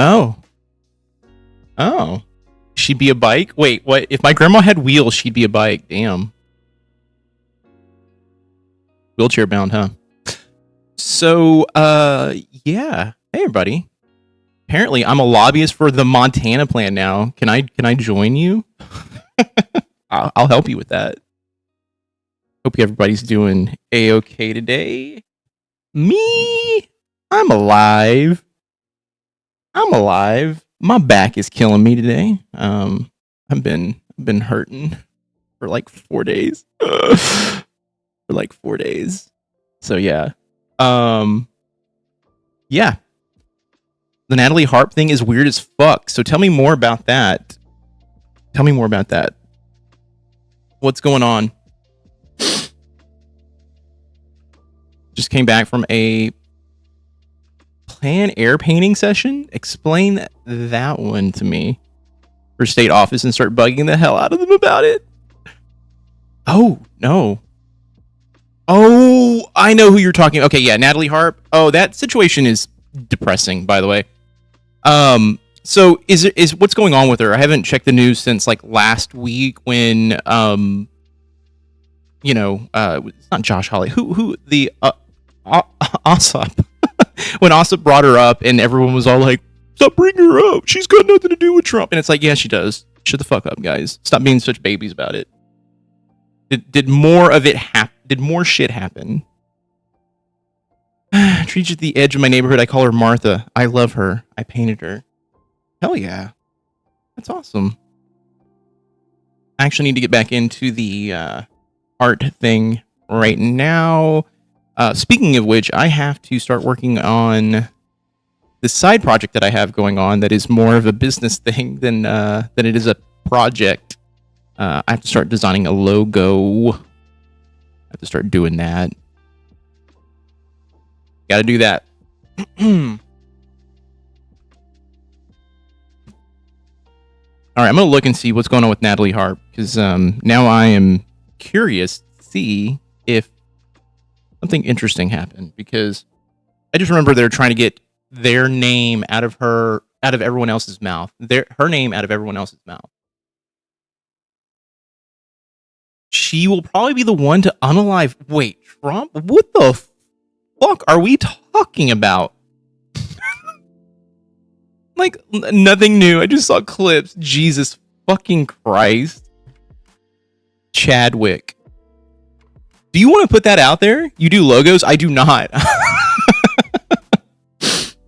Oh. Oh. She'd be a bike? Wait, what? If my grandma had wheels, she'd be a bike. Damn. Wheelchair bound, huh? So, yeah. Hey, everybody. Apparently, I'm a lobbyist for the Montana plan now. Can I join you? I'll help you with that. Hope everybody's doing A-okay today. Me? I'm alive. My back is killing me today. I've been hurting for like 4 days. So yeah. Yeah. The Natalie Harp thing is weird as fuck. So tell me more about that. What's going on? Just came back from a plein air painting session. Explain that one to me. For state office and start bugging the hell out of them about it. Oh, no. Oh, I know who you're talking. Okay, yeah, Natalie Harp. Oh, that situation is depressing, by the way. So is what's going on with her? I haven't checked the news since like last week when it's not Josh Hawley. Who the Ossopp. When Ossopp brought her up and everyone was all like, stop bringing her up. She's got nothing to do with Trump. And it's like, yeah, she does. Shut the fuck up, guys. Stop being such babies about it. Did more of it happen? Did more shit happen? Treat you at the edge of my neighborhood. I call her Martha. I love her. I painted her. Hell yeah. That's awesome. I actually need to get back into the art thing right now. Speaking of which, I have to start working on the side project that I have going on that is more of a business thing than it is a project. I have to start designing a logo. I have to start doing that. Got to do that. All right, I'm going to look and see what's going on with Natalie Harp, because now I am curious to see if something interesting happened, because I just remember they're trying to get their name out of everyone else's mouth. Her name out of everyone else's mouth. She will probably be the one to unalive. Wait, Trump? What the fuck are we talking about? Like, nothing new. I just saw clips. Jesus fucking Christ. Chadwick. Do you want to put that out there? You do logos? I do not.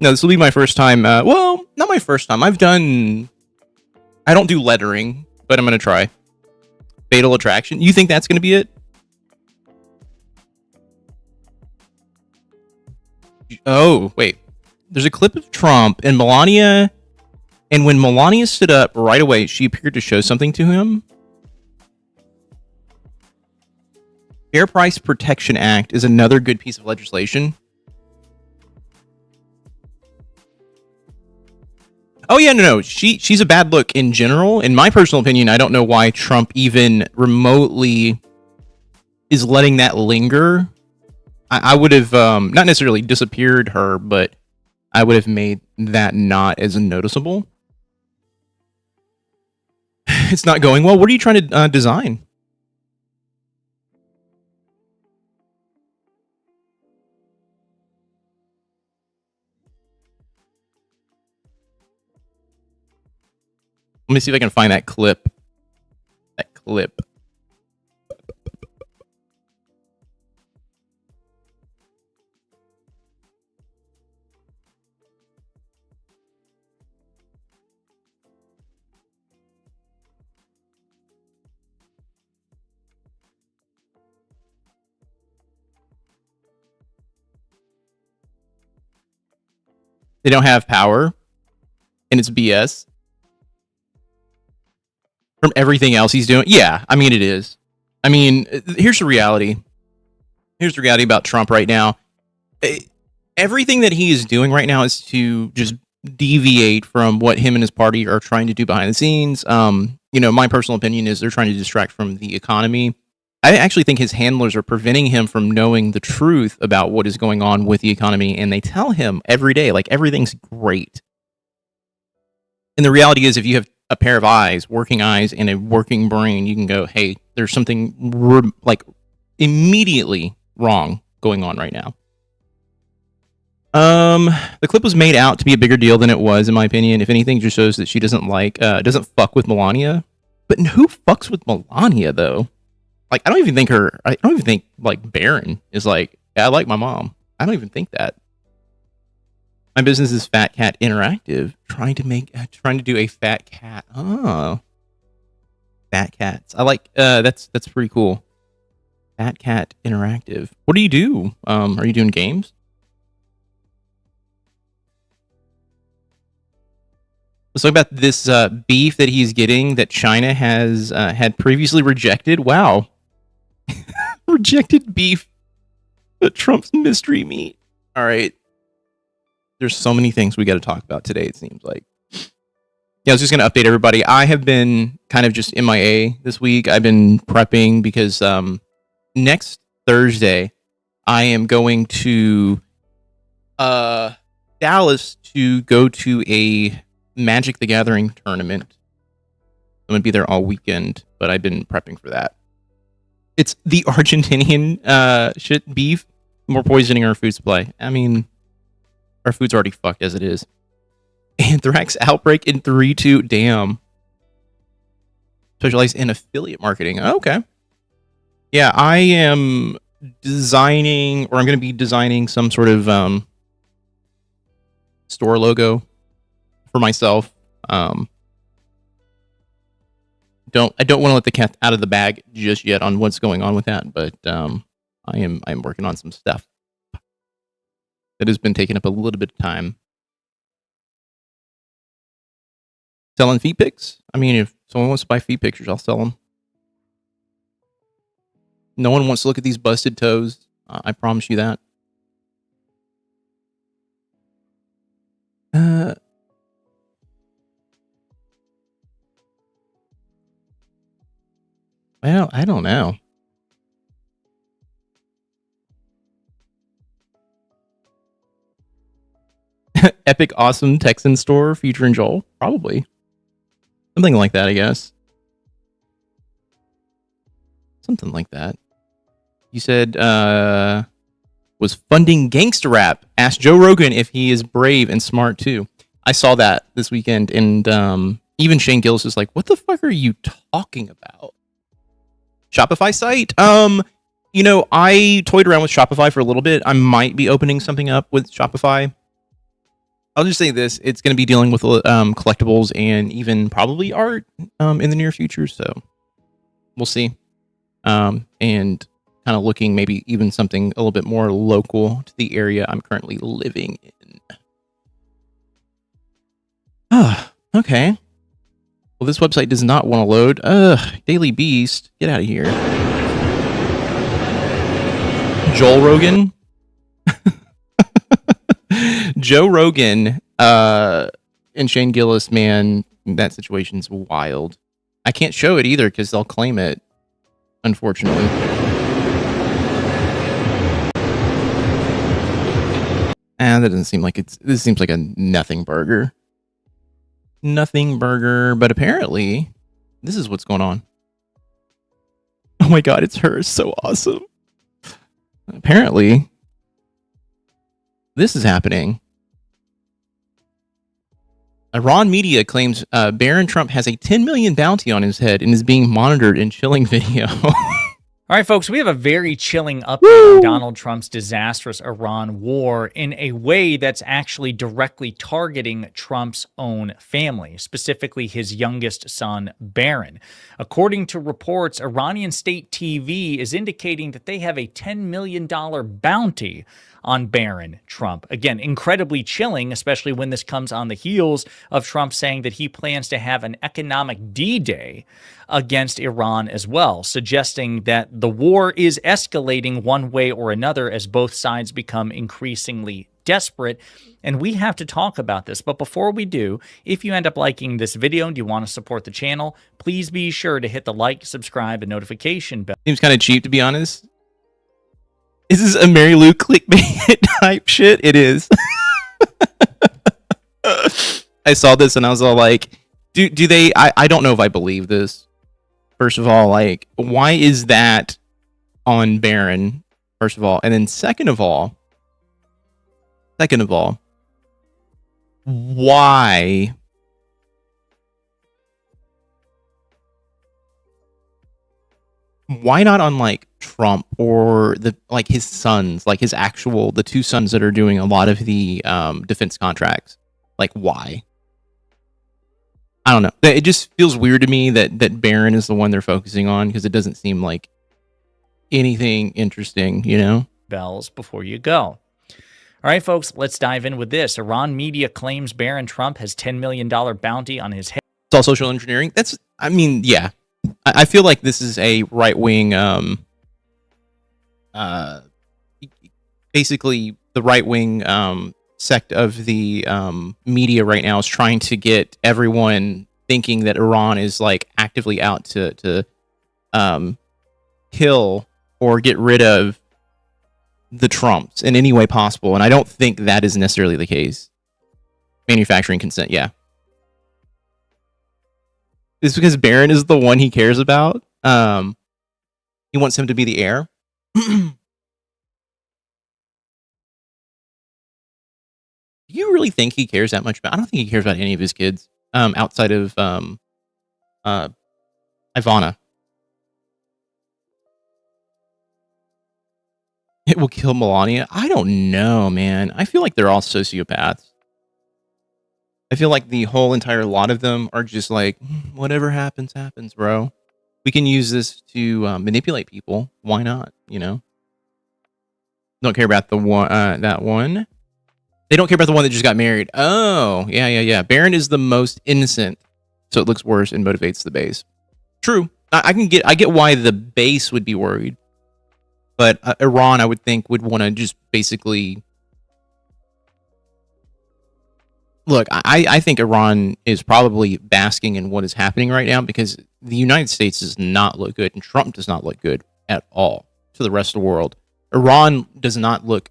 No, this will be my first time. Well, not my first time. I don't do lettering, but I'm going to try. Fatal Attraction. You think that's going to be it? Oh, wait. There's a clip of Trump and Melania, and when Melania stood up right away, she appeared to show something to him. Fair Price Protection Act is another good piece of legislation. Oh yeah, no. She's a bad look in general. In my personal opinion, I don't know why Trump even remotely is letting that linger. I would have not necessarily disappeared her, but I would have made that not as noticeable. It's not going well. What are you trying to design? Let me see if I can find that clip. They don't have power, and it's BS. From everything else he's doing. Yeah, I mean, it is. I mean, here's the reality. Here's the reality about Trump right now. Everything that he is doing right now is to just deviate from what him and his party are trying to do behind the scenes. My personal opinion is they're trying to distract from the economy. I actually think his handlers are preventing him from knowing the truth about what is going on with the economy, and they tell him every day, like, everything's great. And the reality is, if you have a pair of eyes, working eyes, and a working brain, you can go, hey, there's something like immediately wrong going on right now. The clip was made out to be a bigger deal than it was, in my opinion. If anything, just shows that she doesn't fuck with Melania. But who fucks with Melania though? Like, I don't even think like Barron is like, yeah, I like my mom. I don't even think that. My business is Fat Cat Interactive, trying to do a fat cat. Oh, fat cats. I like that's pretty cool. Fat Cat Interactive. What do you do? Are you doing games? Let's talk about this beef that he's getting that China has had previously rejected. Wow. Rejected beef. Trump's mystery meat. All right. There's so many things we got to talk about today, it seems like. Yeah, I was just going to update everybody. I have been kind of just MIA this week. I've been prepping because next Thursday, I am going to Dallas to go to a Magic the Gathering tournament. I'm going to be there all weekend, but I've been prepping for that. It's the Argentinian shit beef. More poisoning our food supply. I mean, our food's already fucked as it is. Anthrax outbreak in 3-2. Damn. Specialized in affiliate marketing. Okay. Yeah, I am designing, or I'm going to be designing some sort of store logo for myself. I don't want to let the cat out of the bag just yet on what's going on with that, but I'm working on some stuff that has been taking up a little bit of time. Selling feet pics? I mean, if someone wants to buy feet pictures, I'll sell them. No one wants to look at these busted toes. I promise you that. Well, I don't know. Epic Awesome Texan Store featuring Joel? Probably. Something like that, I guess. Something like that. You said, was funding gangster rap. Ask Joe Rogan if he is brave and smart too. I saw that this weekend, and even Shane Gillis is like, what the fuck are you talking about? Shopify site? You know, I toyed around with Shopify for a little bit. I might be opening something up with Shopify. I'll just say this. It's going to be dealing with collectibles and even probably art in the near future. So we'll see. And kind of looking maybe even something a little bit more local to the area I'm currently living in. Ah, okay. Well, this website does not want to load. Daily Beast, get out of here. Joel Rogan. Joe Rogan and Shane Gillis, man, that situation's wild. I can't show it either because they'll claim it, unfortunately. That doesn't seem like this seems like a nothing burger. Nothing burger, but apparently this is what's going on. Oh my god, it's her. So awesome. Apparently this is happening. Iran media claims Barron Trump has a 10 million bounty on his head and is being monitored in chilling video. All right, folks, we have a very chilling update on Donald Trump's disastrous Iran war in a way that's actually directly targeting Trump's own family, specifically his youngest son, Barron. According to reports, Iranian state TV is indicating that they have a $10 million bounty on Barron Trump. Again, incredibly chilling, especially when this comes on the heels of Trump saying that he plans to have an economic D-Day against Iran as well, suggesting that the war is escalating one way or another as both sides become increasingly desperate. And we have to talk about this. But before we do, if you end up liking this video and you want to support the channel, please be sure to hit the like, subscribe, and notification bell. Seems kind of cheap, to be honest. Is this a Mary Lou clickbait type shit? It is. I saw this and I was all like, do they? I don't know if I believe this. First of all, like, why is that on Barron? First of all, and then second of all, why? Why not on like Trump or the like his sons, like his actual the two sons that are doing a lot of the defense contracts? Like why? I don't know. It just feels weird to me that Barron is the one they're focusing on because it doesn't seem like anything interesting, you know? Bells before you go. All right, folks, let's dive in with this. Iran media claims Barron Trump has $10 million bounty on his head. It's all social engineering. That's, I mean, yeah. I feel like this is a right-wing, basically the right-wing sect of the media right now is trying to get everyone thinking that Iran is like actively out to kill or get rid of the Trumps in any way possible, and I don't think that is necessarily the case. Manufacturing consent, yeah. It's because Barron is the one he cares about. He wants him to be the heir. Do you really think he cares that much about? I don't think he cares about any of his kids outside of Ivana. It will kill Melania. I don't know, man. I feel like they're all sociopaths. I feel like the whole entire lot of them are just like, whatever happens, happens, bro. We can use this to manipulate people. Why not? You know. Don't care about the one. That one. They don't care about the one that just got married. Oh, yeah. Barron is the most innocent, so it looks worse and motivates the base. True. I get why the base would be worried, but Iran, I would think, would want to just basically look. I think Iran is probably basking in what is happening right now because the United States does not look good, and Trump does not look good at all to the rest of the world. Iran does not look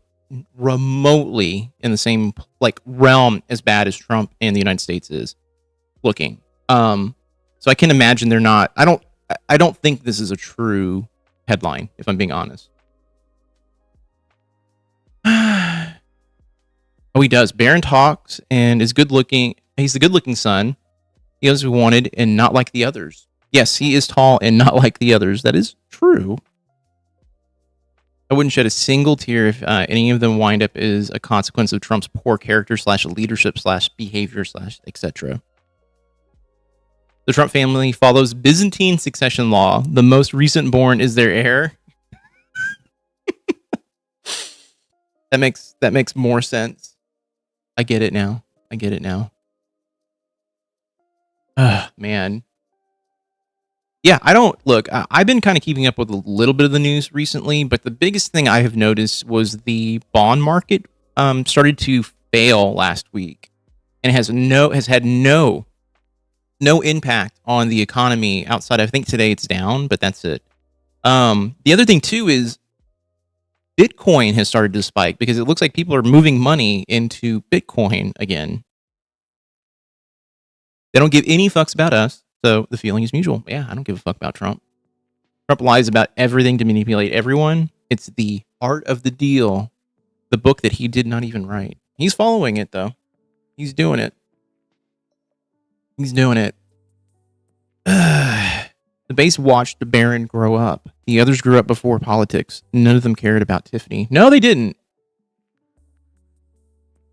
remotely in the same like realm as bad as Trump and the United States is looking. So I can imagine they're not. I don't think this is a true headline, if I'm being honest. Oh, he does. Barron talks and is good looking. He's the good looking son. He is wanted and not like the others. Yes, he is tall and not like the others. That is true. I wouldn't shed a single tear if any of them wind up as a consequence of Trump's poor character / leadership / behavior / etc. The Trump family follows Byzantine succession law. The most recent born is their heir. That makes more sense. I get it now. Man. Yeah, I don't look. I've been kind of keeping up with a little bit of the news recently, but the biggest thing I have noticed was the bond market started to fail last week, and has had no impact on the economy outside. I think today it's down, but that's it. The other thing too is Bitcoin has started to spike because it looks like people are moving money into Bitcoin again. They don't give any fucks about us. So the feeling is mutual. Yeah, I don't give a fuck about Trump. Trump lies about everything to manipulate everyone. It's the art of the deal, the book that he did not even write. He's following it, though. He's doing it. The base watched the Barron grow up. The others grew up before politics. None of them cared about Tiffany. No, they didn't.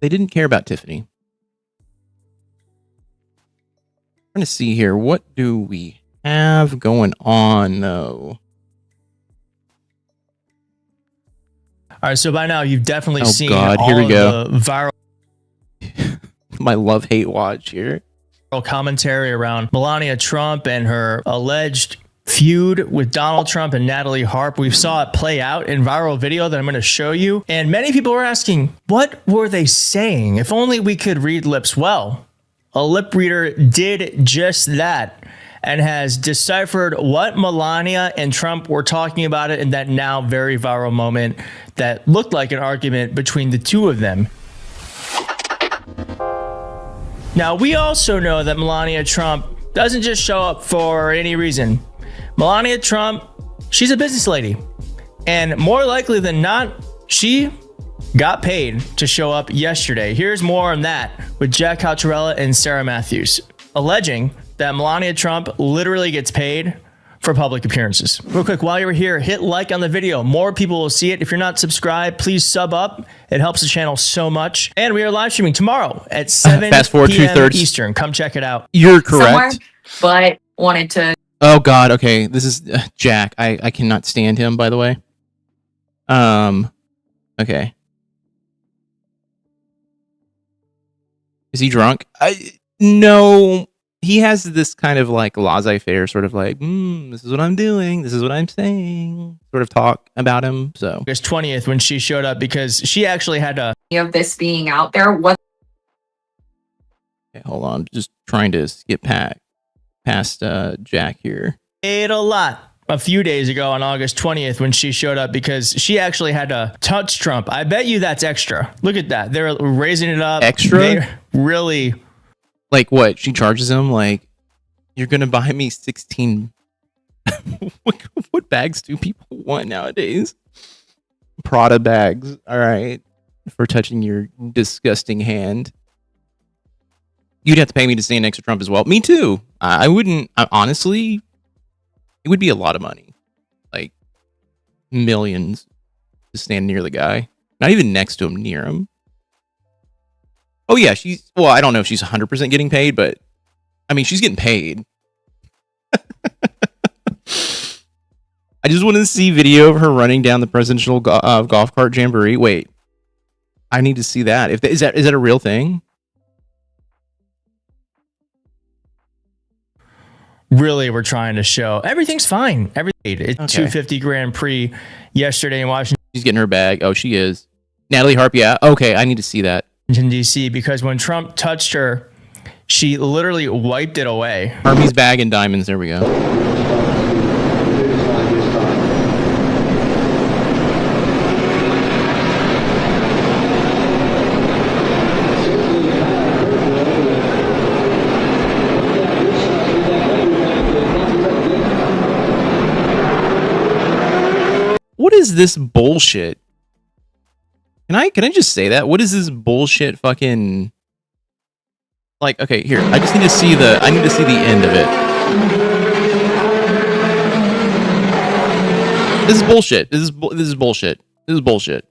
They didn't care about Tiffany. Trying to see here, what do we have going on though? All right, so by now you've definitely seen God, all here we of go. the viral My love-hate watch here. commentary around Melania Trump and her alleged feud with Donald Trump and Natalie Harp. We saw it play out in viral video that I'm going to show you. And many people were asking, what were they saying? If only we could read lips well. A lip reader did just that and has deciphered what Melania and Trump were talking about it in that now very viral moment that looked like an argument between the two of them. Now, we also know that Melania Trump doesn't just show up for any reason. Melania Trump, she's a business lady. And more likely than not, she got paid to show up yesterday. Here's more on that with Jack Cocciarella and Sarah Matthews, alleging that Melania Trump literally gets paid for public appearances. Real quick, while you're here, hit like on the video. More people will see it. If you're not subscribed, please sub up. It helps the channel so much. And we are live streaming tomorrow at 7 Fast forward p.m. 2/3. Eastern. Come check it out. You're correct. Somewhere, but wanted to. Oh God. Okay. This is Jack. I cannot stand him, by the way. Okay. Is he drunk? No. He has this kind of like laissez-faire sort of like, this is what I'm doing, this is what I'm saying, sort of talk about him. So August 20th when she showed up because she actually had to. Of this being out there, what? okay, hold on, I'm just trying to skip past Jack here. Paid a lot a few days ago on August 20th when she showed up because she actually had to touch Trump. I bet you that's extra. Look at that. They're raising it up. Extra? They really. Like what? She charges him like, you're gonna buy me 16. what bags do people want nowadays? Prada bags. All right, for touching your disgusting hand. You'd have to pay me to stand next to Trump as well. Me too. I wouldn't. Honestly, it would be a lot of money, like millions, to stand near the guy. Not even next to him, near him. Oh yeah, well, I don't know if she's 100% getting paid, but I mean, she's getting paid. I just want to see video of her running down the presidential golf cart jamboree. Wait, I need to see that. Is that a real thing? Really, we're trying to show everything's fine. It's Okay. 250 Grand Prix yesterday in Washington, She's getting her bag. Oh, she is. Natalie Harp, yeah. Okay, I need to see that. D.C. because when Trump touched her, she literally wiped it away. Hermes bag and diamonds. There we go. What is this bullshit? Can I just say that? What is this bullshit fucking like, okay, here. I need to see the end of it. This is bullshit. This is bullshit. This is bullshit.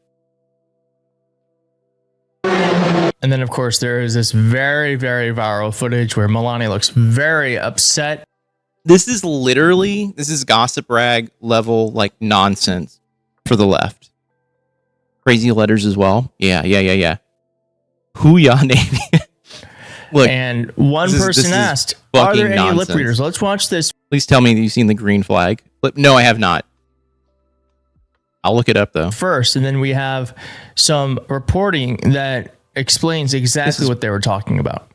And then of course there is this very, very viral footage where Melania looks very upset. This is gossip rag level like nonsense for the left. Crazy letters as well. Yeah. Hoo-yah Navy. Look, and one this person is asked, are there any nonsense. lip readers? Let's watch this Please tell me that you've seen the green flag. No, I have not. I'll look it up though. first, and then we have some reporting that explains exactly what they were talking about.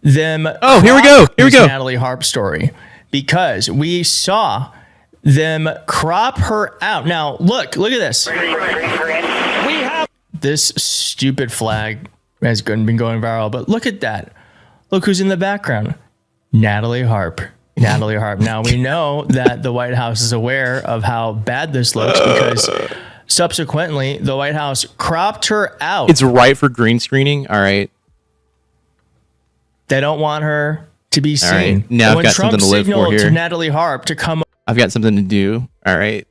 Them. Oh, here we go. Here we go. Natalie Harp story, because we saw them crop her out. Now look at this. We have this stupid flag has been going viral, but look at that. Look who's in the background. Natalie Harp. Natalie Harp. Now we know that the White House is aware of how bad this looks because subsequently the White House cropped her out. It's right for green screening. All right. They don't want her to be seen. Right. Now I've when got Trump something to live for signaled here. to Natalie Harp to come, I've got something to do. All right.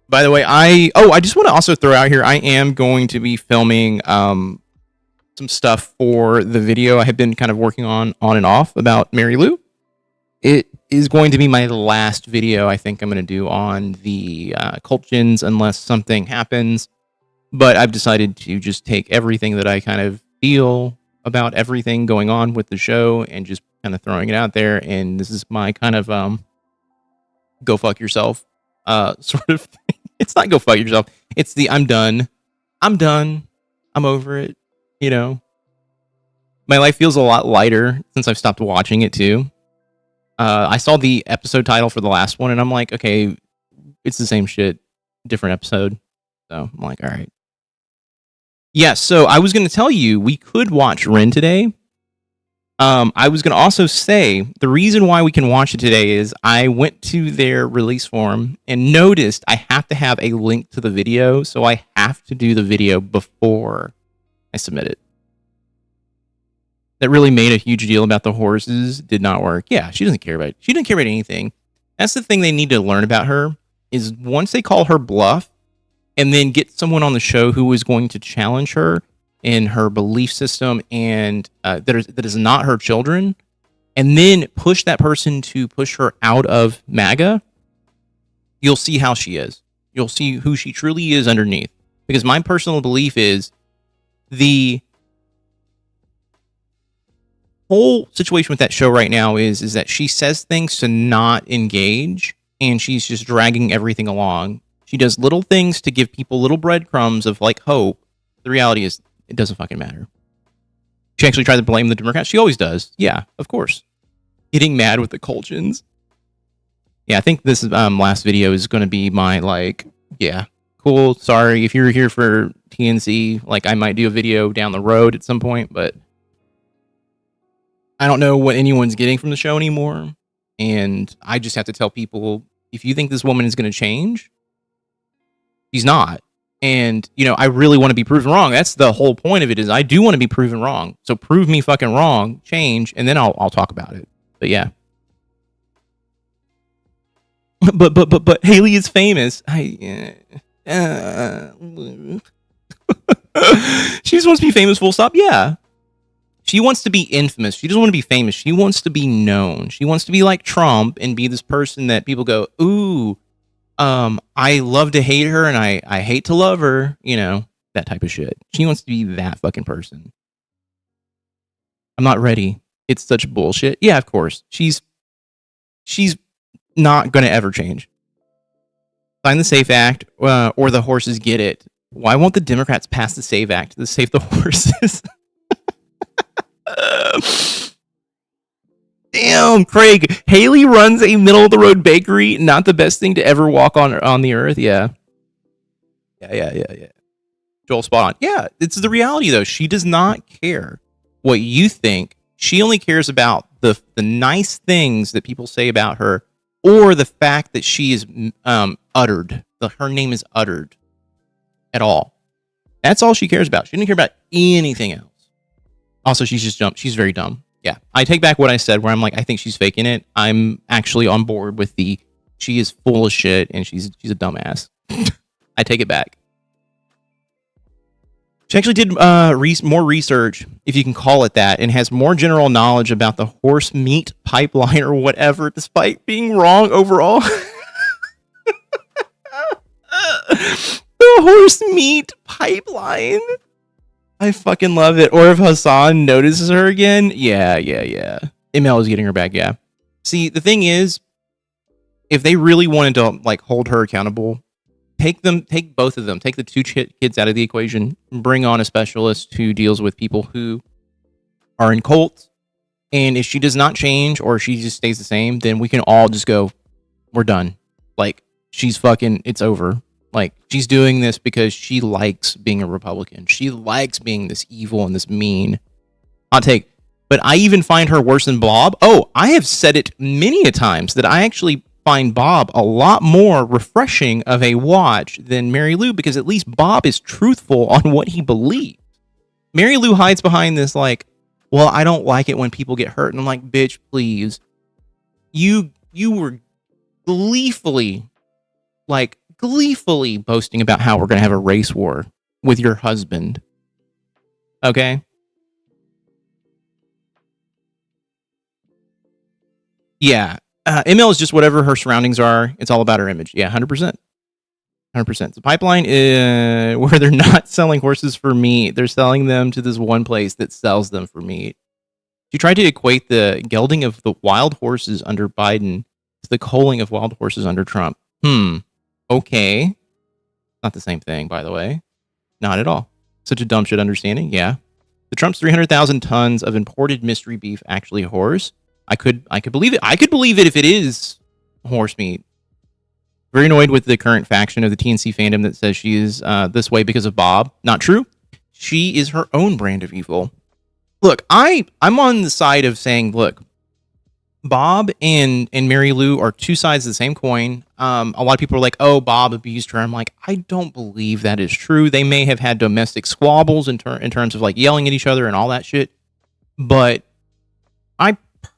By the way, I just want to also throw out here, I am going to be filming some stuff for the video I have been kind of working on and off about Mary Lou. It is going to be my last video I think I'm going to do on the cult gins unless something happens. But I've decided to just take everything that I kind of feel about everything going on with the show and just kind of throwing it out there. And this is my kind of go fuck yourself sort of thing. It's not go fuck yourself. It's the I'm done. I'm over it. You know, my life feels a lot lighter since I've stopped watching it too. I saw the episode title for the last one and I'm like, okay, it's the same shit, different episode. So I'm like, all right. Yeah, so I was going to tell you we could watch Ren today. I was going to also say the reason why we can watch it today is I went to their release form and noticed I have to have a link to the video, so I have to do the video before I submit it. That really made a huge deal about the horses. Did not work. Yeah, she doesn't care about it. She didn't care about anything. That's the thing they need to learn about her is once they call her bluff and then get someone on the show who is going to challenge her in her belief system and that is not her children, and then push that person to push her out of MAGA, you'll see how she is. You'll see who she truly is underneath. Because my personal belief is the whole situation with that show right now is that she says things to not engage, and she's just dragging everything along. She does little things to give people little breadcrumbs of like hope. The reality is it doesn't fucking matter. She actually tried to blame the Democrats. She always does. Yeah, of course. Getting mad with the Colchins. Yeah, I think this last video is going to be my like, yeah, cool. Sorry if you're here for TNC. Like I might do a video down the road at some point, but I don't know what anyone's getting from the show anymore. And I just have to tell people, if you think this woman is going to change, she's not. And, you know, I really want to be proven wrong. That's the whole point of it is I do want to be proven wrong. So prove me fucking wrong, change, and then I'll talk about it. But yeah. But Haley is famous. She just wants to be famous full stop. Yeah. She wants to be infamous. She doesn't want to be famous. She wants to be known. She wants to be like Trump and be this person that people go, ooh, I love to hate her and I hate to love her, you know, that type of shit. She wants to be that fucking person. I'm not ready. It's such bullshit. Yeah, of course. She's not going to ever change. Sign the SAFE Act or the horses get it. Why won't the Democrats pass the SAFE Act to save the horses? Damn, Craig. Haley runs a middle-of-the-road bakery. Not the best thing to ever walk on the earth. Yeah. Joel, spot on. Yeah, it's the reality, though. She does not care what you think. She only cares about the nice things that people say about her or the fact that she is uttered. Her name is uttered at all. That's all she cares about. She doesn't care about anything else. Also, she's just dumb. She's very dumb. Yeah, I take back what I said where I'm like, I think she's faking it. I'm actually on board with she is full of shit and she's a dumbass. I take it back. She actually did more research, if you can call it that, and has more general knowledge about the horse meat pipeline or whatever, despite being wrong overall. The horse meat pipeline. I fucking love it. Or if Hassan notices her again, yeah. ML is getting her back, yeah. See, the thing is, if they really wanted to like hold her accountable, take both of them, take the two kids out of the equation, and bring on a specialist who deals with people who are in cults. And if she does not change or she just stays the same, then we can all just go, we're done. Like, it's over. Like, she's doing this because she likes being a Republican. She likes being this evil and this mean. Hot take. But I even find her worse than Bob. Oh, I have said it many a times that I actually find Bob a lot more refreshing of a watch than Mary Lou, because at least Bob is truthful on what he believes. Mary Lou hides behind this like, well, I don't like it when people get hurt. And I'm like, bitch, please. You were gleefully boasting about how we're going to have a race war with your husband. Okay? Yeah. ML is just whatever her surroundings are. It's all about her image. Yeah, 100%. 100%. The pipeline is where they're not selling horses for meat. They're selling them to this one place that sells them for meat. She tried to equate the gelding of the wild horses under Biden to the culling of wild horses under Trump. Okay. Not the same thing, by the way. Not at all. Such a dumb shit understanding. Yeah. The Trump's 300,000 tons of imported mystery beef actually horse. I could believe it. I could believe it if it is horse meat. Very annoyed with the current faction of the TNC fandom that says she is this way because of Bob. Not true. She is her own brand of evil. Look, I'm on the side of saying, look, Bob and Mary Lou are two sides of the same coin. A lot of people are like, oh, Bob abused her. I'm like, I don't believe that is true. They may have had domestic squabbles in terms of like yelling at each other and all that shit. But I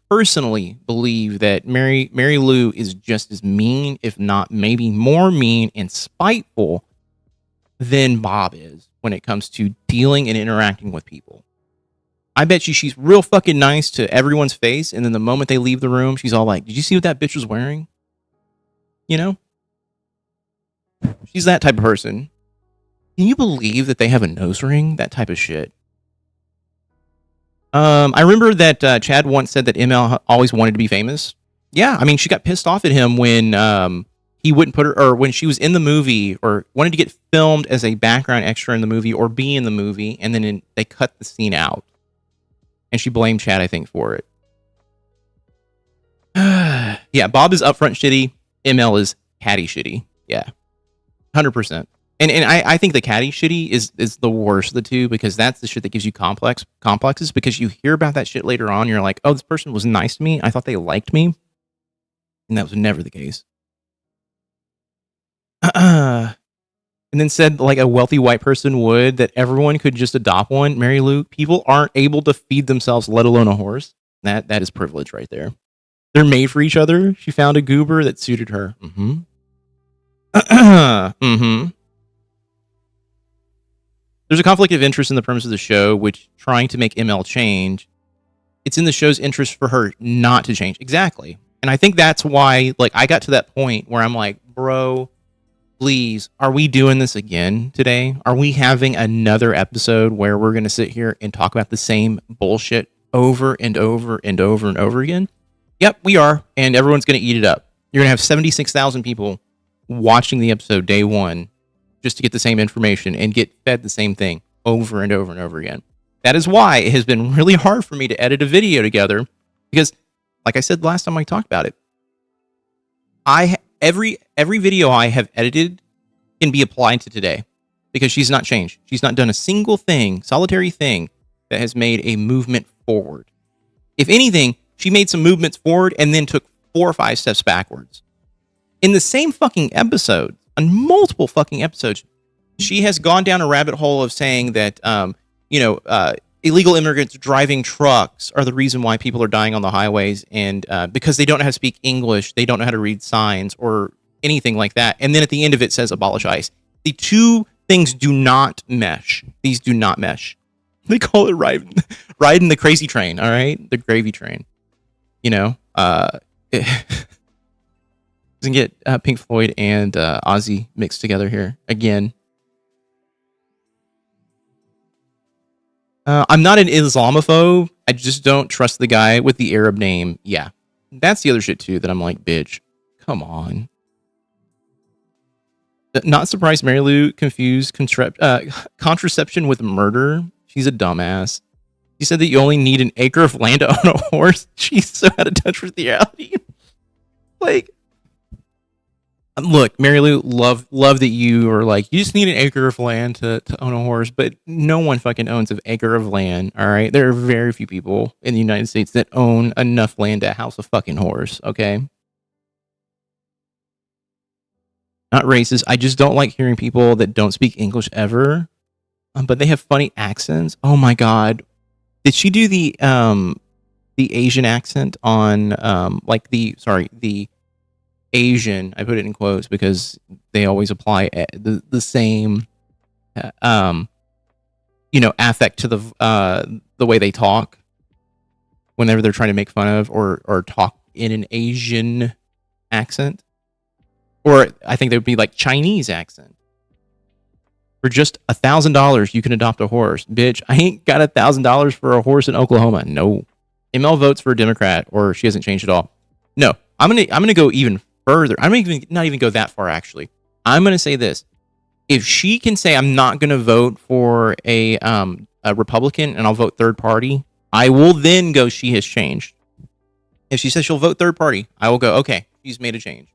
personally believe that Mary Lou is just as mean, if not maybe more mean and spiteful than Bob is when it comes to dealing and interacting with people. I bet you she's real fucking nice to everyone's face, and then the moment they leave the room, she's all like, did you see what that bitch was wearing? You know? She's that type of person. Can you believe that they have a nose ring? That type of shit. I remember that Chad once said that ML always wanted to be famous. Yeah, I mean, she got pissed off at him when he wouldn't put her, or when she was in the movie, or wanted to get filmed as a background extra in the movie, or be in the movie, and then they cut the scene out. And she blamed Chad, I think, for it. Yeah, Bob is upfront shitty. ML is catty shitty. Yeah, 100%. And I think the catty shitty is the worst of the two, because that's the shit that gives you complexes, because you hear about that shit later on. And you're like, oh, this person was nice to me. I thought they liked me. And that was never the case. And then said, like a wealthy white person would, that everyone could just adopt one. Mary Lou, people aren't able to feed themselves, let alone a horse. That is privilege right there. They're made for each other. She found a goober that suited her. Mm-hmm. Mm-hmm. There's a conflict of interest in the premise of the show, which trying to make ML change, it's in the show's interest for her not to change. Exactly. And I think that's why, like, I got to that point where I'm like, bro, please, are we doing this again today? Are we having another episode where we're going to sit here and talk about the same bullshit over and over and over and over again? Yep, we are. And everyone's going to eat it up. You're going to have 76,000 people watching the episode day one just to get the same information and get fed the same thing over and over and over again. That is why it has been really hard for me to edit a video together, because, like I said last time I talked about it, every video I have edited can be applied to today, because she's not changed. She's not done a single thing, solitary thing, that has made a movement forward. If anything, she made some movements forward and then took 4 or 5 steps backwards. In the same fucking episode, on multiple fucking episodes, she has gone down a rabbit hole of saying that, illegal immigrants driving trucks are the reason why people are dying on the highways, and because they don't know how to speak English, they don't know how to read signs or anything like that. And then at the end of it says abolish ICE. The two things do not mesh. These do not mesh. They call it riding the crazy train, all right? The gravy train. You know, doesn't get Pink Floyd and Ozzy mixed together here again. I'm not an Islamophobe. I just don't trust the guy with the Arab name. Yeah, that's the other shit too that I'm like, bitch, come on. Not surprised Mary Lou confused contraception with murder. She's a dumbass. She said that you only need an acre of land to own a horse. She's so out of touch with reality. Like, look, Mary Lou, love that you are like, you just need an acre of land to own a horse, but no one fucking owns an acre of land, all right? There are very few people in the United States that own enough land to house a fucking horse, okay? Not racist. I just don't like hearing people that don't speak English ever, but they have funny accents. Oh my God. Did she do the Asian accent on, the Asian, I put it in quotes because they always apply the same, affect to the way they talk whenever they're trying to make fun of or talk in an Asian accent. Or I think they would be like Chinese accent. For just $1,000, you can adopt a horse. Bitch, I ain't got $1,000 for a horse in Oklahoma. No. ML votes for a Democrat, or she hasn't changed at all. No, I'm gonna go even further. I'm not even go that far, actually. I'm gonna say this: if she can say I'm not gonna vote for a Republican and I'll vote third party, I will then go, she has changed. If she says she'll vote third party, I will go, okay, she's made a change.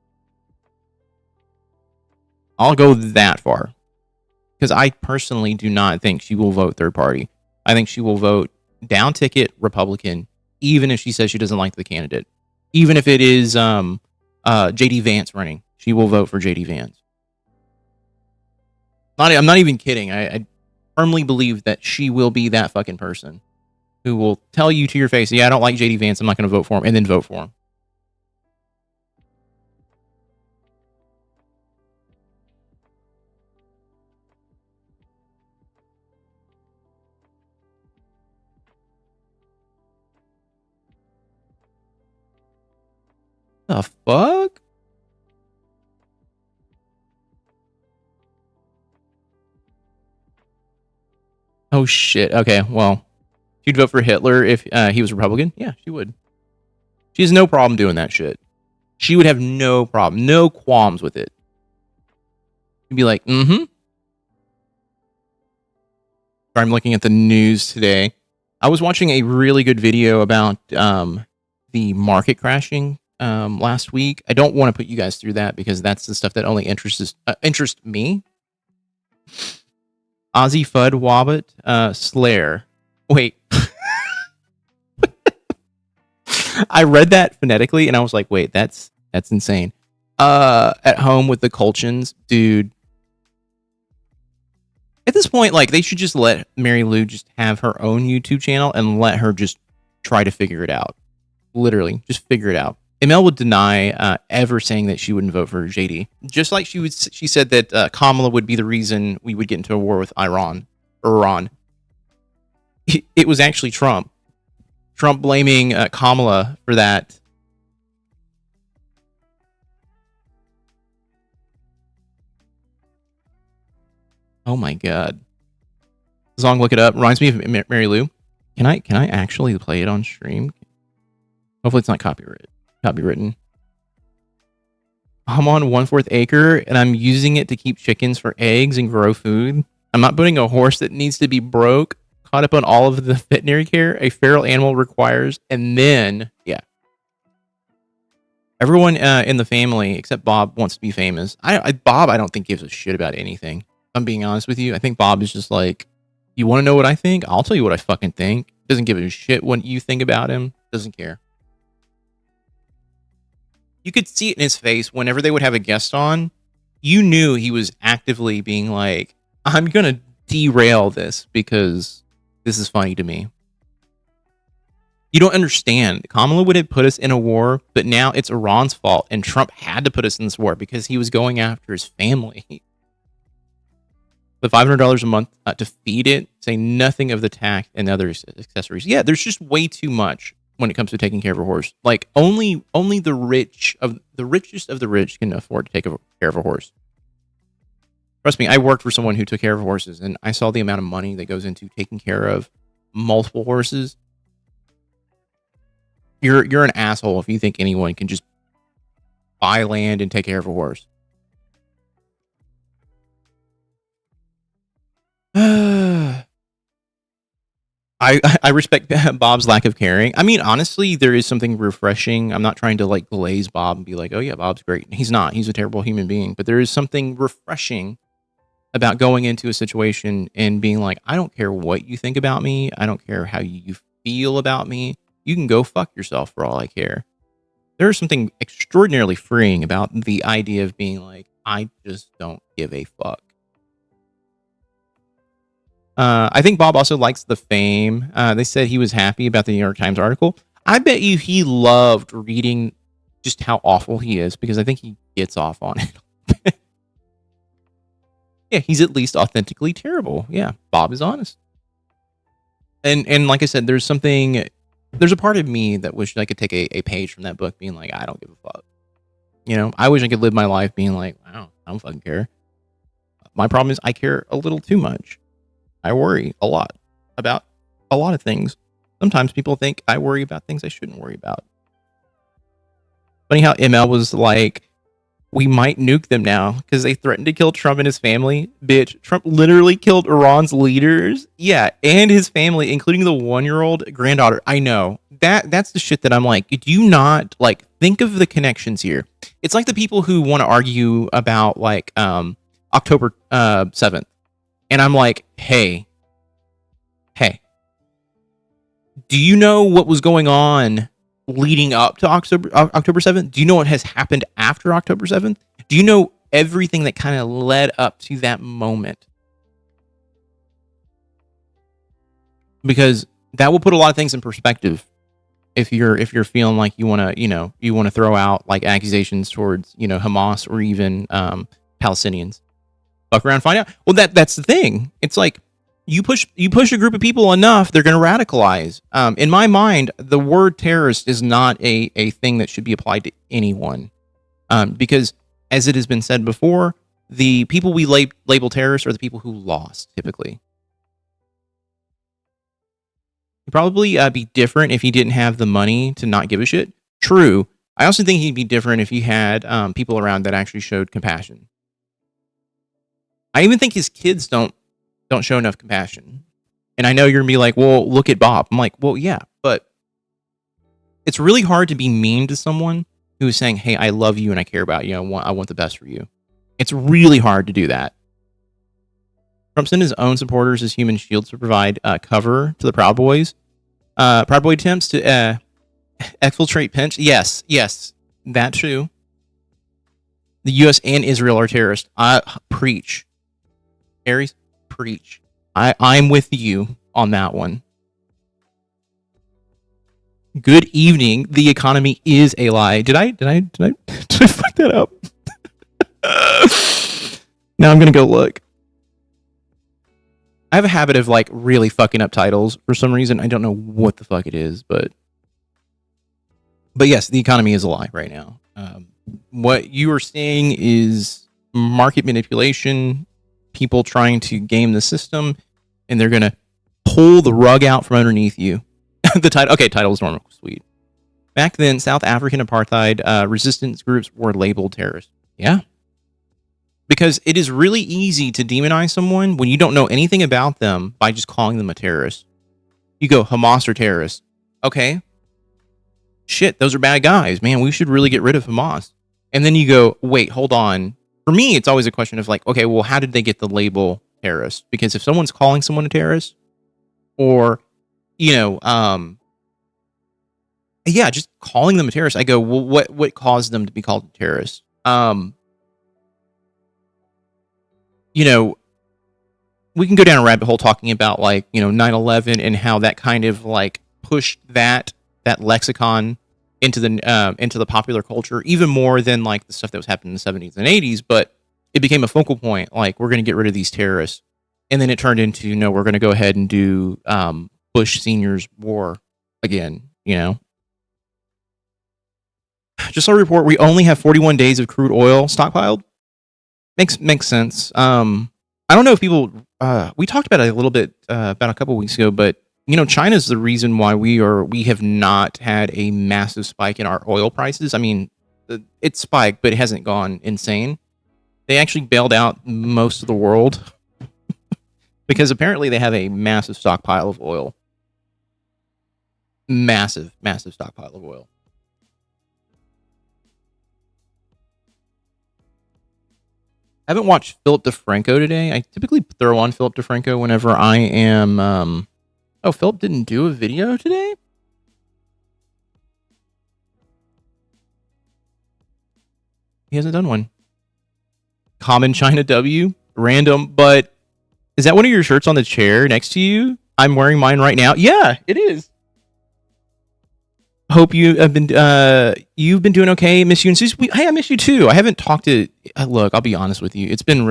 I'll go that far. Because I personally do not think she will vote third party. I think she will vote down ticket Republican, even if she says she doesn't like the candidate. Even if it is JD Vance running, she will vote for JD Vance. I'm not even kidding. I firmly believe that she will be that fucking person who will tell you to your face, yeah, I don't like JD Vance, I'm not going to vote for him, and then vote for him. The fuck? Oh shit. Okay, well, she'd vote for Hitler if he was Republican. Yeah, she would. She has no problem doing that shit. She would have no problem, no qualms with it. She'd be like, mm-hmm. I'm looking at the news today. I was watching a really good video about the market crashing last week. I don't want to put you guys through that because that's the stuff that only interests me. Ozzy Fudd Wobbit Slayer. Wait. I read that phonetically and I was like, wait, that's insane. At home with the Colchins, dude. At this point, like, they should just let Mary Lou just have her own YouTube channel and let her just try to figure it out. Literally, just figure it out. Emel would deny ever saying that she wouldn't vote for JD. Just like she said that Kamala would be the reason we would get into a war with Iran. It was actually Trump. Trump blaming Kamala for that. Oh my god. Song, look it up. Reminds me of Mary Lou. Can I actually play it on stream? Hopefully it's not copywritten. I'm on 1/4 acre and I'm using it to keep chickens for eggs and grow food. I'm not putting a horse that needs to be broke, caught up on all of the veterinary care a feral animal requires, and then, yeah. Everyone in the family, except Bob, wants to be famous. Bob, I don't think gives a shit about anything. I'm being honest with you. I think Bob is just like, you want to know what I think? I'll tell you what I fucking think. Doesn't give a shit what you think about him. Doesn't care. You could see it in his face whenever they would have a guest on. You knew he was actively being like, I'm going to derail this because this is funny to me. You don't understand. Kamala would have put us in a war, but now it's Iran's fault, and Trump had to put us in this war because he was going after his family. The $500 a month to feed it, say nothing of the tax and other accessories. Yeah, there's just way too much when it comes to taking care of a horse. Like only the richest of the rich can afford to take care of a horse. Trust me, I worked for someone who took care of horses, and I saw the amount of money that goes into taking care of multiple horses. You're an asshole if you think anyone can just buy land and take care of a horse. I respect Bob's lack of caring. I mean, honestly, there is something refreshing. I'm not trying to like glaze Bob and be like, oh yeah, Bob's great. He's not. He's a terrible human being. But there is something refreshing about going into a situation and being like, I don't care what you think about me. I don't care how you feel about me. You can go fuck yourself for all I care. There is something extraordinarily freeing about the idea of being like, I just don't give a fuck. I think Bob also likes the fame. They said he was happy about the New York Times article. I bet you he loved reading just how awful he is because I think he gets off on it. Yeah, he's at least authentically terrible. Yeah, Bob is honest. And like I said, there's a part of me that wished I could take a page from that book being like, I don't give a fuck. You know, I wish I could live my life being like, wow, I don't fucking care. My problem is I care a little too much. I worry a lot about a lot of things. Sometimes people think I worry about things I shouldn't worry about. Funny how ML was like, we might nuke them now because they threatened to kill Trump and his family. Bitch, Trump literally killed Iran's leaders. Yeah, and his family, including the 1-year-old granddaughter. I know. That's the shit that I'm like, do you not, like, think of the connections here. It's like the people who want to argue about, like, October 7th. And I'm like, hey, do you know what was going on leading up to October 7th? Do you know what has happened after October 7th? Do you know everything that kind of led up to that moment? Because that will put a lot of things in perspective. If you're feeling like you want to throw out like accusations towards Hamas or even Palestinians, fuck around, find out. Well, that's the thing. It's like you push a group of people enough, they're going to radicalize. In my mind, the word terrorist is not a thing that should be applied to anyone, because as it has been said before, the people we label terrorists are the people who lost typically. He'd probably be different if he didn't have the money to not give a shit. True. I also think he'd be different if he had people around that actually showed compassion. I even think his kids don't show enough compassion. And I know you're going to be like, well, look at Bob. I'm like, well, yeah, but it's really hard to be mean to someone who is saying, hey, I love you and I care about you. I want the best for you. It's really hard to do that. Trump sent his own supporters as human shields to provide cover to the Proud Boys. Proud Boy attempts to exfiltrate Pence. Yes, that too. The U.S. and Israel are terrorists. Preach. Aries, preach. I'm with you on that one. Good evening. The economy is a lie. Did I fuck that up? Now I'm gonna go look. I have a habit of like really fucking up titles for some reason. I don't know what the fuck it is, but yes, the economy is a lie right now. What you are seeing is market manipulation, people trying to game the system, and they're gonna pull the rug out from underneath you. The title, okay, title is normal, sweet. Back then, South African apartheid resistance groups were labeled terrorists. Yeah. Because it is really easy to demonize someone when you don't know anything about them by just calling them a terrorist. You go, Hamas or terrorists. Okay. Shit, those are bad guys. Man, we should really get rid of Hamas. And then you go, wait, hold on. For me, it's always a question of like, okay, well, how did they get the label terrorist? Because if someone's calling someone a terrorist, or, just calling them a terrorist, I go, well, what caused them to be called a terrorist? We can go down a rabbit hole talking about like, 9/11 and how that kind of like pushed that lexicon into the popular culture even more than like the stuff that was happening in the 70s and 80s. But it became a focal point. Like, we're going to get rid of these terrorists. And then it turned into, no, we're going to go ahead and do Bush Senior's war again, Just saw a report. We only have 41 days of crude oil stockpiled. Makes sense. I don't know if people. We talked about it a little bit about a couple weeks ago, but China's the reason why we have not had a massive spike in our oil prices. I mean, it spiked, but it hasn't gone insane. They actually bailed out most of the world because apparently they have a massive stockpile of oil. Massive stockpile of oil. I haven't watched Philip DeFranco today. I typically throw on Philip DeFranco whenever I am... Oh, Philip didn't do a video today? He hasn't done one. Common China W. Random, but... Is that one of your shirts on the chair next to you? I'm wearing mine right now. Yeah, it is. Hope you have been you've been doing okay. Miss you and Susie. Hey, I miss you too. I haven't talked to look, I'll be honest with you. It's been a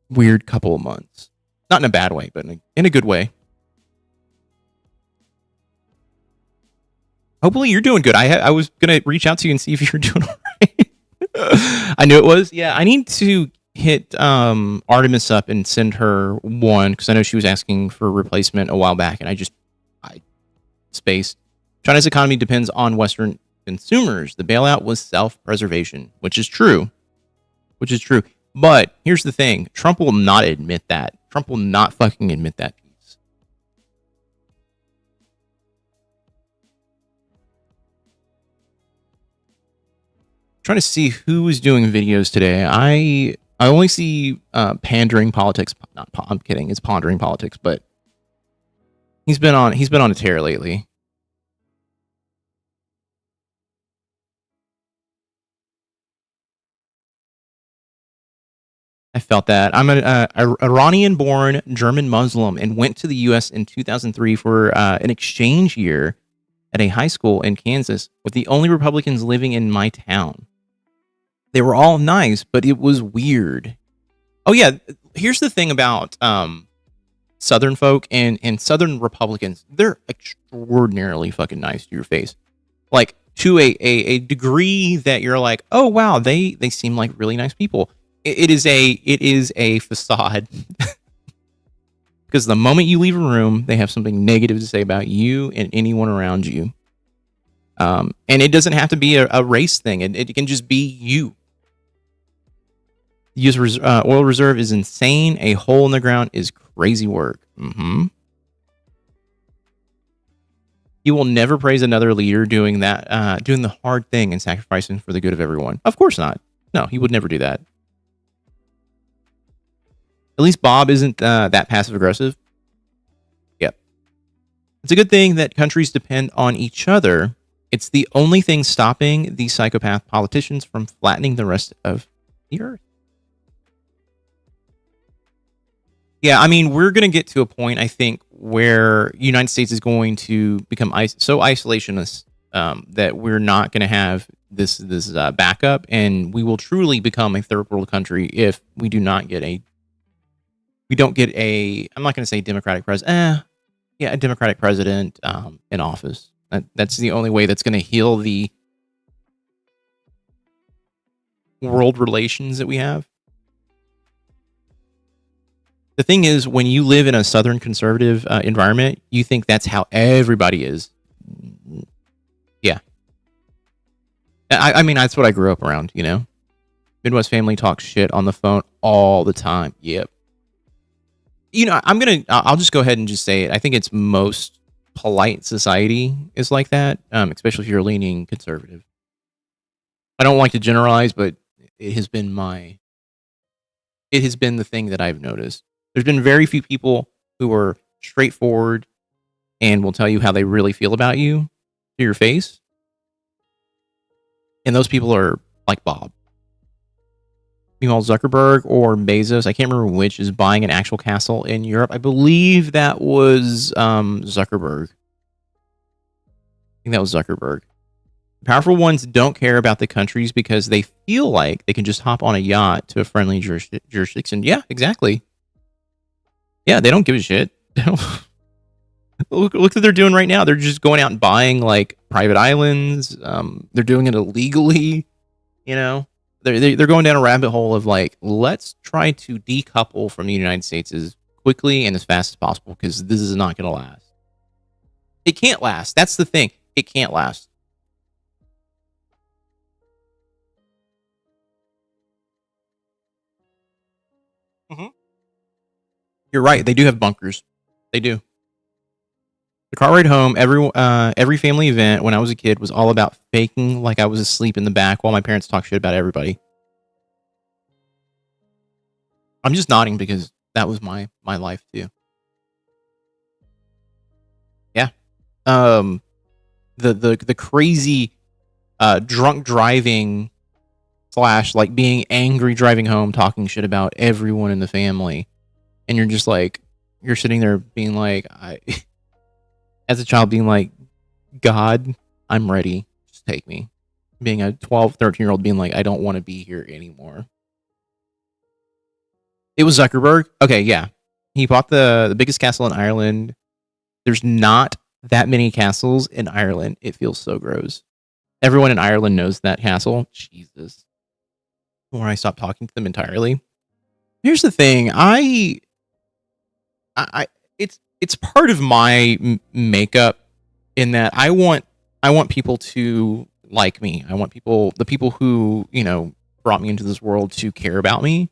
weird couple of months. Not in a bad way, but in a good way. Hopefully you're doing good. I was going to reach out to you and see if you're doing all right. I knew it was. Yeah, I need to hit Artemis up and send her one because I know she was asking for a replacement a while back, and I spaced. China's economy depends on Western consumers. The bailout was self-preservation, which is true. But here's the thing: Trump will not admit that. Trump will not fucking admit that piece. trying to see who was doing videos today. I only see pandering politics. I'm kidding. It's pondering politics, but he's been on a tear lately. I felt that. I'm an Iranian-born German Muslim and went to the U.S. in 2003 for an exchange year at a high school in Kansas with the only Republicans living in my town. They were all nice, but it was weird. Oh yeah, here's the thing about Southern folk and Southern Republicans. They're extraordinarily fucking nice to your face. Like to a degree that you're like, oh wow, they seem like really nice people. It is a facade. Because the moment you leave a room, they have something negative to say about you and anyone around you. And it doesn't have to be a race thing. It can just be you. The U.S. Oil reserve is insane. A hole in the ground is crazy work. He will never praise another leader doing that, doing the hard thing and sacrificing for the good of everyone. Of course not. No, he would never do that. At least Bob isn't that passive aggressive. Yep. It's a good thing that countries depend on each other. It's the only thing stopping these psychopath politicians from flattening the rest of the earth. Yeah, I mean, we're going to get to a point, I think, where the United States is going to become so isolationist that we're not going to have this backup, and we will truly become a third world country if we do not get a. We don't get a. I'm not going to say Democratic president. A Democratic president in office. That's the only way that's going to heal the world relations that we have. The thing is, when you live in a Southern conservative environment, you think that's how everybody is. Yeah. I mean, that's what I grew up around, you know? Midwest family talks shit on the phone all the time. Yep. You know, I'll just go ahead and just say it. I think it's most polite society is like that, especially if you're leaning conservative. I don't like to generalize, but it has been the thing that I've noticed. There's been very few people who are straightforward and will tell you how they really feel about you to your face. And those people are like Bob. Meanwhile, Zuckerberg or Bezos, I can't remember which, is buying an actual castle in Europe. I believe that was Zuckerberg. I think that was Zuckerberg. The powerful ones don't care about the countries because they feel like they can just hop on a yacht to a friendly jurisdiction. Yeah, exactly. Yeah, they don't give a shit. Look what they're doing right now. They're just going out and buying like private islands. They're doing it illegally. You know, they're going down a rabbit hole of like, let's try to decouple from the United States as quickly and as fast as possible because this is not going to last. It can't last. That's the thing. It can't last. Mm-hmm. You're right. They do have bunkers. They do. The car ride home, every family event when I was a kid was all about faking like I was asleep in the back while my parents talk shit about everybody. I'm just nodding because that was my life too. Yeah. The crazy drunk driving / like being angry driving home, talking shit about everyone in the family. And you're just like, you're sitting there being like, as a child being like, God, I'm ready. Just take me. Being a 12, 13-year-old being like, I don't want to be here anymore. It was Zuckerberg. Okay, yeah. He bought the biggest castle in Ireland. There's not that many castles in Ireland. It feels so gross. Everyone in Ireland knows that castle. Jesus. Before I stop talking to them entirely. Here's the thing. It's part of my makeup in that I want people to like me. I want the people who, you know, brought me into this world to care about me.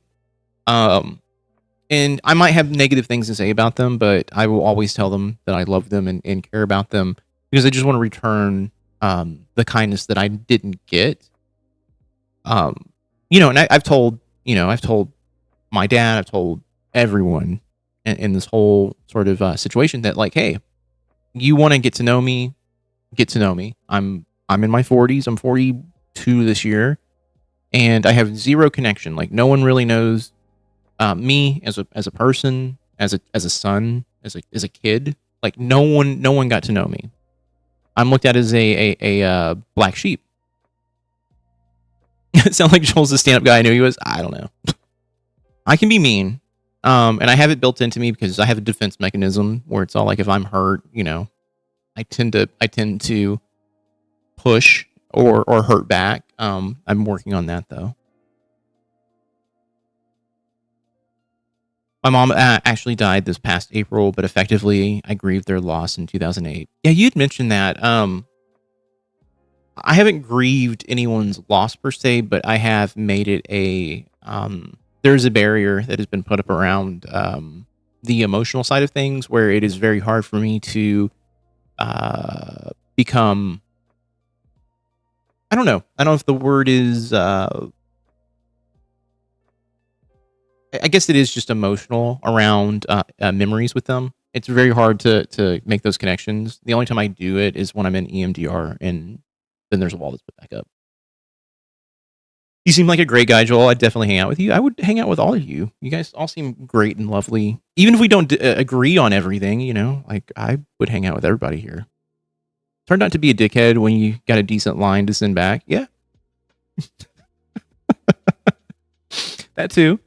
And I might have negative things to say about them, but I will always tell them that I love them and care about them because I just want to return the kindness that I didn't get. And I've told my dad, I've told everyone in this whole sort of situation that, like, hey, you want to get to know me, get to know me. I'm in my 40s. I'm 42 this year, and I have zero connection. Like, no one really knows me as a person, as a son, as a kid. Like, no one got to know me. I'm looked at as a black sheep. It sounds like Joel's the stand-up guy I knew he was. I don't know. I can be mean, and I have it built into me because I have a defense mechanism where it's all like, if I'm hurt, I tend to push or hurt back. I'm working on that though. My mom actually died this past April, but effectively I grieved their loss in 2008. Yeah, you'd mentioned that. I haven't grieved anyone's loss per se, but I have made it there's a barrier that has been put up around the emotional side of things, where it is very hard for me to become, I don't know if the word is, I guess it is just emotional around memories with them. It's very hard to make those connections. The only time I do it is when I'm in EMDR, and then there's a wall that's put back up. You seem like a great guy, Joel. I'd definitely hang out with you. I would hang out with all of you. You guys all seem great and lovely. Even if we don't agree on everything, like, I would hang out with everybody here. Turned out to be a dickhead when you got a decent line to send back. Yeah. That too.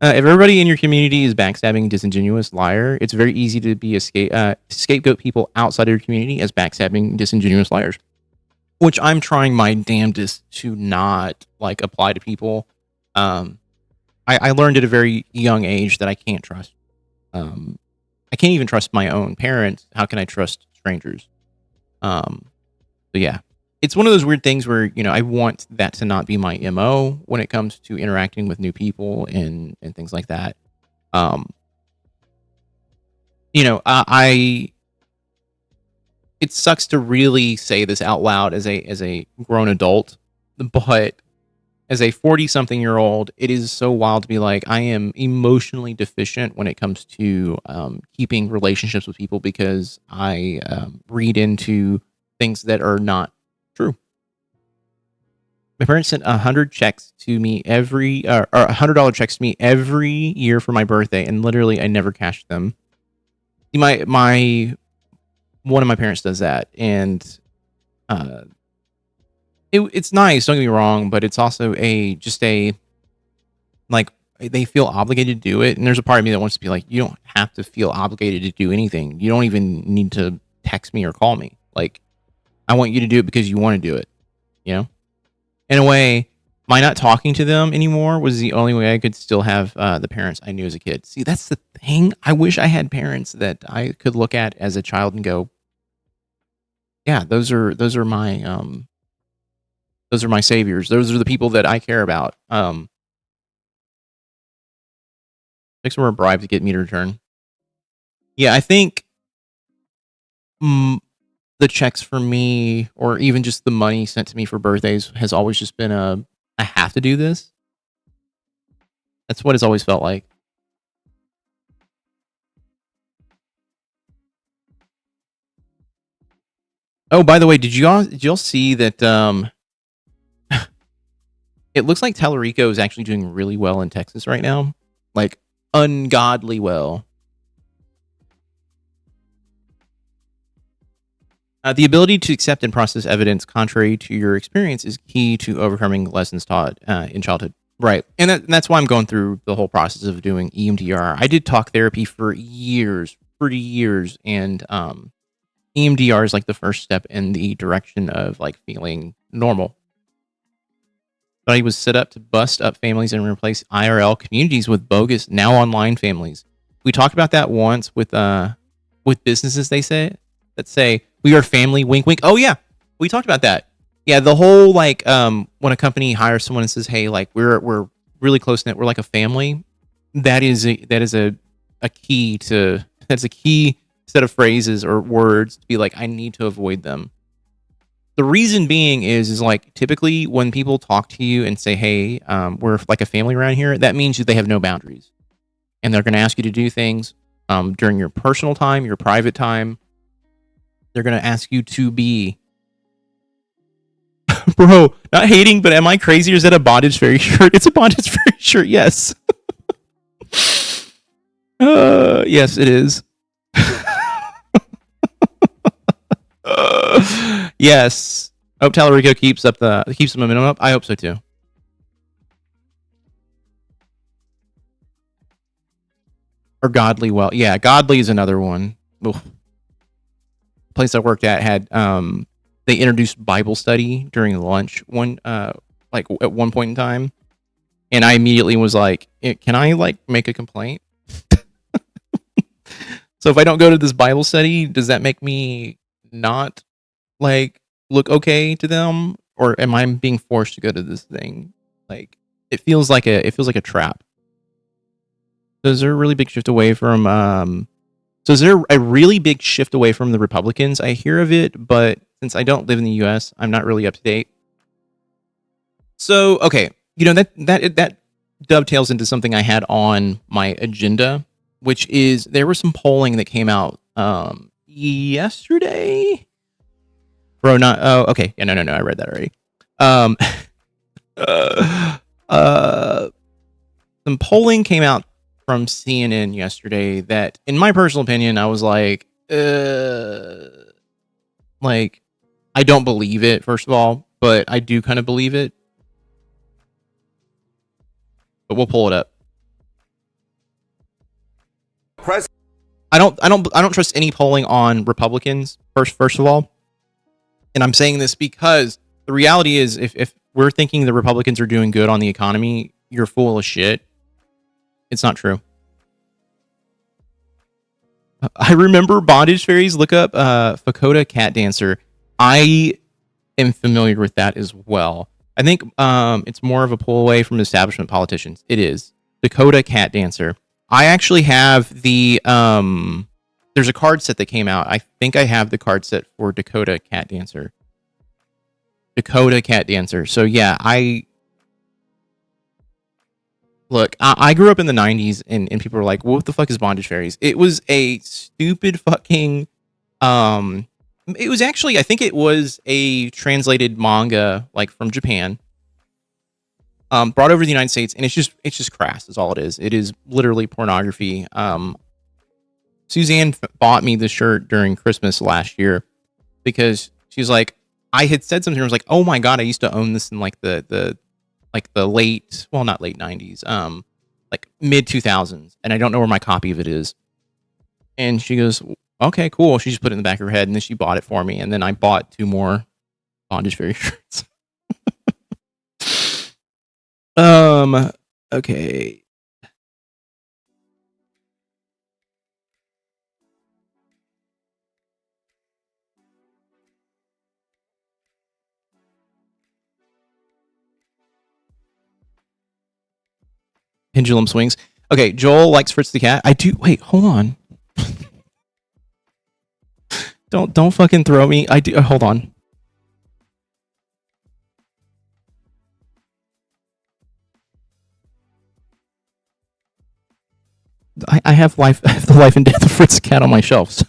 If everybody in your community is backstabbing, disingenuous, liar, it's very easy to be scapegoat people outside of your community as backstabbing, disingenuous liars. Which I'm trying my damnedest to not, like, apply to people. I learned at a very young age that I can't trust. I can't even trust my own parents. How can I trust strangers? But yeah, it's one of those weird things where, I want that to not be my MO when it comes to interacting with new people and things like that. It sucks to really say this out loud as a grown adult, but as a 40-something-year-old, it is so wild to be like, I am emotionally deficient when it comes to keeping relationships with people, because I read into things that are not true. My parents sent $100 checks to me or $100 checks to me every year for my birthday, and literally I never cashed them. One of my parents does that, and it's nice, don't get me wrong, but it's also like, they feel obligated to do it, and there's a part of me that wants to be like, you don't have to feel obligated to do anything. You don't even need to text me or call me. Like, I want you to do it because you want to do it, In a way, my not talking to them anymore was the only way I could still have the parents I knew as a kid. See, that's the thing. I wish I had parents that I could look at as a child and go, yeah, those are my saviors. Those are the people that I care about. Next were a bribe to get me to return. Yeah, I think the checks for me, or even just the money sent to me for birthdays, has always just been I have to do this. That's what it's always felt like. Oh, by the way, did y'all see that? It looks like Tallarico is actually doing really well in Texas right now, like ungodly well. The ability to accept and process evidence contrary to your experience is key to overcoming lessons taught in childhood. Right. And that's why I'm going through the whole process of doing EMDR. I did talk therapy for years, and EMDR is like the first step in the direction of like feeling normal. But he was set up to bust up families and replace IRL communities with bogus, now online families. We talked about that once with businesses that say we are family, wink wink. Oh yeah, we talked about that. Yeah, the whole like when a company hires someone and says, hey, like we're really close knit, we're like a family. That's a key set of phrases or words to be like, I need to avoid them. The reason being is like typically when people talk to you and say, "Hey, we're like a family around here," that means that they have no boundaries, and they're going to ask you to do things during your personal time, your private time. They're going to ask you to be, bro. Not hating, but am I crazy? Or is that a bondage fairy shirt? It's a bondage fairy shirt. Yes. Yes, it is. Yes. I hope Tallarico keeps the momentum up. I hope so too. Or Godly Well. Yeah, Godly is another one. Oof. Place I worked at had they introduced Bible study during lunch like at one point in time. And I immediately was like, can I like make a complaint? So if I don't go to this Bible study, does that make me not like look okay to them, or am I being forced to go to this thing? Like it feels like a trap. So is there a really big shift away from so is there a really big shift away from the Republicans? I hear of it, but since I don't live in the US, I'm not really up to date. So, okay, that dovetails into something I had on my agenda, which is there was some polling that came out yesterday. Bro, not okay. Yeah, no, I read that already. Some polling came out from CNN yesterday that, in my personal opinion, I was like I don't believe it, first of all, but I do kind of believe it. But we'll pull it up. I don't trust any polling on Republicans, first of all. And I'm saying this because the reality is if we're thinking the Republicans are doing good on the economy, you're full of shit. It's not true. I remember bondage fairies. Look up Fakota cat dancer. I am familiar with that as well. I think it's more of a pull away from establishment politicians. It is Dakota cat dancer. I actually have the there's a card set that came out. I think I have the card set for Dakota cat dancer. Dakota cat dancer. So yeah, I grew up in the 90s and people were like, what the fuck is bondage fairies? It was a stupid fucking it was actually, I think it was a translated manga like from Japan. Brought over to the United States, and it's just crass is all it is. It is literally pornography. Suzanne bought me the shirt during Christmas last year because she's like, I had said something. I was like, oh my god, I used to own this in like the late, well, not late 90s, like mid 2000s, and I don't know where my copy of it is. And she goes, okay, cool. She just put it in the back of her head, and then she bought it for me, and then I bought 2 more bondage fairy shirts. Okay. Pendulum swings. Okay, Joel likes Fritz the cat. I do. Wait, hold on. Don't fucking throw me. I do. Hold on. I have the life and death of Fritz the cat on my shelves.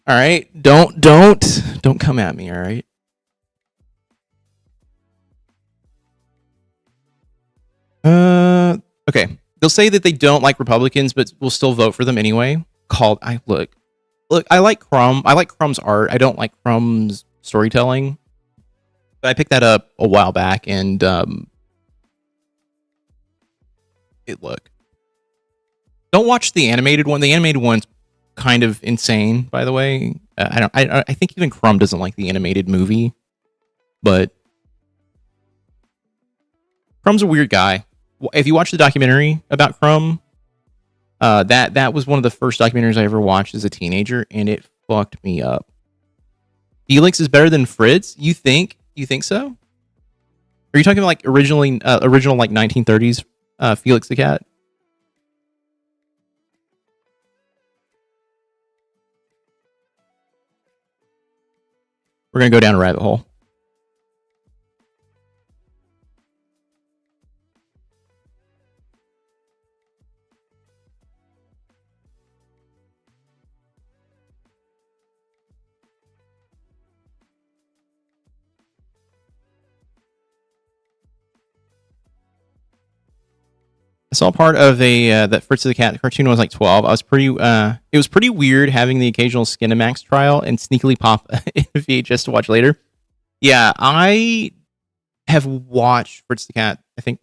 All right, don't come at me. All right. Okay. They'll say that they don't like Republicans, but will still vote for them anyway. Look. I like Crumb. I like Crumb's art. I don't like Crumb's storytelling. But I picked that up a while back, and don't watch the animated one. The animated one's kind of insane, by the way. I think even Crumb doesn't like the animated movie, but Crumb's a weird guy. If you watch the documentary about Crumb, that was one of the first documentaries I ever watched as a teenager, and it fucked me up. Felix is better than Fritz? You think so? Are you talking about like original like 1930s Felix the cat? We're gonna go down a rabbit hole. I saw part of a that Fritz the Cat cartoon when I was like 12. I was pretty it was pretty weird having the occasional Skinamax trial and sneakily pop in a VHS to watch later. Yeah, I have watched Fritz the Cat, I think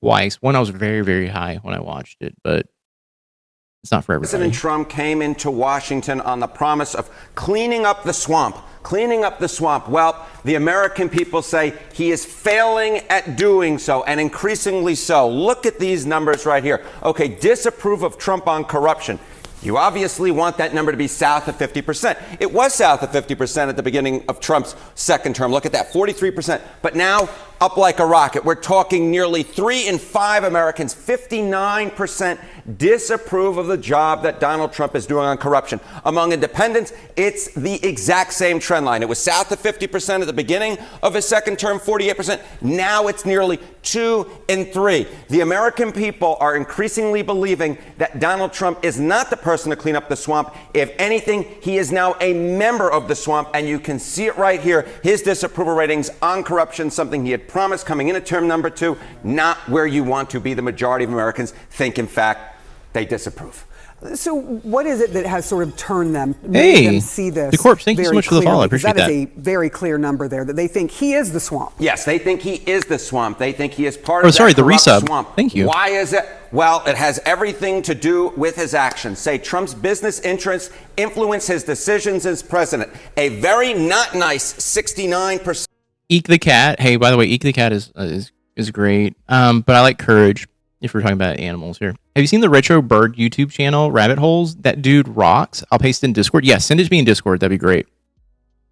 twice. One, I was very, very high when I watched it, but it's not for everybody. President Trump came into Washington on the promise of cleaning up the swamp. Cleaning up the swamp. Well, the American people say he is failing at doing so, and increasingly so. Look at these numbers right here. Okay, disapprove of Trump on corruption. You obviously want that number to be south of 50%. It was south of 50% at the beginning of Trump's second term. Look at that, 43%. But now, up like a rocket. We're talking nearly 3 in 5 Americans, 59% disapprove of the job that Donald Trump is doing on corruption. Among independents, it's the exact same trend line. It was south of 50% at the beginning of his second term, 48%. Now it's nearly 2 in 3. The American people are increasingly believing that Donald Trump is not the person to clean up the swamp. If anything, he is now a member of the swamp, and you can see it right here. His disapproval ratings on corruption, something he had promised coming into term number 2, not where you want to be. The majority of Americans think, in fact, they disapprove. So what is it that has sort of turned them, made them see this? The Corpse, thank you so much for the follow. I appreciate that. That is a very clear number there, that they think he is the swamp. Yes, they think he is the swamp. They think he is part of the corrupt resub. Swamp. Thank you. Why is it? Well, it has everything to do with his actions. Say Trump's business interests influence his decisions as president. A very not nice 69%. Eek the Cat. Hey, by the way, Eek the Cat is great. But I like Courage. If we're talking about animals here, have you seen the Retro Bird YouTube channel, Rabbit Holes? That dude rocks. I'll paste it in Discord. Yeah, send it to me in Discord. That'd be great.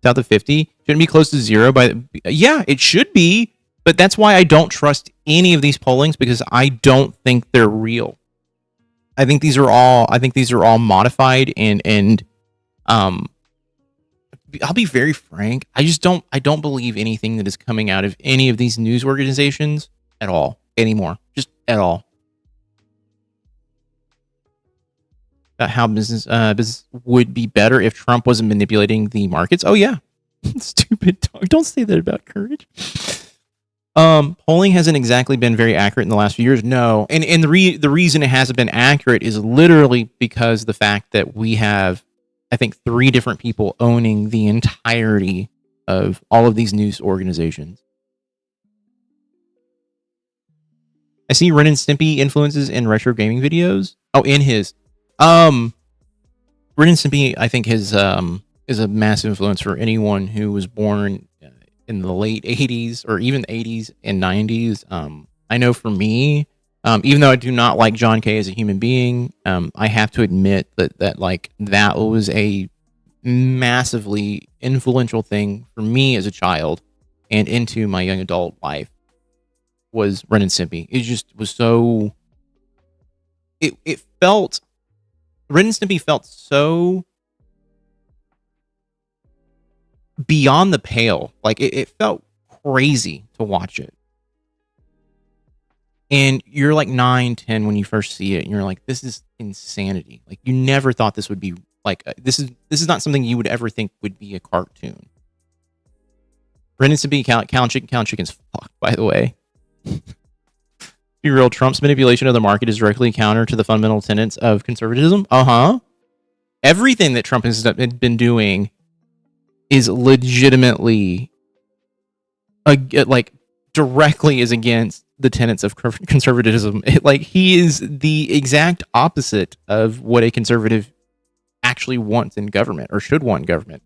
South of 50 shouldn't be close to 0 yeah, it should be, but that's why I don't trust any of these pollings, because I don't think they're real. I think these are all modified and I'll be very frank. I don't believe anything that is coming out of any of these news organizations at all anymore. Just at all. About how business would be better if Trump wasn't manipulating the markets. Oh yeah. Stupid dog. Don't say that about Courage. Polling hasn't exactly been very accurate in the last few years. No. And the reason it hasn't been accurate is literally because the fact that we have, I think, 3 different people owning the entirety of all of these news organizations. I see Ren and Stimpy influences in retro gaming videos. Oh, in his. Ren and Stimpy, I think, is a massive influence for anyone who was born in the late 80s or even 80s and 90s. I know for me, even though I do not like John Kay as a human being, I have to admit that was a massively influential thing for me as a child and into my young adult life. Was Ren and Stimpy. It just was so... It felt... Ren and Stimpy felt so beyond the pale. Like, it felt crazy to watch it. And you're like 9, 10 when you first see it, and you're like, this is insanity. Like, you never thought this would be... Like, this is not something you would ever think would be a cartoon. Ren and Stimpy, Count Chicken's fucked, by the way. Be real, Trump's manipulation of the market is directly counter to the fundamental tenets of conservatism. Everything that Trump has been doing is legitimately directly is against the tenets of conservatism. He is the exact opposite of what a conservative actually wants in government or should want in government.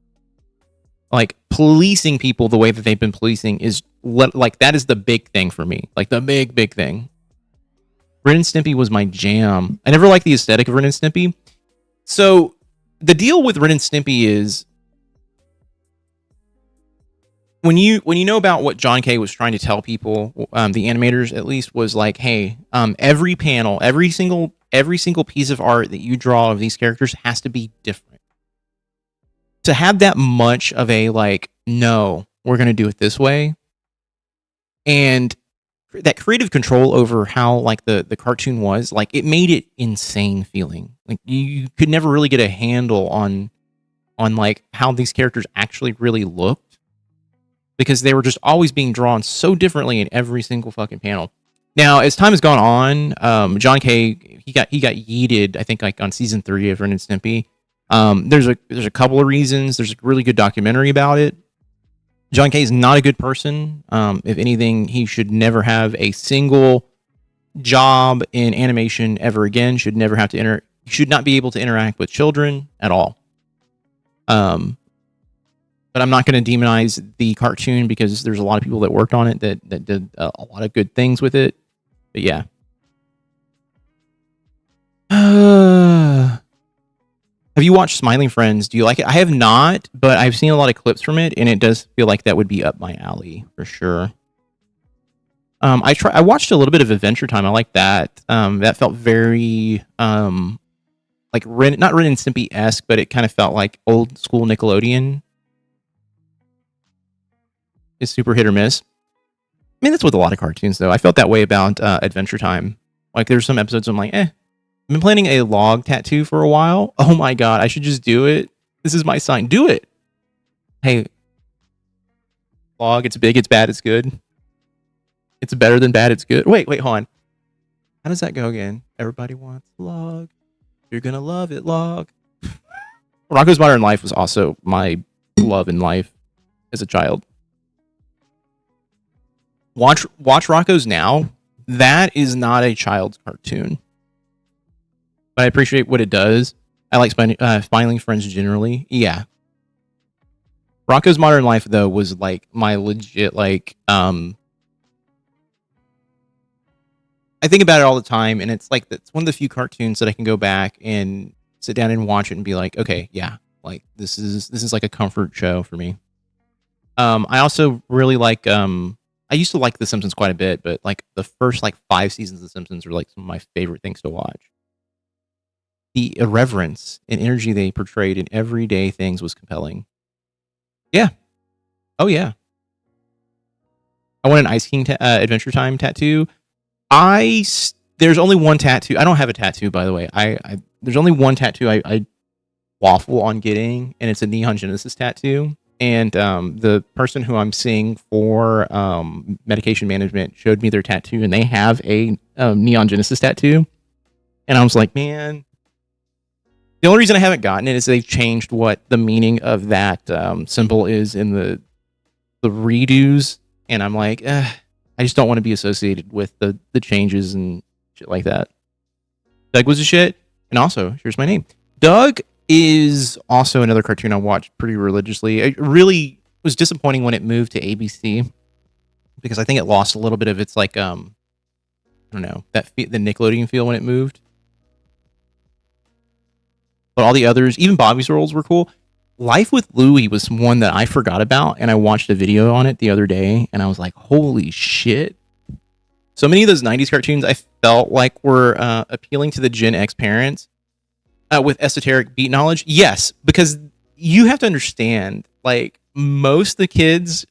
Like, policing people the way that they've been policing is that is the big thing for me. Like, the big thing. Ren and Stimpy was my jam. I never liked the aesthetic of Ren and Stimpy. So the deal with Ren and Stimpy is when you know about what John Kay was trying to tell people, the animators at least, was like, hey, every panel, every single piece of art that you draw of these characters has to be different. To have that much of a no, we're going to do it this way. And that creative control over how like the cartoon was, like it made it insane feeling. Like you could never really get a handle on like how these characters actually really looked, because they were just always being drawn so differently in every single fucking panel. Now, as time has gone on, John K. he got yeeted, I think, like on season 3 of Ren and Stimpy. There's a couple of reasons. There's a really good documentary about it. John K. is not a good person. If anything, he should never have a single job in animation ever again. Should never have to should not be able to interact with children at all. But I'm not going to demonize the cartoon because there's a lot of people that worked on it that did a lot of good things with it. But yeah. Have you watched Smiling Friends? Do you like it? I have not, but I've seen a lot of clips from it, and it does feel like that would be up my alley for sure. I watched a little bit of Adventure Time. I like that. That felt very like not Ren and Stimpy-esque, but it kind of felt like old school Nickelodeon. It's super hit or miss. I mean, that's with a lot of cartoons, though. I felt that way about Adventure Time. Like, there's some episodes I'm like, I've been planning a log tattoo for a while. Oh my god, I should just do it. This is my sign. Do it. Hey, log, it's big, it's bad, it's good. It's better than bad, it's good. Wait, hold on. How does that go again? Everybody wants log. You're gonna love it, log. Rocko's Modern Life was also my love in life as a child. Watch Rocko's Now. That is not a child's cartoon. But I appreciate what it does. I like Smiling Friends generally. Yeah. Rocko's Modern Life, though, was like my legit, like, I think about it all the time, and it's like, it's one of the few cartoons that I can go back and sit down and watch it and be like, okay, yeah, like this is like a comfort show for me. I also really like, I used to like The Simpsons quite a bit, but like the first like 5 seasons of The Simpsons are like some of my favorite things to watch. The irreverence and energy they portrayed in everyday things was compelling. Yeah. Oh, yeah. I want an Ice King Adventure Time tattoo. There's only one tattoo. I don't have a tattoo, by the way. There's only one tattoo I waffle on getting, and it's a Neon Genesis tattoo. And the person who I'm seeing for medication management showed me their tattoo, and they have a Neon Genesis tattoo. And I was like, man. The only reason I haven't gotten it is they've changed what the meaning of that symbol is in the redos, and I'm like, I just don't want to be associated with the changes and shit like that. Doug was a shit, and also, here's my name. Doug is also another cartoon I watched pretty religiously. It really was disappointing when it moved to ABC, because I think it lost a little bit of its, like, I don't know, the Nickelodeon feel when it moved. But all the others, even Bobby's Rolls, were cool. Life with Louie was one that I forgot about, and I watched a video on it the other day, and I was like, holy shit. So many of those 90s cartoons I felt like were appealing to the Gen X parents with esoteric beat knowledge. Yes, because you have to understand, like, most of the kids'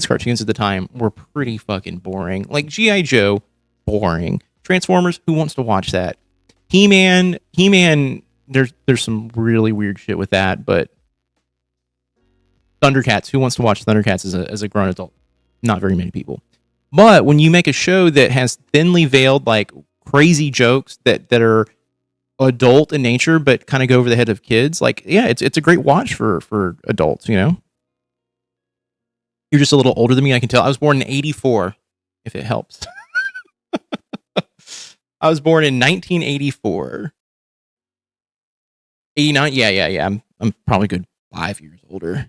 cartoons at the time were pretty fucking boring. Like G.I. Joe, boring. Transformers, who wants to watch that? He-Man, there's some really weird shit with that, but Thundercats, who wants to watch Thundercats as a grown adult? Not very many people. But when you make a show that has thinly veiled, like, crazy jokes that are adult in nature but kind of go over the head of kids, like, yeah, it's a great watch for adults, you know? You're just a little older than me, I can tell. I was born in 84, if it helps. I was born in 1984. 89? Yeah. I'm probably good 5 years older.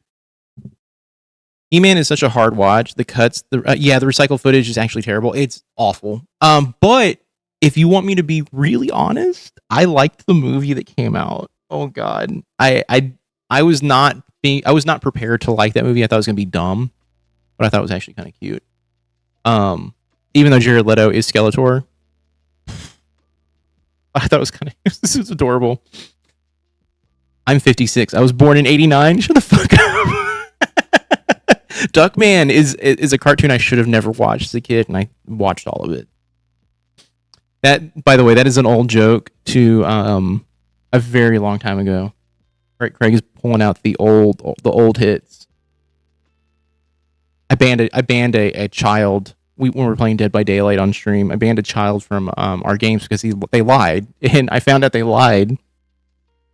He-Man is such a hard watch. The cuts, the recycled footage is actually terrible. It's awful. But if you want me to be really honest, I liked the movie that came out. Oh god. I was not prepared to like that movie. I thought it was gonna be dumb, but I thought it was actually kind of cute. Even though Jared Leto is Skeletor, I thought it was this is adorable. I'm 56. I was born in 89. Shut the fuck up. Duckman is a cartoon I should have never watched as a kid, and I watched all of it. That, by the way, that is an old joke to a very long time ago. Right, Craig is pulling out the old hits. I banned a child. When we were playing Dead by Daylight on stream, I banned a child from our games because they lied, and I found out they lied.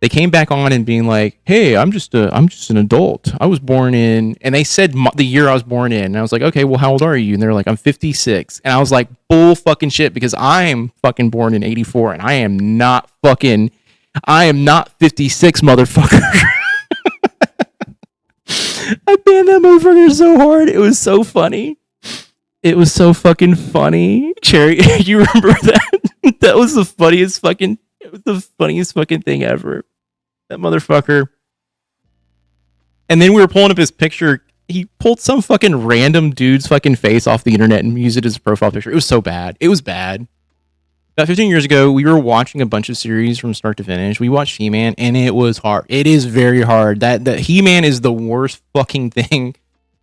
They came back on and being like, "Hey, I'm just an adult. I was born in," and they said the year I was born in. And I was like, "Okay, well, how old are you?" And they're like, "I'm 56." And I was like, "Bull fucking shit," because I am fucking born in 84, and I am not 56, motherfucker. I banned that motherfucker so hard. It was so funny. It was so fucking funny. Cherry, you remember that? That was the funniest fucking. It was the funniest fucking thing ever. That motherfucker. And then we were pulling up his picture. He pulled some fucking random dude's fucking face off the internet and used it as a profile picture. It was so bad. It was bad. About 15 years ago, we were watching a bunch of series from start to finish. We watched He-Man, and it was hard. It is very hard. That He-Man is the worst fucking thing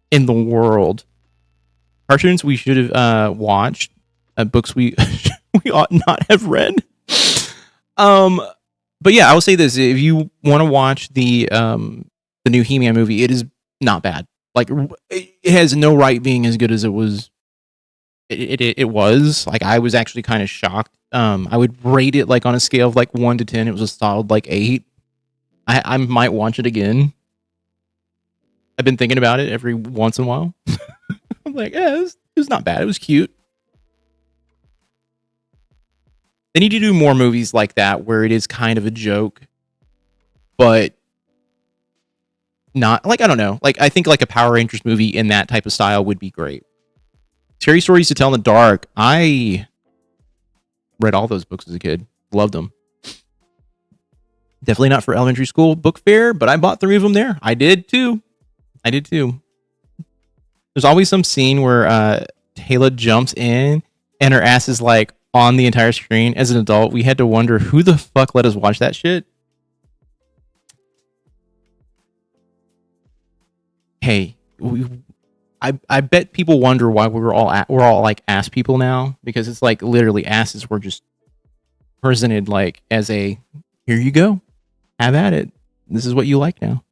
in the world. Cartoons we should have watched. Books we ought not have read. But yeah, I will say this: if you want to watch the new He-Man movie, it is not bad. Like, it has no right being as good as it was. It was like, I was actually kind of shocked. I would rate it like on a scale of like 1 to 10. It was a solid like 8. I might watch it again. I've been thinking about it every once in a while. I'm like, yeah, it was not bad. It was cute. They need to do more movies like that where it is kind of a joke, but not like, I don't know. Like, I think like a Power Rangers movie in that type of style would be great. Scary Stories to Tell in the Dark. I read all those books as a kid. Loved them. Definitely not for elementary school book fair, but I bought 3 of them there. I did too. There's always some scene where Taylor jumps in and her ass is like on the entire screen. As an adult, we had to wonder who the fuck let us watch that shit. Hey, I bet people wonder why we're all like ass people now, because it's like literally asses were just presented like as a, here you go, have at it. This is what you like now.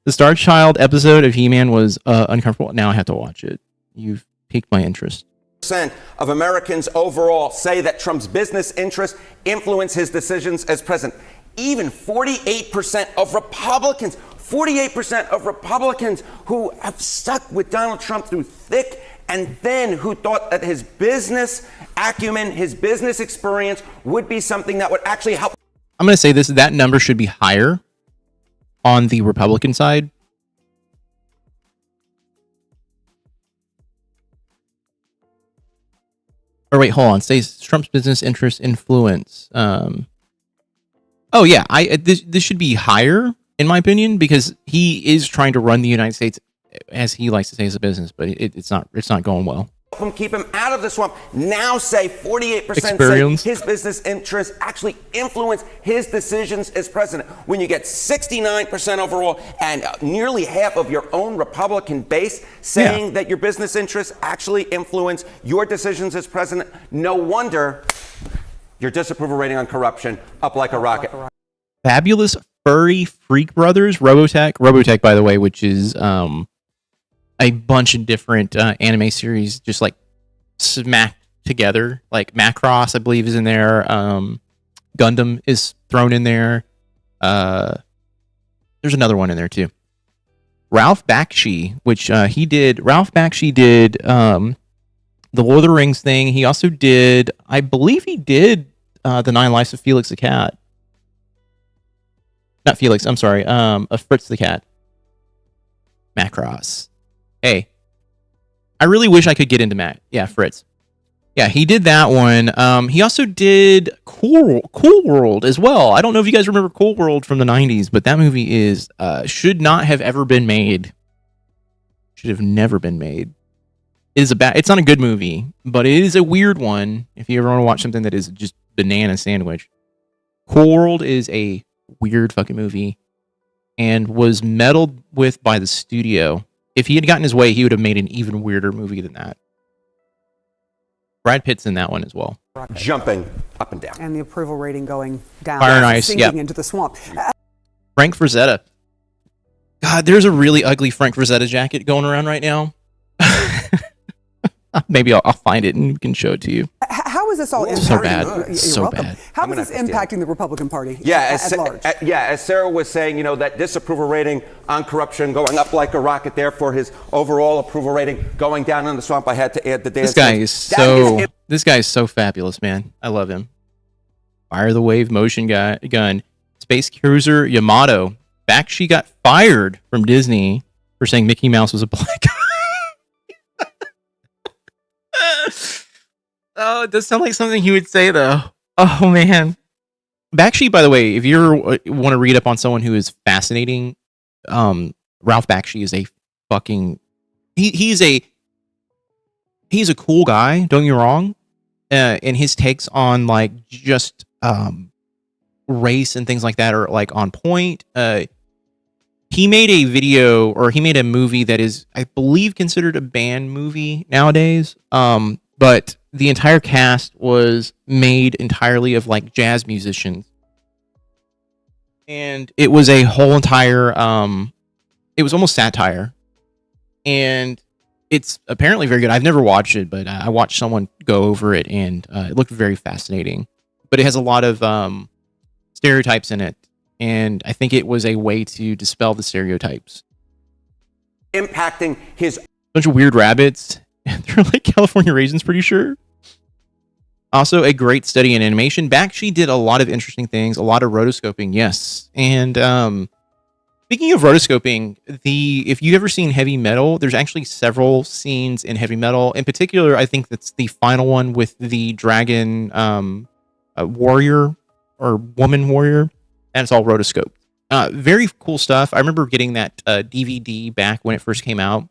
The Star Child episode of He-Man was uncomfortable. Now I have to watch it. You've piqued my interest. Percent of Americans overall say that Trump's business interests influence his decisions as president. Even 48% of Republicans, 48% of Republicans who have stuck with Donald Trump through thick and thin, who thought that his business acumen, his business experience would be something that would actually help. I'm going to say this, that number should be higher on the Republican side. Or wait, hold on. Stays Trump's business interests influence. Oh yeah, this should be higher in my opinion, because he is trying to run the United States, as he likes to say, as a business, but it's not going well. Keep him out of the swamp. Now say 48% Experience. say his business interests actually influence his decisions as president. When you get 69% overall and nearly half of your own Republican base saying that your business interests actually influence your decisions as president, no wonder your disapproval rating on corruption up like a rocket. Fabulous Furry Freak Brothers, Robotech, by the way, which is a bunch of different anime series just like smacked together. Like Macross, I believe, is in there. Gundam is thrown in there. There's another one in there too. Ralph Bakshi, which Ralph Bakshi did the Lord of the Rings thing. He also did, I believe he did the 9 Lives of Felix the Cat. Not Felix, I'm sorry. Of Fritz the Cat. Macross. Hey, I really wish I could get into Fritz. Yeah, he did that one. He also did Cool World as well. I don't know if you guys remember Cool World from the 90s, but that movie is should not have ever been made. Should have never been made. It's not a good movie, but it is a weird one if you ever want to watch something that is just banana sandwich. Cool World is a weird fucking movie. and was meddled with by the studio. If he had gotten his way, he would have made an even weirder movie than that. Brad Pitt's in that one as well. Jumping up and down. And the approval rating going down. Fire and Ice, sinking into the swamp. Frank Frazetta. God, there's a really ugly Frank Frazetta jacket going around right now. Maybe I'll find it and we can show it to you. How is this all impacting? So bad. You're So welcome. bad. How is this impacting the Republican Party As at large? as Sarah was saying, you know, that disapproval rating on corruption going up like a rocket, therefore his overall approval rating going down in the swamp. I had to add the data. This guy is so fabulous, man. I love him. Fire the Wave motion gun. Space Cruiser Yamato. Bakshi got fired from Disney for saying Mickey Mouse was a black guy. Oh, it does sound like something he would say, though. Oh, man. Bakshi, by the way, if you want to read up on someone who is fascinating, Ralph Bakshi is a fucking... He's a cool guy, don't get me wrong. And his takes on, like, just race and things like that are, like, on point. He made a video, or he made a movie that is, I believe, considered a banned movie nowadays. But the entire cast was made entirely of like jazz musicians. And it was a whole entire, it was almost satire. And it's apparently very good. I've never watched it, but I watched someone go over it and it looked very fascinating. But it has a lot of stereotypes in it. And I think it was a way to dispel the stereotypes. Impacting his... Bunch of weird rabbits. They're like California raisins, pretty sure. Also, a great study in animation. Bakshi did a lot of interesting things, a lot of rotoscoping, yes. And speaking of rotoscoping, if you've ever seen Heavy Metal, there's actually several scenes in Heavy Metal. In particular, I think that's the final one with the dragon warrior or woman warrior, and it's all rotoscoped. Very cool stuff. I remember getting that DVD back when it first came out.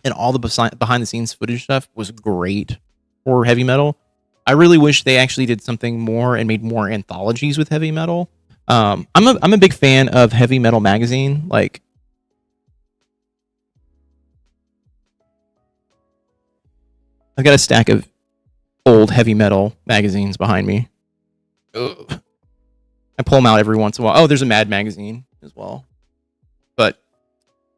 And all the behind the scenes footage stuff was great for Heavy Metal. I really wish they actually did something more and made more anthologies with Heavy Metal. I'm a big fan of Heavy Metal magazine. Like, I've got a stack of old Heavy Metal magazines behind me. Ugh. I pull them out every once in a while. Oh, there's a Mad magazine as well. But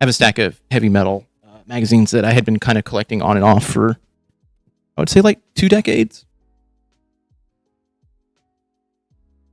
I have a stack of Heavy Metal magazines that I had been kind of collecting on and off for, I would say, like 2 decades.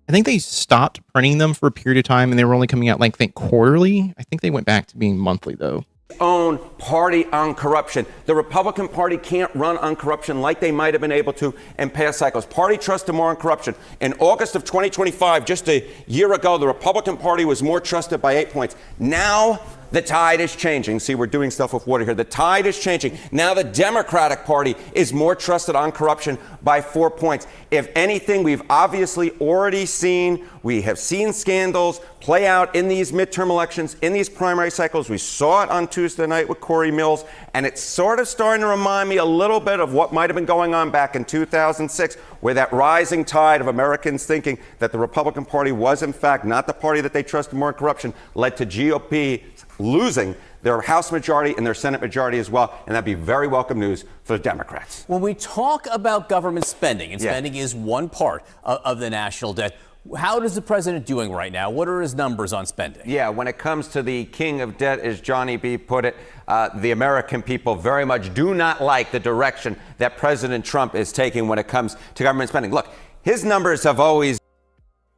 I think they stopped printing them for a period of time and they were only coming out, like, I think quarterly. I think they went back to being monthly, though. Own party on corruption. The Republican Party can't run on corruption like they might have been able to in past cycles. Party trusted more on corruption. In August of 2025, just a year ago, the Republican Party was more trusted by 8 points. Now the tide is changing. See, we're doing stuff with water here. The tide is changing. Now the Democratic Party is more trusted on corruption by 4 points. If anything, we've obviously already seen, we have seen scandals play out in these midterm elections, in these primary cycles. We saw it on Tuesday night with Corey Mills, and it's sort of starting to remind me a little bit of what might have been going on back in 2006, where that rising tide of Americans thinking that the Republican Party was, in fact, not the party that they trusted more in corruption, led to GOP losing their House majority and their Senate majority as well, and that'd be very welcome news for the Democrats. When we talk about government spending, and spending is one part of the national debt, how is the president doing right now? What are his numbers on spending? Yeah, when it comes to the king of debt, as Johnny B put it, the American people very much do not like the direction that President Trump is taking when it comes to government spending. Look, his numbers have always...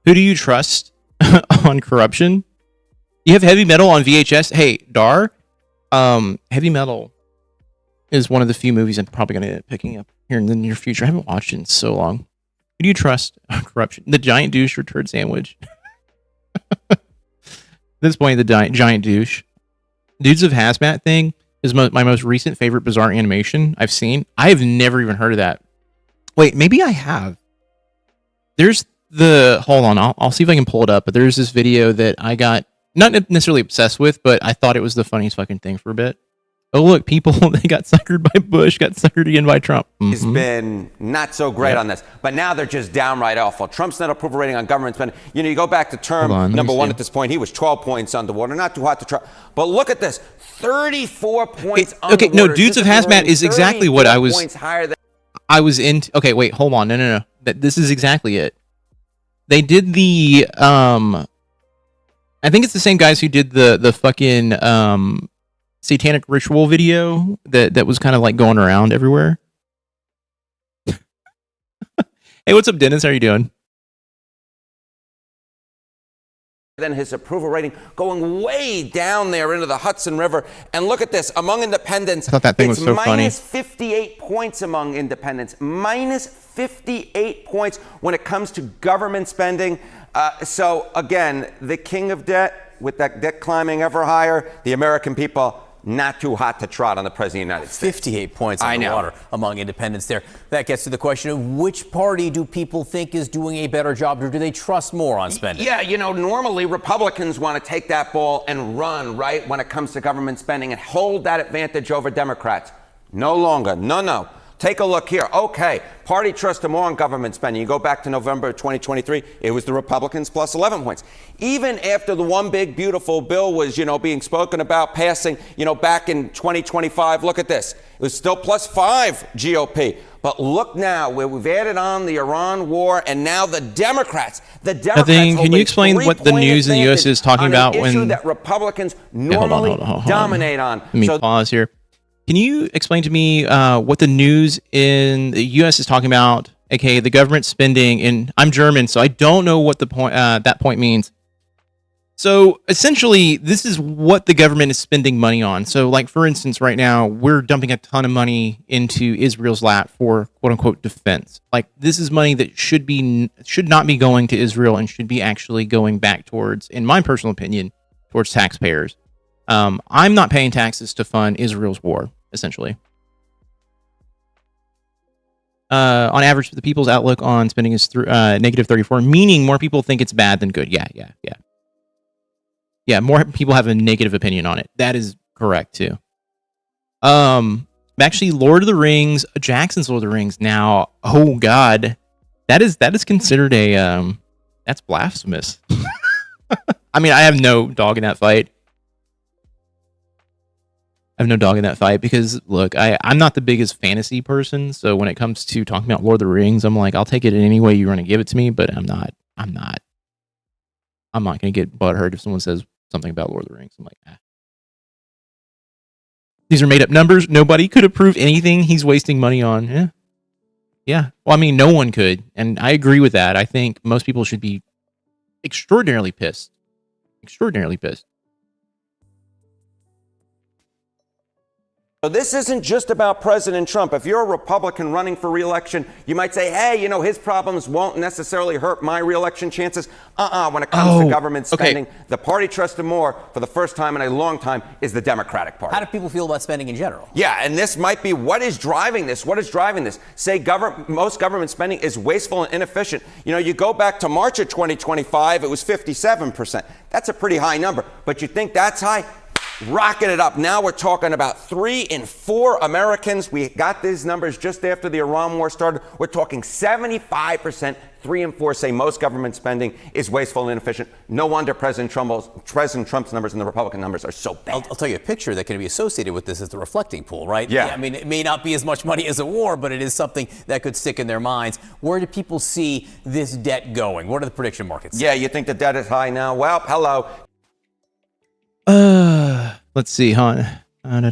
Who do you trust on corruption? You have Heavy Metal on VHS. Hey, Dar, Heavy Metal is one of the few movies I'm probably going to end up picking up here in the near future. I haven't watched it in so long. Who do you trust on corruption? The giant douche or turd sandwich? At this point, the giant douche. Dudes of Hazmat thing is my most recent favorite bizarre animation I've seen. I have never even heard of that. Wait, maybe I have. There's hold on, I'll see if I can pull it up, but there's this video that I got not necessarily obsessed with, but I thought it was the funniest fucking thing for a bit. Oh, look, people they got suckered by Bush, got suckered again by Trump. He's been not so great on this, but now they're just downright awful. Trump's net approval rating on government spending. You know, you go back to term number one at this point, he was 12 points underwater, not too hot to try. But look at this, 34 points underwater. Okay, no, Dudes of Hazmat is exactly what I was. Points higher than I was into. Okay, wait, hold on, no. This is exactly it. They did the I think it's the same guys who did the fucking satanic ritual video that was kind of like going around everywhere. Hey, what's up, Dennis? How are you doing? Then his approval rating going way down there into the Hudson River. And look at this, among independents, I thought that thing was so funny. Minus 58 points among independents, minus 58 points when it comes to government spending. So again, the king of debt, with that debt climbing ever higher, the American people not too hot to trot on the president of the United States. 58 points underwater among independents there. That gets to the question of which party do people think is doing a better job, or do they trust more on spending? Yeah, you know, normally Republicans want to take that ball and run, right, when it comes to government spending and hold that advantage over Democrats. No longer. No. Take a look here. Okay, party trusted more on government spending. You go back to November of 2023, it was the Republicans plus 11 points. Even after the one big beautiful bill was, being spoken about passing, back in 2025, look at this. It was still plus 5 GOP. But look now, where we've added on the Iran war, and now the Democrats. Nothing. Can you explain what the news in the U.S. is talking about when when that Republicans normally dominate on? Let me pause here. Can you explain to me what the news in the U.S. is talking about? Okay, the government spending, and I'm German, so I don't know what the point that point means. So essentially, this is what the government is spending money on. So, like for instance, right now we're dumping a ton of money into Israel's lap for "quote unquote" defense. Like this is money that should not be going to Israel and should be actually going back towards, in my personal opinion, towards taxpayers. I'm not paying taxes to fund Israel's war. Essentially, on average, the people's outlook on spending is negative 34, meaning more people think it's bad than good. Yeah, more people have a negative opinion on it. That is correct too. Actually, Lord of the Rings, Jackson's Lord of the Rings. Now, oh God, that is considered a that's blasphemous. I mean, I have no dog in that fight. Because look, I'm not the biggest fantasy person, so when it comes to talking about Lord of the Rings, I'm like, I'll take it in any way you want to give it to me, but I'm not gonna get butthurt if someone says something about Lord of the Rings. I'm like, these are made up numbers. Nobody could approve anything he's wasting money on. Yeah. Well, I mean, no one could, and I agree with that. I think most people should be extraordinarily pissed. So this isn't just about President Trump. If you're a Republican running for re-election, you might say, hey, his problems won't necessarily hurt my re-election chances. When it comes to government spending, the party trusted more for the first time in a long time is the Democratic Party. How do people feel about spending in general? Yeah, and this might be what is driving this. Say most government spending is wasteful and inefficient. You go back to March of 2025, it was 57%. That's a pretty high number, but you think that's high? Rocking it up. Now we're talking about 3 in 4 Americans. We got these numbers just after the Iran war started. We're talking 75%. 3 in 4 say most government spending is wasteful and inefficient. No wonder President Trump's numbers and the Republican numbers are so bad. I'll tell you a picture that can be associated with this is the reflecting pool, right? Yeah. I mean, it may not be as much money as a war, but it is something that could stick in their minds. Where do people see this debt going? What are the prediction markets? Yeah, you think the debt is high now? Well, hello. Let's see, huh? Kidding.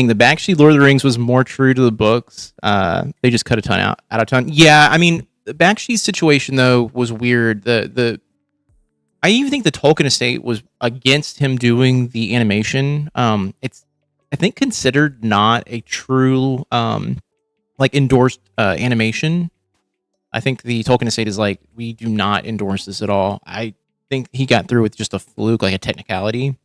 The Bakshi Lord of the Rings was more true to the books. They just cut a ton out of ton. Yeah, I mean, the Bakshi's situation though was weird. I even think the Tolkien estate was against him doing the animation. It's I think considered not a true endorsed animation. I think the Tolkien estate is like, we do not endorse this at all. I think he got through with just a fluke, like a technicality.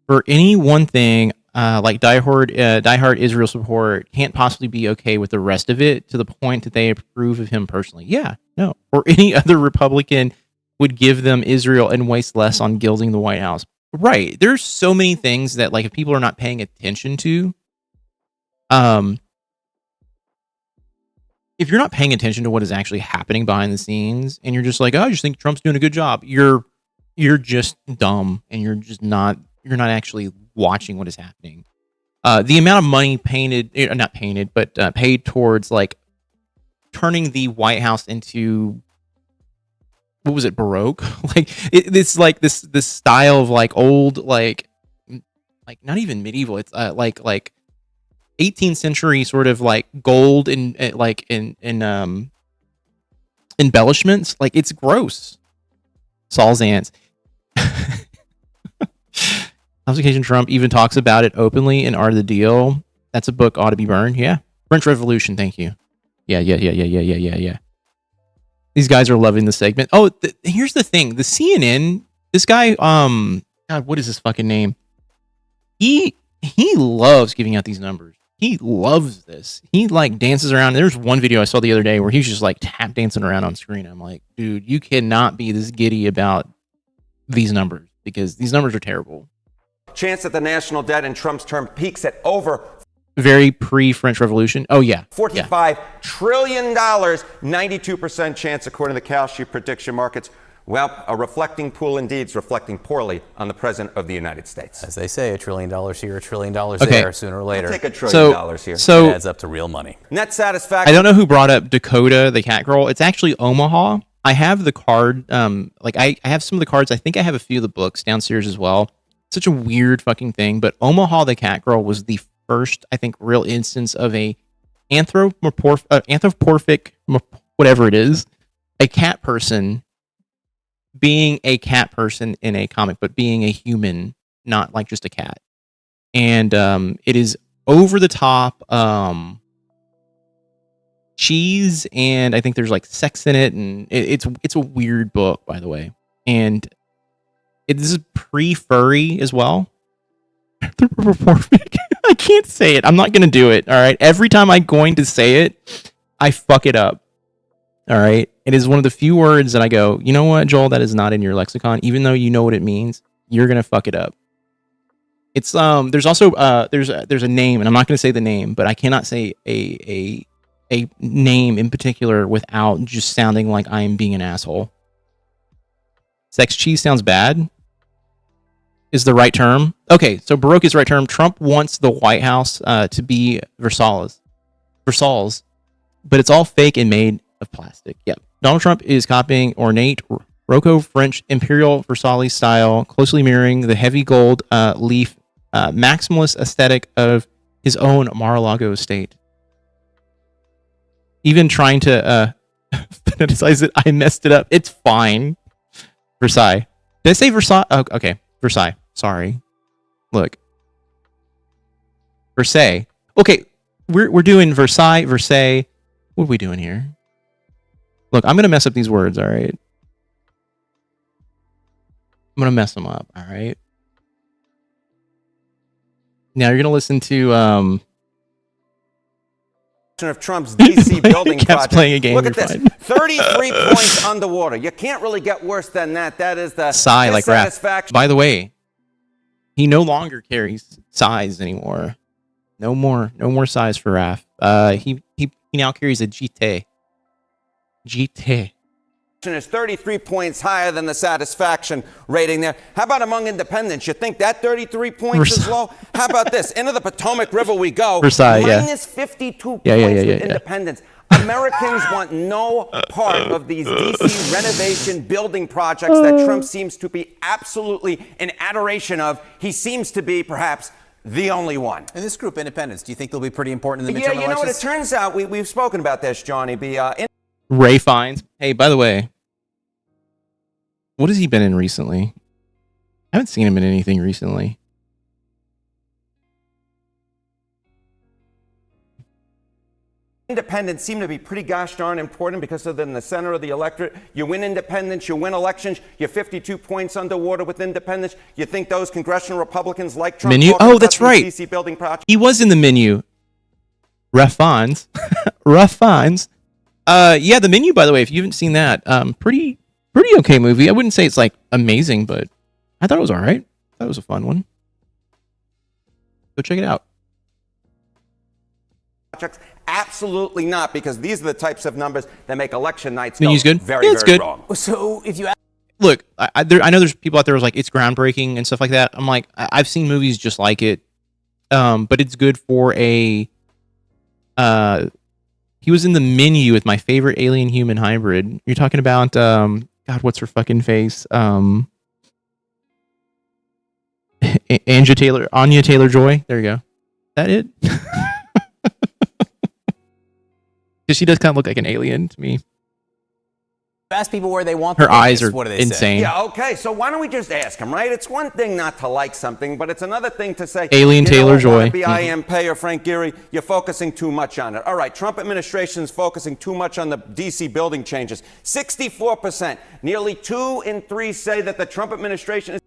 For any one thing, like diehard Israel support can't possibly be okay with the rest of it to the point that they approve of him personally. Yeah, no. Or any other Republican would give them Israel and waste less on gilding the White House. Right. There's so many things that, like, if people are not paying attention to, um, if you're not paying attention to what is actually happening behind the scenes, and you're just like, oh, I just think Trump's doing a good job, you're just dumb, and you're not actually watching what is happening. The amount of money not painted, but paid towards, like, turning the White House into, what was it, Baroque? Like, it's like this style of, like, old, like not even medieval. It's like 18th century sort of, like, gold and like in embellishments. Like, it's gross. Saul's ants. Constitution Trump even talks about it openly in Art of the Deal. That's a book, ought to be burned. Yeah. French Revolution. Thank you. Yeah. These guys are loving the segment. Oh, here's the thing. The CNN, this guy, God, what is his fucking name? He loves giving out these numbers. He loves this. He, like, dances around. There's one video I saw the other day where he's just, like, tap dancing around on screen. I'm like, dude, you cannot be this giddy about these numbers, because these numbers are terrible. Chance that the national debt in Trump's term peaks at over Very pre-French Revolution. Oh, yeah. $45 trillion, 92% chance, according to the Kalshi prediction markets. Well, a reflecting pool indeed is reflecting poorly on the President of the United States. As they say, $1 trillion here, $1 trillion there, sooner or later. Take $1 trillion here. It adds up to real money. Net satisfaction. I don't know who brought up Dakota, the cat girl. It's actually Omaha. I have the card. I have some of the cards. I think I have a few of the books downstairs as well. Such a weird fucking thing. But Omaha, the cat girl, was the first, I think, real instance of a anthropomorphic, whatever it is, a cat person being a cat person in a comic, but being a human, not like just a cat. And it is over the top cheese, and I think there's, like, sex in it, and it's a weird book, by the way. And this is pre-furry as well. Anthropomorphic. I can't say it. I'm not going to do it. All right. Every time I'm going to say it, I fuck it up. All right. It is one of the few words that I go, you know what, Joel, that is not in your lexicon. Even though you know what it means, you're going to fuck it up. It's there's also there's a name, and I'm not going to say the name, but I cannot say a name in particular without just sounding like I am being an asshole. Sex cheese sounds bad. Is the right term. Okay, so Baroque is the right term. Trump wants the White House to be Versailles, but it's all fake and made of plastic. Yep. Donald Trump is copying ornate Rococo French Imperial Versailles style, closely mirroring the heavy gold leaf maximalist aesthetic of his own Mar-a-Lago estate. Even trying to phoneticize it, I messed it up. It's fine. Versailles. Did I say Versailles? Oh, okay. Versailles. Sorry. Look. Versailles. Okay, we're doing Versailles. What are we doing here? Look, I'm gonna mess up these words, all right? I'm gonna mess them up, all right? Now you're gonna listen to of Trump's DC building project. Playing a game. Look at this. 33 points underwater. You can't really get worse than that. That is the sigh like satisfaction. By the way, he no longer carries size anymore. No more size for Raph. He now carries a GT. Is 33 points higher than the satisfaction rating there. How about among independents? You think that 33 points is low? How about this? Into the Potomac River we go. Versailles, minus 52 points with independents. Americans want no part of these D.C. renovation building projects that Trump seems to be absolutely in adoration of. He seems to be perhaps the only one. And this group, independents, do you think they'll be pretty important in the midterm elections? Yeah, you know what? It turns out we've spoken about this, Johnny B. Ray Fiennes. Hey, by the way, what has he been in recently? I haven't seen him in anything recently. Independents seem to be pretty gosh darn important because they're in the center of the electorate. You win independents, you win elections, you're 52 points underwater with independents. You think those congressional Republicans like Trump? Menu? Oh, that's right. DC building project? He was in the menu. Rough Fiennes. Yeah, the menu, by the way, if you haven't seen that, pretty okay movie. I wouldn't say it's like amazing, but I thought it was all right. That was a fun one. Go check it out. Absolutely not, because these are the types of numbers that make election nights News good? very, Yeah, it's very good. wrong. So if you Look, I know there's people out there who's like, it's groundbreaking and stuff like that. I'm like, I've seen movies just like it, but it's good for a. He was in the menu with my favorite alien human hybrid. You're talking about God, what's her fucking face? Anya Taylor-Joy. There you go. Is that it? Because she does kind of look like an alien to me. ask people where they want Her the eyes Vegas, are what do they insane. Say? Yeah, okay, so why don't we just ask him, right? It's one thing not to like something, but it's another thing to say, Alien Taylor-Joy. BIMP or Frank Gehry, you're focusing too much on it. All right, Trump administration is focusing too much on the D.C. building changes. 64%, nearly 2 in 3 say that the Trump administration is...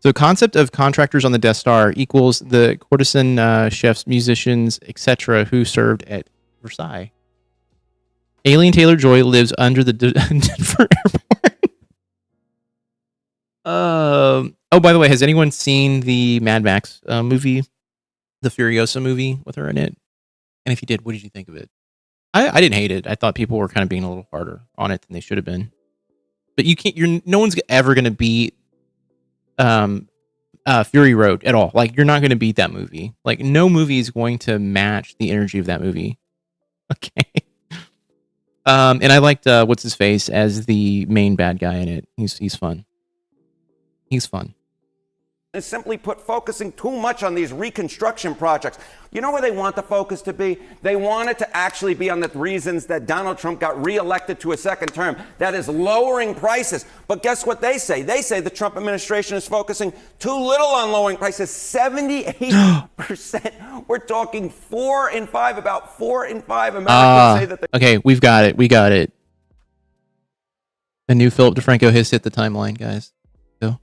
So concept of contractors on the Death Star equals the courtesan, chefs, musicians, etc. who served at Versailles. Alien Taylor-Joy lives under the Denver airport. Oh, by the way, has anyone seen the Mad Max movie, the Furiosa movie with her in it? And if you did, what did you think of it? I didn't hate it. I thought people were kind of being a little harder on it than they should have been. But you can't. No one's ever going to beat Fury Road at all. Like, you're not going to beat that movie. Like, no movie is going to match the energy of that movie. Okay. And I liked what's his face as the main bad guy in it. He's fun. He's fun. Is simply put, focusing too much on these reconstruction projects. You know where they want the focus to be? They want it to actually be on the reasons that Donald Trump got reelected to a second term. That is lowering prices. But guess what they say? They say the Trump administration is focusing too little on lowering prices. 78%. We're talking 4 in 5. About 4 in 5 Americans say that they... Okay, we got it. The new Philip DeFranco has hit the timeline, guys. Go.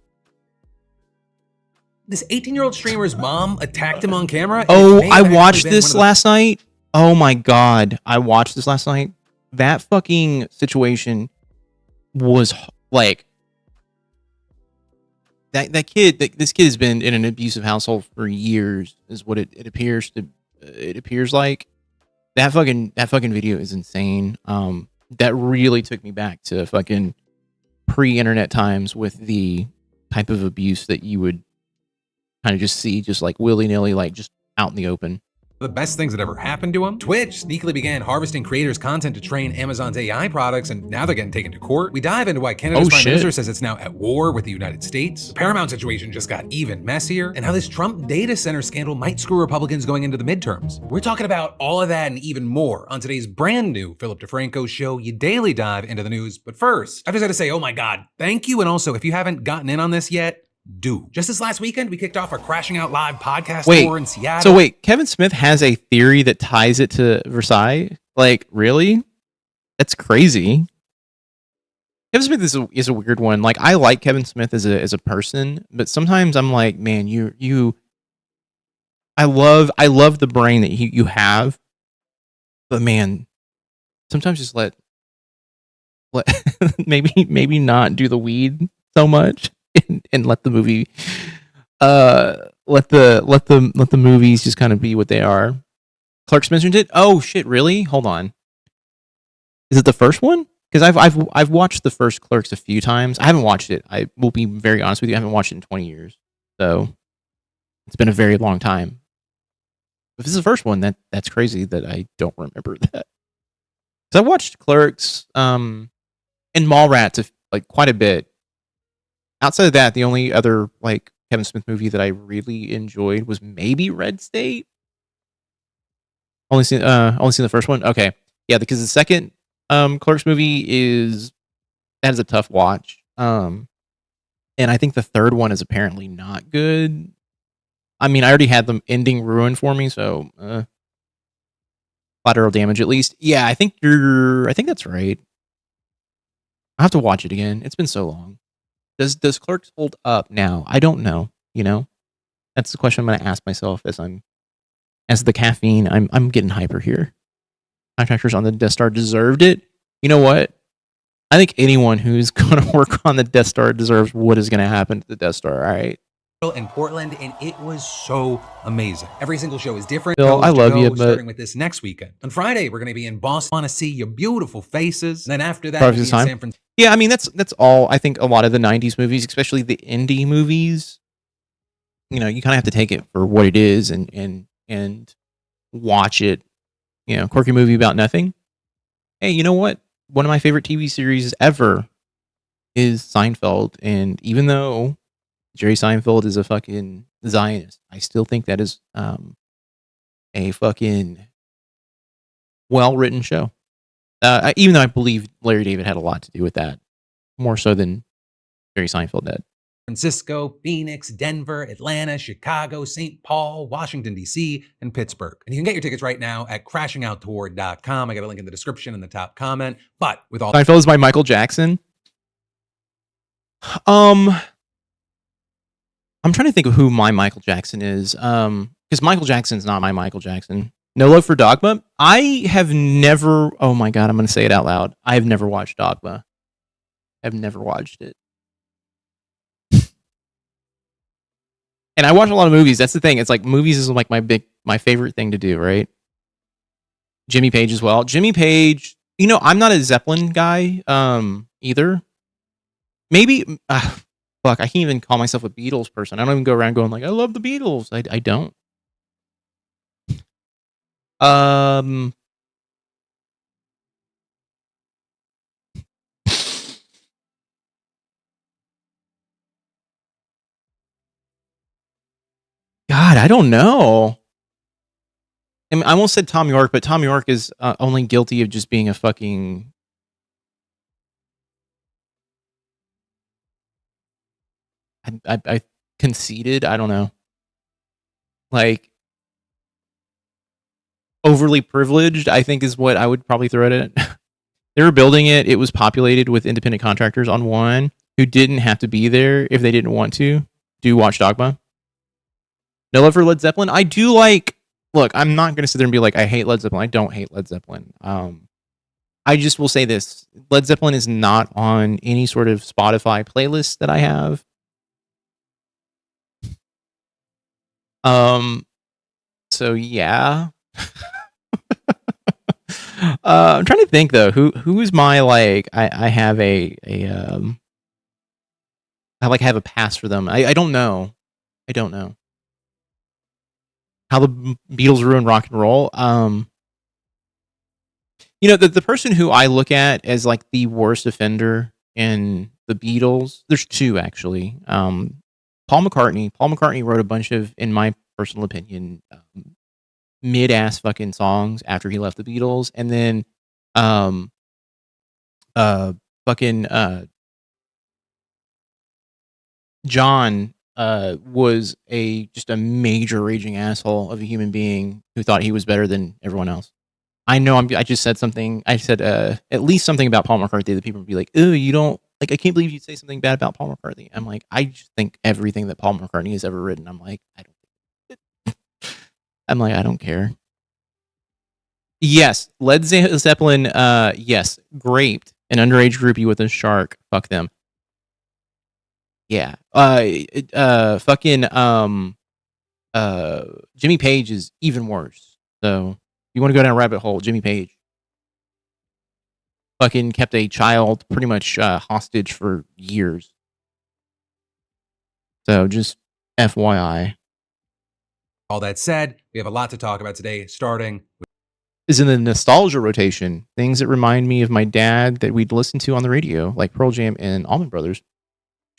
This 18-year-old streamer's mom attacked him on camera. Oh, I watched this last night. Oh my God. I watched this last night. That fucking situation was like, this kid has been in an abusive household for years, is what it appears like. That fucking video is insane. That really took me back to fucking pre-internet times with the type of abuse that you would kind of just see, just like willy-nilly, like just out in the open. The best things that ever happened to him. Twitch sneakily began harvesting creators' content to train Amazon's AI products, and now they're getting taken to court. We dive into why Canada's Prime Minister says it's now at war with the United States. The Paramount situation just got even messier, and how this Trump data center scandal might screw Republicans going into the midterms. We're talking about all of that and even more on today's brand new Philip DeFranco show, You Daily Dive into the News. But first, I just got to say, oh my God, thank you. And also, if you haven't gotten in on this yet, do. Just this last weekend, we kicked off our Crashing Out Live podcast tour in Seattle. So wait, Kevin Smith has a theory that ties it to Versailles? Like, really? That's crazy. Kevin Smith is a weird one. Like, I like Kevin Smith as a person, but sometimes I'm like, man, I love the brain that you have, but man, sometimes just let maybe not do the weed so much. And let the movie, let the movies just kind of be what they are. Clerks mentioned it. Oh shit! Really? Hold on. Is it the first one? Because I've watched the first Clerks a few times. I haven't watched it. I will be very honest with you. I haven't watched it in 20 years. So it's been a very long time. If this is the first one, that's crazy that I don't remember that. Because I watched Clerks, and Mallrats like quite a bit. Outside of that, the only other like Kevin Smith movie that I really enjoyed was maybe Red State. Only seen the first one. Okay, yeah, because the second Clerks movie that is a tough watch. And I think the third one is apparently not good. I mean, I already had the ending ruined for me, so collateral damage at least. Yeah, I think that's right. I have to watch it again. It's been so long. Does Clerks hold up now? I don't know. You know, that's the question I'm going to ask myself as the caffeine. I'm getting hyper here. Contractors on the Death Star deserved it. You know what? I think anyone who's going to work on the Death Star deserves what is going to happen to the Death Star. All right, in Portland, and it was so amazing. Every single show is different. Bill, I love you, but starting with this next weekend. On Friday, we're going to be in Boston. Want to see your beautiful faces. And then after that, we'll be in San Francisco. Yeah, I mean that's all. I think a lot of the '90s movies, especially the indie movies, you know, you kind of have to take it for what it is and watch it. You know, quirky movie about nothing. Hey, you know what? One of my favorite TV series ever is Seinfeld, and even though Jerry Seinfeld is a fucking Zionist, I still think that is a fucking well-written show. Even though I believe Larry David had a lot to do with that, more so than Jerry Seinfeld did. Francisco, Phoenix, Denver, Atlanta, Chicago, St. Paul, Washington, D.C., and Pittsburgh. And you can get your tickets right now at crashingouttour.com. I got a link in the description in the top comment. But with all Seinfeld is by Michael Jackson. I'm trying to think of who my Michael Jackson is. Because Michael Jackson's not my Michael Jackson. No Love for Dogma. I have never. Oh my god, I'm going to say it out loud. I have never watched Dogma. I've never watched it. And I watch a lot of movies. That's the thing. It's like movies is like my favorite thing to do, right? Jimmy Page as well. Jimmy Page. You know, I'm not a Zeppelin guy either. Maybe fuck, I can't even call myself a Beatles person. I don't even go around going like I love the Beatles. I don't. God, I don't know. I mean, I almost said Tom York, but Tom York is only guilty of just being a fucking. I conceited. I don't know. Like overly privileged, I think is what I would probably throw at it. They were building it. It was populated with independent contractors on one who didn't have to be there if they didn't want to do Watch Dogma. No love for Led Zeppelin. I do like. Look, I'm not going to sit there and be like, I hate Led Zeppelin. I don't hate Led Zeppelin. I just will say this: Led Zeppelin is not on any sort of Spotify playlist that I have. So yeah. I'm trying to think though. Who is my like? I have I like have a pass for them. I don't know. I don't know how the Beatles ruined rock and roll. You know, the person who I look at as like the worst offender in the Beatles. There's two actually. Paul McCartney. Paul McCartney wrote a bunch of, in my personal opinion, mid-ass fucking songs after he left the Beatles, and then fucking John was just a major raging asshole of a human being who thought he was better than everyone else. I know I just said something. I said at least something about Paul McCartney that people would be like, "Ooh, you don't like." I can't believe you'd say something bad about Paul McCartney. I'm like, I just think everything that Paul McCartney has ever written. I'm like, I don't care. Yes, Led Zeppelin. Yes, raped an underage groupie with a shark. Fuck them. Yeah. Fucking Jimmy Page is even worse. So if you want to go down a rabbit hole, Jimmy Page fucking kept a child pretty much hostage for years. So just FYI. All that said, we have a lot to talk about today, starting with is in the nostalgia rotation. Things that remind me of my dad that we'd listen to on the radio, like Pearl Jam and Allman Brothers.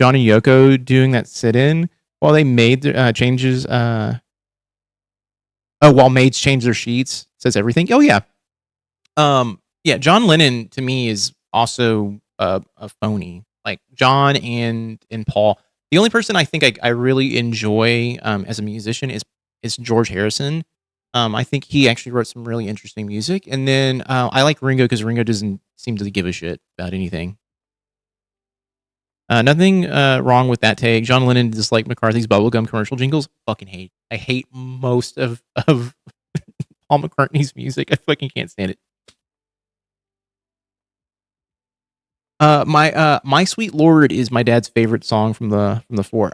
John and Yoko doing that sit-in while they made changes. While maids change their sheets, says everything. Oh yeah, yeah. John Lennon to me is also a phony. Like John and Paul. The only person I think I really enjoy as a musician is George Harrison. I think he actually wrote some really interesting music. And then I like Ringo because Ringo doesn't seem to give a shit about anything. Nothing wrong with that take. John Lennon disliked McCarthy's bubblegum commercial jingles. Fucking hate. I hate most of Paul McCartney's music. I fucking can't stand it. My Sweet Lord is my dad's favorite song from the four.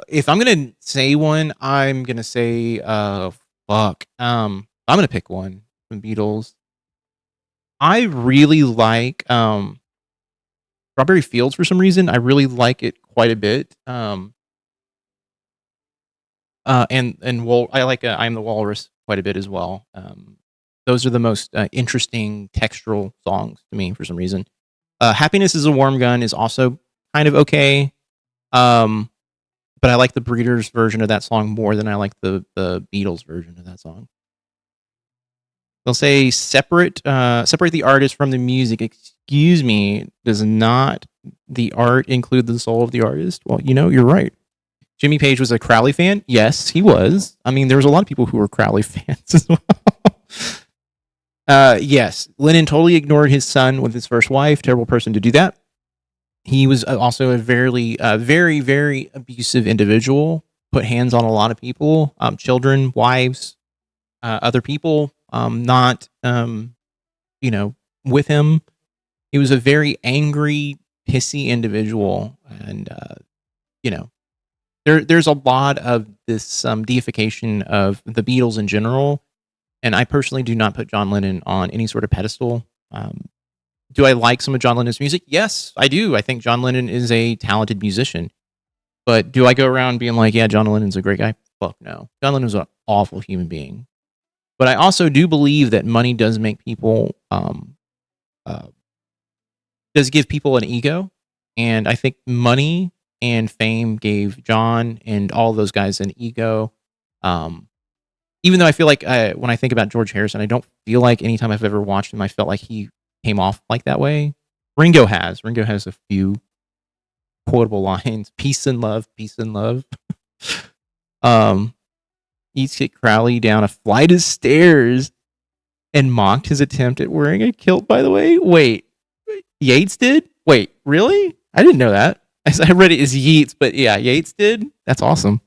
If I'm gonna say one, I'm gonna say fuck. I'm gonna pick one from Beatles. I really like Strawberry Fields for some reason. I really like it quite a bit. I like I'm the Walrus quite a bit as well. Those are the most interesting textural songs to me for some reason. Happiness is a Warm Gun is also kind of okay. But I like the Breeders version of that song more than I like the Beatles version of that song. They'll say separate the artist from the music. Excuse me, does not the art include the soul of the artist? Well, you're right. Jimmy Page was a Crowley fan. Yes, he was. I mean, there was a lot of people who were Crowley fans as well. Yes, Lennon totally ignored his son with his first wife. Terrible person to do that. He was also a very, very abusive individual. Put hands on a lot of people, children, wives, other people. Not, with him. He was a very angry, pissy individual, and there's a lot of this deification of the Beatles in general, and I personally do not put John Lennon on any sort of pedestal. Do I like some of John Lennon's music? Yes, I do. I think John Lennon is a talented musician. But do I go around being like, yeah, John Lennon's a great guy? Fuck no. John Lennon's an awful human being. But I also do believe that money does make people, does give people an ego. And I think money and fame gave John and all those guys an ego. Even though I feel like when I think about George Harrison, I don't feel like anytime I've ever watched him, I felt like he came off like that way. Ringo has a few quotable lines. Peace and love, peace and love. Eats Kit Crowley down a flight of stairs and mocked his attempt at wearing a kilt, by the way. Wait, Yates did? Wait, really? I didn't know that. I read it as Yeats, but yeah, Yates did? That's awesome.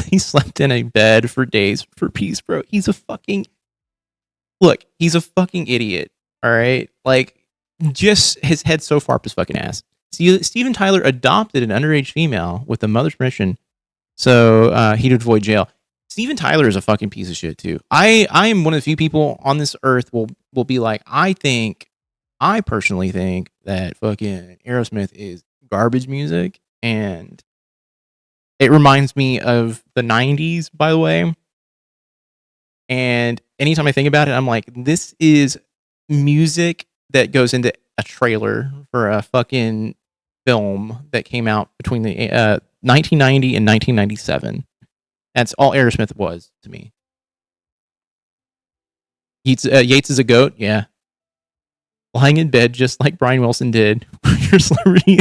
He slept in a bed for days for peace, bro. He's a fucking idiot. All right, like just his head so far up his fucking ass. Steven Tyler adopted an underage female with the mother's permission, so he'd avoid jail. Steven Tyler is a fucking piece of shit too. I am one of the few people on this earth will be like, I personally think that fucking Aerosmith is garbage music, and it reminds me of the 90s, by the way. And anytime I think about it, I'm like, this is music that goes into a trailer for a fucking film that came out between the 1990 and 1997. That's all Aerosmith was to me. Yates is a goat, yeah. Lying in bed just like Brian Wilson did. Your celebrity.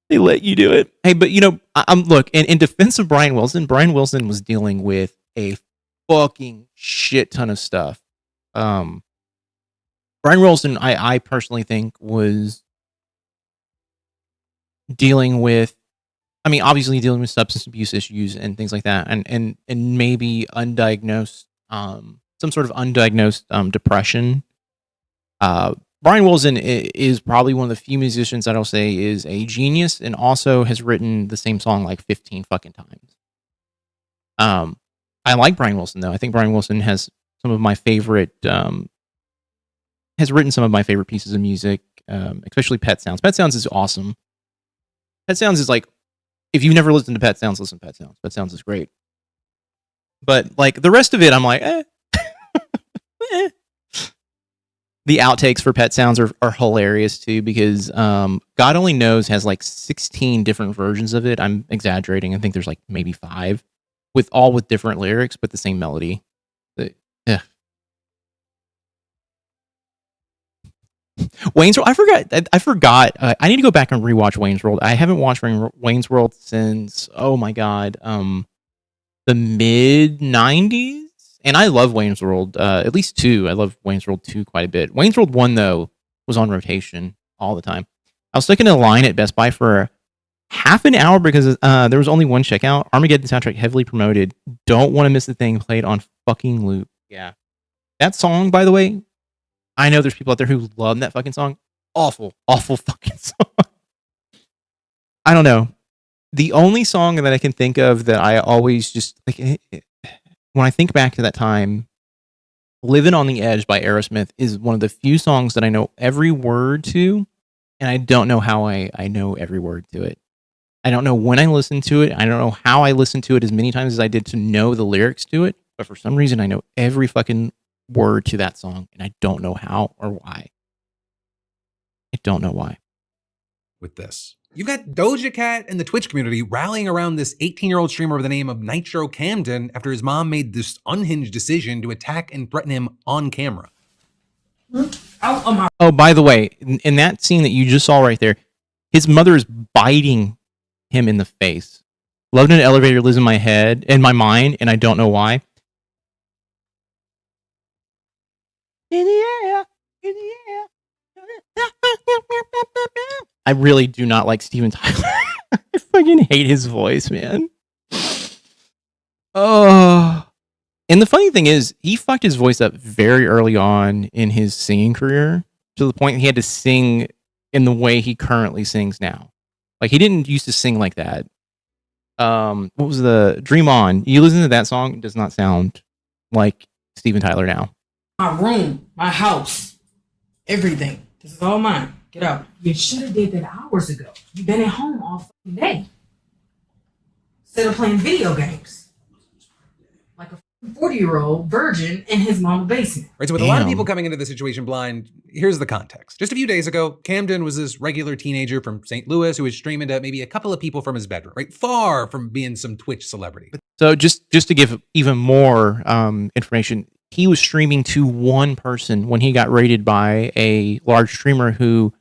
They let you do it. Hey, but look, in defense of Brian Wilson was dealing with a fucking shit ton of stuff. Brian Wilson, I personally think was dealing with, obviously dealing with substance abuse issues and things like that, and maybe undiagnosed, some sort of undiagnosed depression. Brian Wilson is probably one of the few musicians that I'll say is a genius, and also has written the same song like 15 fucking times. I like Brian Wilson though. I think Brian Wilson has some of my favorite, has written some of my favorite pieces of music, especially Pet Sounds. Pet Sounds is awesome. Pet Sounds is like, if you've never listened to Pet Sounds, listen to Pet Sounds. Pet Sounds is great. But like the rest of it, I'm like, eh. The outtakes for Pet Sounds are hilarious too, because God Only Knows has like 16 different versions of it. I'm exaggerating. I think there's like maybe 5 with different lyrics, but the same melody. Wayne's World. I forgot. I need to go back and rewatch Wayne's World. I haven't watched Wayne's World since, oh my God, the mid 90s. And I love Wayne's World, at least 2. I love Wayne's World 2 quite a bit. Wayne's World 1, though, was on rotation all the time. I was stuck in a line at Best Buy for half an hour because there was only one checkout. Armageddon soundtrack heavily promoted. Don't want to miss the thing, played on fucking loop. Yeah. That song, by the way, I know there's people out there who love that fucking song. Awful, awful fucking song. I don't know. The only song that I can think of that I always just like when I think back to that time, "Living on the Edge" by Aerosmith is one of the few songs that I know every word to, and I don't know how I know every word to it. I don't know when I listened to it. I don't know how I listened to it as many times as I did to know the lyrics to it, but for some reason I know every fucking word to that song, and I don't know how or why. I don't know why. With this, you've got Doja Cat and the Twitch community rallying around this 18-year-old streamer by the name of Nitro Camden after his mom made this unhinged decision to attack and threaten him on camera. Oh, by the way, in that scene that you just saw right there, his mother is biting him in the face. "Love in an Elevator" lives in my head, in my mind, and I don't know why. In the air, in the air. I really do not like Steven Tyler. I fucking hate his voice, man. Oh. And the funny thing is, he fucked his voice up very early on in his singing career to the point he had to sing in the way he currently sings now. Like, he didn't used to sing like that. What was the Dream On? You listen to that song, it does not sound like Steven Tyler now. My room, my house, everything. This is all mine. Get out. You should have did that hours ago. You've been at home all fucking day. Instead of playing video games. Like a 40-year-old virgin in his mama's basement. Right, so with a lot of people coming into the situation blind, here's the context. Just a few days ago, Camden was this regular teenager from St. Louis who was streaming to maybe a couple of people from his bedroom, right? Far from being some Twitch celebrity. So just to give even more information, he was streaming to one person when he got rated by a large streamer who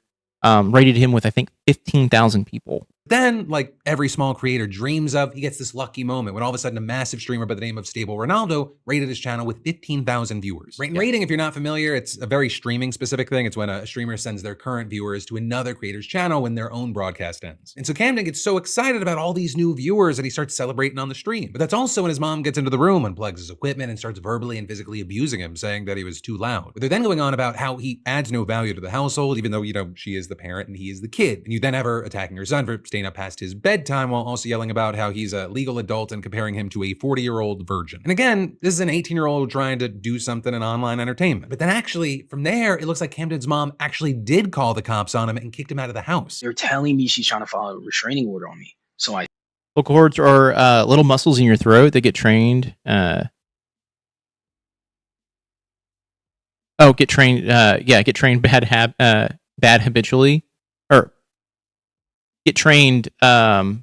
rated him with, I think, 15,000 people. Then, like every small creator dreams of, he gets this lucky moment when all of a sudden a massive streamer by the name of Stable Ronaldo rated his channel with 15,000 viewers. Right? And rating, if you're not familiar, it's a very streaming specific thing. It's when a streamer sends their current viewers to another creator's channel when their own broadcast ends. And so Camden gets so excited about all these new viewers that he starts celebrating on the stream. But that's also when his mom gets into the room, unplugs his equipment, and starts verbally and physically abusing him, saying that he was too loud. But they're then going on about how he adds no value to the household, even though, you know, she is the parent and he is the kid. And you then have her attacking her son for staying up past his bedtime while also yelling about how he's a legal adult and comparing him to a 40-year-old virgin. And again, this is an 18-year-old trying to do something in online entertainment. But then actually, from there, it looks like Camden's mom actually did call the cops on him and kicked him out of the house. They're telling me she's trying to file a restraining order on me. So vocal cords are little muscles in your throat that get trained. Get trained bad habitually, or get trained. Okay.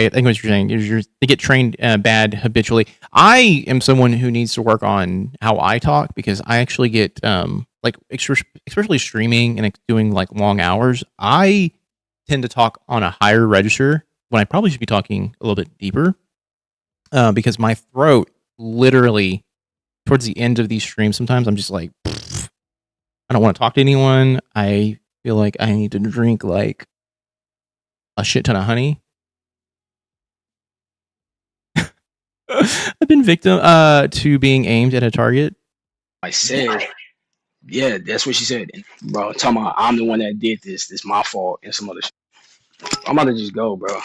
I think what you're saying is they get trained bad habitually. I am someone who needs to work on how I talk because I actually get like especially streaming and doing like long hours. I tend to talk on a higher register when I probably should be talking a little bit deeper because my throat literally towards the end of these streams sometimes I'm just like I don't want to talk to anyone. I feel like I need to drink like a shit ton of honey. I've been victim to being aimed at a target. I said, yeah, that's what she said. And, bro, talking about I'm the one that did this. This my fault and some other shit. I'm about to just go, bro.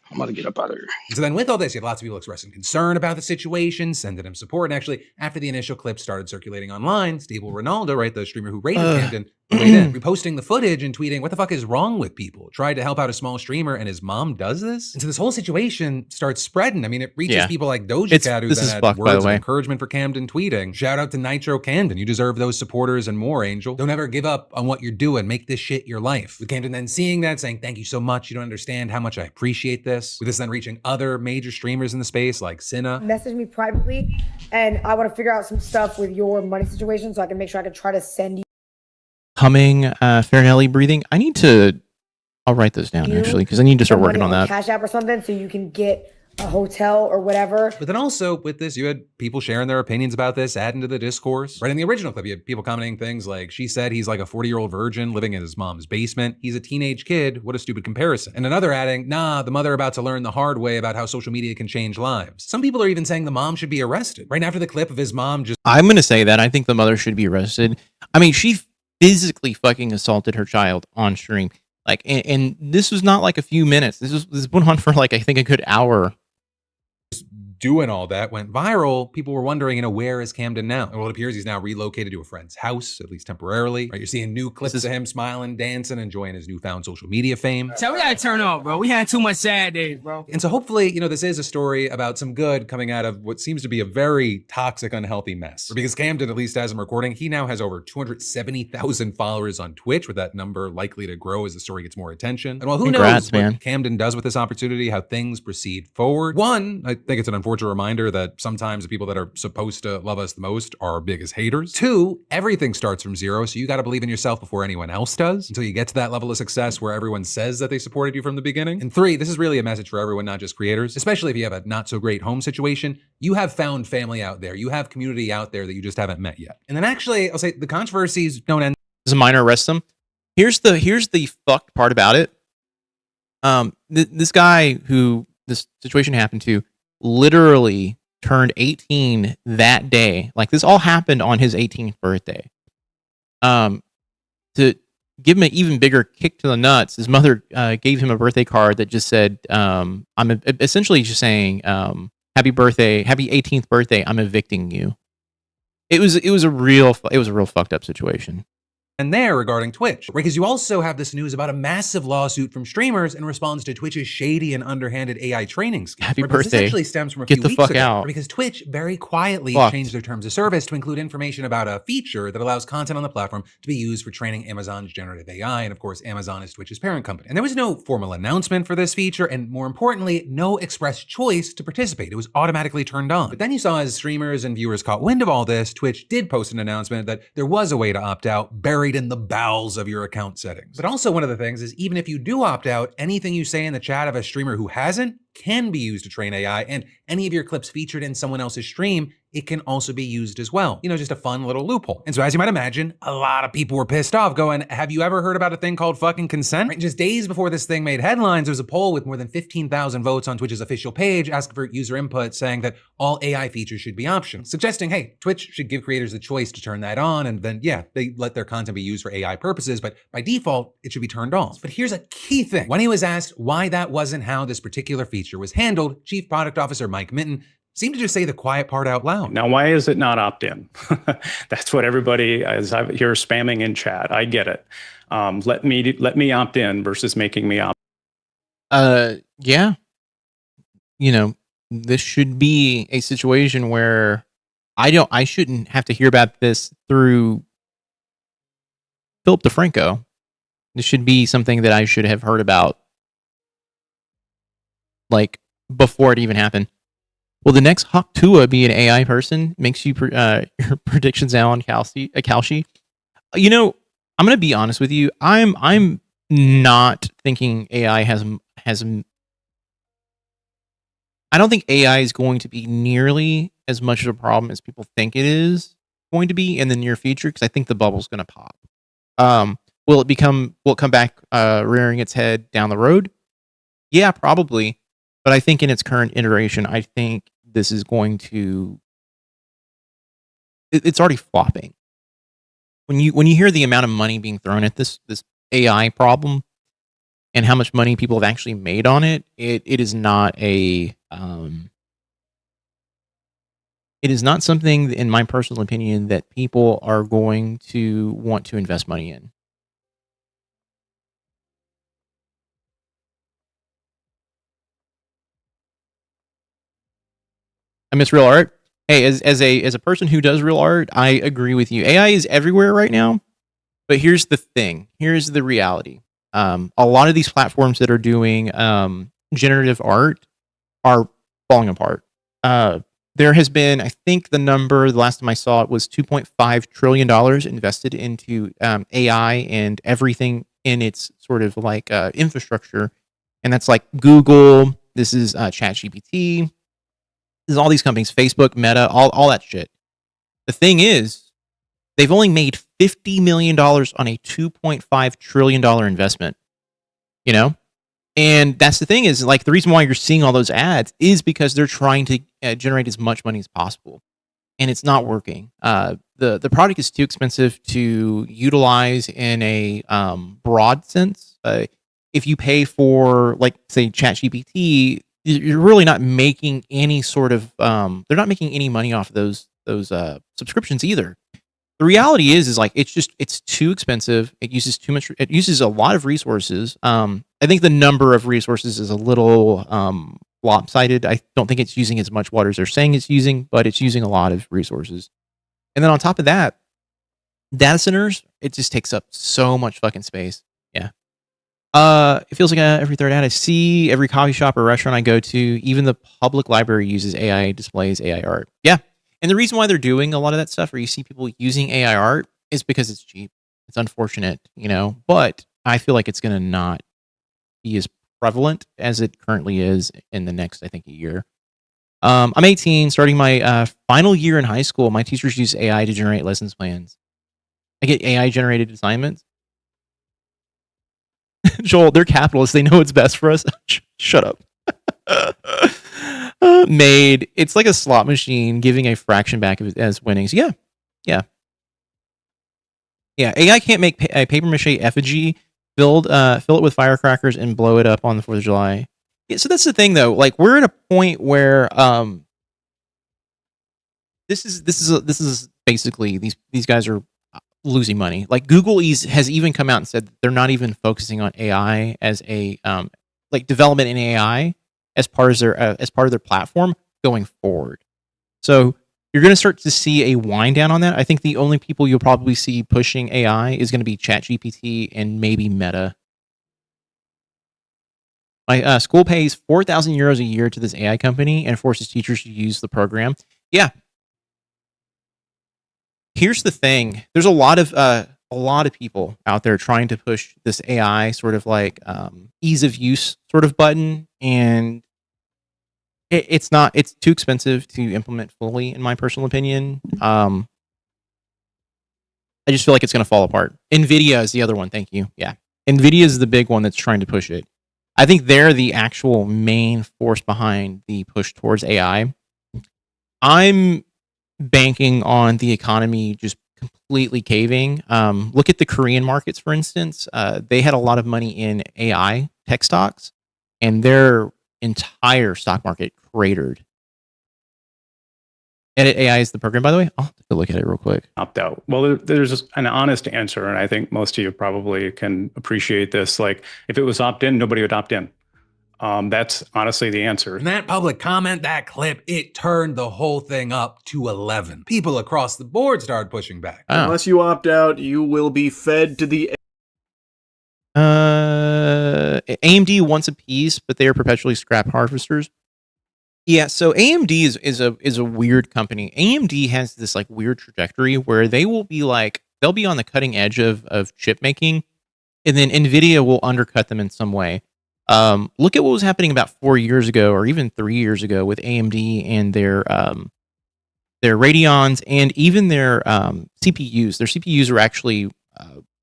I'm about to get up out of here. So then with all this, you have lots of people expressing concern about the situation, sending him support. And actually, after the initial clip started circulating online, Stable Ronaldo, right, the streamer who rated Camden, weighed in, reposting the footage and tweeting, "What the fuck is wrong with people? Tried to help out a small streamer and his mom does this?" And so this whole situation starts spreading. I mean, it reaches people like Doja Cat, who then had words of encouragement for Camden, tweeting, "Shout out to Nitro Camden. You deserve those supporters and more, Angel. Don't ever give up on what you're doing. Make this shit your life." With Camden then seeing that, saying, "Thank you so much. You don't understand how much I appreciate this." With this then reaching other major streamers in the space like Cinna. Message me privately, and I want to figure out some stuff with your money situation so I can make sure I can try to send you. Humming, Farinelli breathing. I'll write those down actually because I need to start working on that. Cash App or something so you can get a hotel or whatever. But then also with this, you had people sharing their opinions about this, adding to the discourse. Right in the original clip, you had people commenting things like, she said he's like a 40-year-old virgin living in his mom's basement. He's a teenage kid. What a stupid comparison. And another adding, nah, the mother about to learn the hard way about how social media can change lives. Some people are even saying the mom should be arrested. Right after the clip of his mom just... I'm going to say that. I think the mother should be arrested. I mean, she physically fucking assaulted her child on stream. Like, and this was not like a few minutes. This went on for like, I think, a good hour. Doing all that went viral. People were wondering, where is Camden now? Well, it appears he's now relocated to a friend's house, at least temporarily. Right, you're seeing new clips of him smiling, dancing, enjoying his newfound social media fame. So we gotta turn up, bro. We had too much sad days, bro. And so hopefully, this is a story about some good coming out of what seems to be a very toxic, unhealthy mess. Because Camden, at least as I'm recording, he now has over 270,000 followers on Twitch, with that number likely to grow as the story gets more attention. And while who knows what Camden does with this opportunity, how things proceed forward. One, I think it's an unfortunate reminder that sometimes the people that are supposed to love us the most are our biggest haters. Two, everything starts from zero, so you got to believe in yourself before anyone else does, until you get to that level of success where everyone says that they supported you from the beginning. And three, this is really a message for everyone, not just creators, especially if you have a not so great home situation. You have found family out there. You have community out there that you just haven't met yet. And then actually, I'll say the controversies don't end. As a minor arrest them. Here's the fucked part about it. This guy who this situation happened to literally turned 18 that day. Like, this all happened on his 18th birthday. To give him an even bigger kick to the nuts, his mother gave him a birthday card that just said, I'm essentially just saying, happy birthday, happy 18th birthday, I'm evicting you. It was a real fucked up situation. And there regarding Twitch, right? Because you also have this news about a massive lawsuit from streamers in response to Twitch's shady and underhanded AI training scheme. Happy right? birthday. This actually stems from a Get few the weeks fuck ago, out. Because Twitch very quietly changed their terms of service to include information about a feature that allows content on the platform to be used for training Amazon's generative AI. And of course, Amazon is Twitch's parent company. And there was no formal announcement for this feature, and more importantly, no express choice to participate. It was automatically turned on. But then you saw as streamers and viewers caught wind of all this, Twitch did post an announcement that there was a way to opt out buried in the bowels of your account settings. But also one of the things is, even if you do opt out, anything you say in the chat of a streamer who hasn't can be used to train AI, and any of your clips featured in someone else's stream, it can also be used as well. Just a fun little loophole. And so as you might imagine, a lot of people were pissed off going, have you ever heard about a thing called fucking consent? Right? Just days before this thing made headlines, there was a poll with more than 15,000 votes on Twitch's official page asking for user input, saying that all AI features should be optional, suggesting, hey, Twitch should give creators the choice to turn that on, and then, yeah, they let their content be used for AI purposes, but by default, it should be turned off. But here's a key thing. When he was asked why that wasn't how this particular feature was handled, Chief Product Officer Mike Minton seemed to just say the quiet part out loud. Now, why is it not opt-in? That's what everybody, as I hear spamming in chat, I get it. Let me opt in versus making me opt. Yeah. This should be a situation where I shouldn't have to hear about this through Philip DeFranco. This should be something that I should have heard about, like, before it even happened. Will the next Hawk Tua be an AI person? Makes you your predictions now on Kalshi. I'm going to be honest with you. I'm not thinking AI has. I don't think AI is going to be nearly as much of a problem as people think it is going to be in the near future, because I think the bubble's going to pop. Will it come back rearing its head down the road? Yeah, probably. But I think in its current iteration, I think this is going to... It's already flopping. When you hear the amount of money being thrown at this AI problem and how much money people have actually made on it, it is not a... it is not something, in my personal opinion, that people are going to want to invest money in. I miss real art. Hey, as a person who does real art, I agree with you. AI is everywhere right now, but here's the thing. Here's the reality. A lot of these platforms that are doing generative art are falling apart. There has been, I think the last time I saw it was $2.5 trillion invested into AI and everything in its sort of like infrastructure. And that's like Google, This is ChatGPT. This is all these companies, Facebook, Meta, all that shit. The thing is, they've only made $50 million on a $2.5 trillion investment. You know? And that's the thing is, like, the reason why you're seeing all those ads is because they're trying to generate as much money as possible. And it's not working. The product is too expensive to utilize in a broad sense. If you pay for, like, say, ChatGPT, you're really not making any sort of they're not making any money off of those subscriptions either. The reality is like it's too expensive. It uses too much. It uses a lot of resources. I think the number of resources is a little lopsided. I don't think it's using as much water as they're saying it's using, but it's using a lot of resources. And then on top of that, data centers, it just takes up so much fucking space. Yeah. It feels like every third ad I see, every coffee shop or restaurant I go to, even the public library uses AI displays, AI art. Yeah. And the reason why they're doing a lot of that stuff, or you see people using AI art, is because it's cheap. It's unfortunate, you know, but I feel like it's going to not be as prevalent as it currently is in the next, I think, a year. I'm 18, starting my final year in high school. My teachers use AI to generate lessons plans. I get AI generated assignments. Joel, they're capitalists. They know what's best for us. Shut up. Made. It's like a slot machine giving a fraction back as winnings. Yeah. Yeah. Yeah. AI can't make a paper mache effigy, fill it with firecrackers, and blow it up on the 4th of July. Yeah, so that's the thing, though. Like, we're at a point where this is basically these guys are losing money. Like, Google has even come out and said that they're not even focusing on AI as a like development in AI as part of their platform going forward. So you're going to start to see a wind down on that. I think the only people you'll probably see pushing AI is going to be ChatGPT and maybe Meta. My school pays 4,000 euros a year to this AI company and forces teachers to use the program. Yeah. Here's the thing. There's a lot of people out there trying to push this AI sort of like ease of use sort of button, and it's too expensive to implement fully, in my personal opinion. I just feel like it's going to fall apart. NVIDIA is the other one. Thank you. Yeah. NVIDIA is the big one that's trying to push it. I think they're the actual main force behind the push towards AI. I'm banking on the economy just completely caving. Look at the Korean markets, for instance. They had a lot of money in AI tech stocks, and their entire stock market cratered. Edit AI is the program, by the way. I'll take a look at it real quick. Opt out. Well, there's an honest answer, and I think most of you probably can appreciate this. Like, if it was opt in, nobody would opt in. That's honestly the answer. And that public comment, that clip, it turned the whole thing up to 11. People across the board started pushing back. Oh. Unless you opt out, you will be fed to the AMD wants a piece, but they are perpetually scrap harvesters. Yeah, so AMD is a weird company. AMD has this like weird trajectory where they'll be on the cutting edge of chip making, and then NVIDIA will undercut them in some way. Look at what was happening about 4 years ago, or even 3 years ago, with AMD and their Radeons and even their CPUs. Their CPUs are actually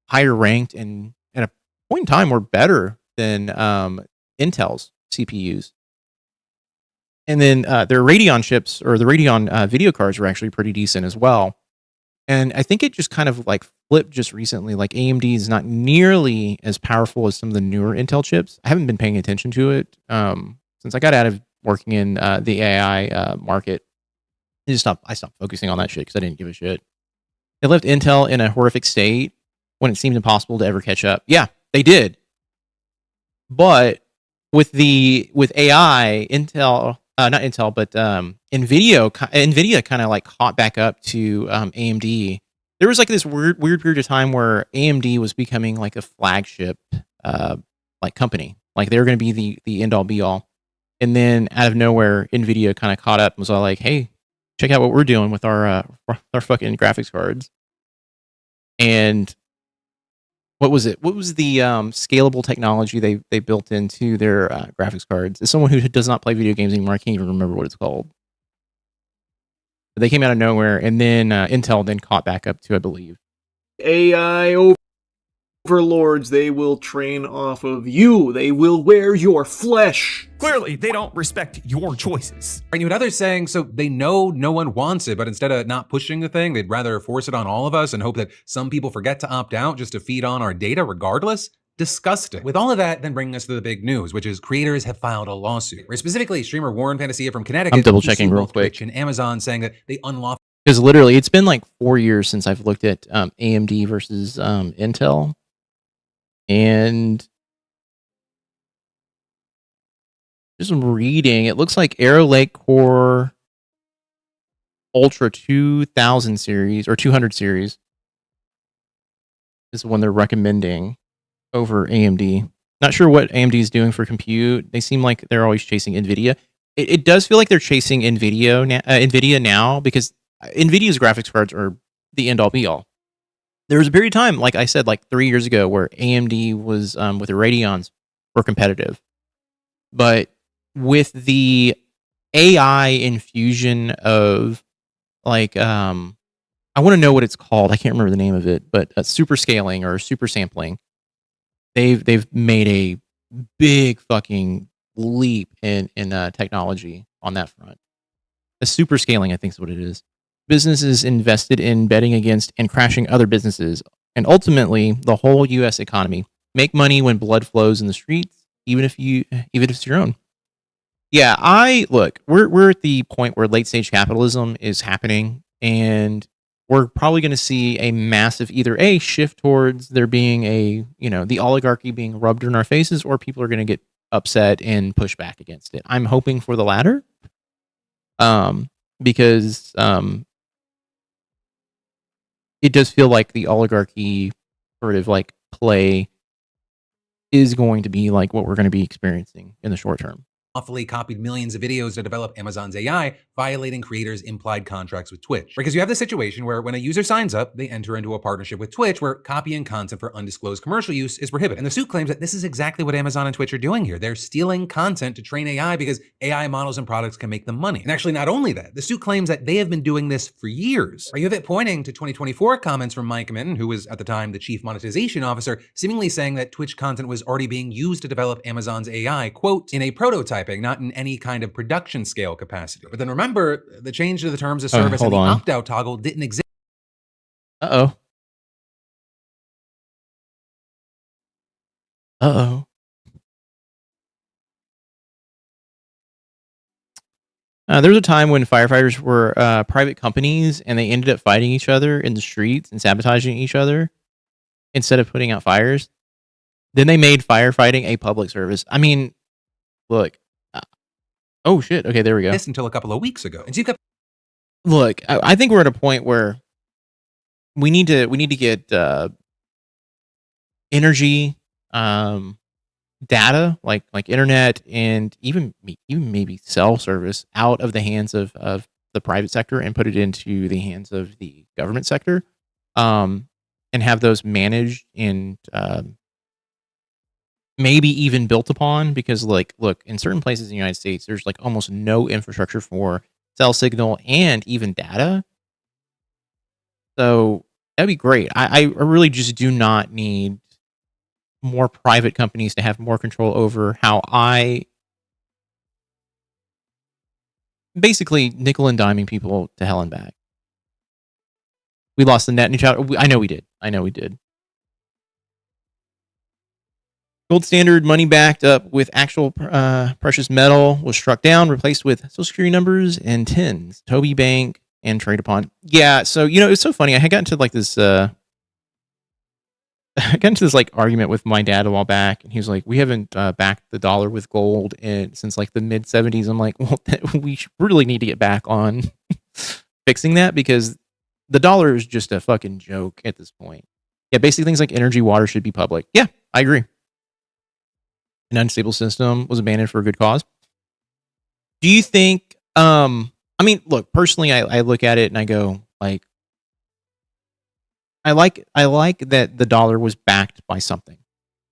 higher ranked, and at a point in time were better than Intel's CPUs. And then their Radeon chips, or the Radeon video cards, were actually pretty decent as well. And I think it just kind of like flipped just recently. Like, AMD is not nearly as powerful as some of the newer Intel chips. I haven't been paying attention to it since I got out of working in the AI market. I stopped focusing on that shit because I didn't give a shit. They left Intel in a horrific state when it seemed impossible to ever catch up. Yeah, they did. But with AI, Intel, not Intel, but NVIDIA kind of like caught back up to AMD. There was like this weird period of time where AMD was becoming like a flagship like company. Like, they were going to be the end all be all. And then out of nowhere, NVIDIA kind of caught up and was all like, hey, check out what we're doing with our fucking graphics cards. And what was it? What was the scalable technology they built into their graphics cards? As someone who does not play video games anymore, I can't even remember what it's called. But they came out of nowhere, and then Intel then caught back up to, I believe. AI overlords, they will train off of you. They will wear your flesh. Clearly, they don't respect your choices. And you had others saying, so they know no one wants it, but instead of not pushing the thing, they'd rather force it on all of us and hope that some people forget to opt out just to feed on our data regardless. Disgusting. With all of that, then bringing us to the big news, which is creators have filed a lawsuit, where specifically streamer Warren Fantasia from Connecticut. I'm double checking real quick. And Amazon saying that they unlawfully. Because literally, it's been like 4 years since I've looked at AMD versus Intel. And just reading, it looks like Arrow Lake Core Ultra 2000 series or 200 series is the one they're recommending over AMD. Not sure what AMD is doing for compute. They seem like they're always chasing NVIDIA. It does feel like they're chasing NVIDIA now because NVIDIA's graphics cards are the end all be all. There was a period of time, like I said, like 3 years ago, where AMD was with the Radeons were competitive. But with the AI infusion of like I want to know what it's called. I can't remember the name of it, but super scaling or super sampling. They've made a big fucking leap in technology on that front. A super scaling, I think, is what it is. Businesses invested in betting against and crashing other businesses, and ultimately the whole U.S. economy. Make money when blood flows in the streets, even if it's your own. Yeah, we're at the point where late stage capitalism is happening, and we're probably going to see a massive either a shift towards there being the oligarchy being rubbed in our faces, or people are going to get upset and push back against it. I'm hoping for the latter, because it does feel like the oligarchy sort of like play is going to be like what we're going to be experiencing in the short term. Lawfully copied millions of videos to develop Amazon's AI, violating creators' implied contracts with Twitch. Because you have the situation where when a user signs up, they enter into a partnership with Twitch where copying content for undisclosed commercial use is prohibited. And the suit claims that this is exactly what Amazon and Twitch are doing here. They're stealing content to train AI because AI models and products can make them money. And actually, not only that, the suit claims that they have been doing this for years. You have it pointing to 2024 comments from Mike Minton, who was at the time the chief monetization officer, seemingly saying that Twitch content was already being used to develop Amazon's AI, quote, in a prototyping, not in any kind of production scale capacity. But then remember, the change to the terms of service and the opt-out toggle didn't exist. Uh-oh. There was a time when firefighters were private companies, and they ended up fighting each other in the streets and sabotaging each other instead of putting out fires. Then they made firefighting a public service. I mean, look. Oh shit! Okay, there we go. This until a couple of weeks ago. And so you kept. Look, I think we're at a point where we need to get energy, data like internet, and even maybe cell service out of the hands of the private sector and put it into the hands of the government sector, and have those managed and maybe even built upon, because look, in certain places in the United States, there's like almost no infrastructure for cell signal and even data. So that'd be great. I really just do not need more private companies to have more control over how I basically nickel and diming people to hell and back. We lost the net in each other. I know we did. Gold standard money backed up with actual precious metal was struck down, replaced with social security numbers and tins. Toby Bank and trade upon. Yeah, so it's so funny. I had gotten to like this I got into this like argument with my dad a while back, and he was like, "We haven't backed the dollar with gold since like the mid 70s." I'm like, "Well, we really need to get back on fixing that, because the dollar is just a fucking joke at this point." Yeah, basically things like energy, water should be public. Yeah, I agree. An unstable system was abandoned for a good cause. Do you think, I mean, look, personally, I look at it and I go, like, I like that the dollar was backed by something.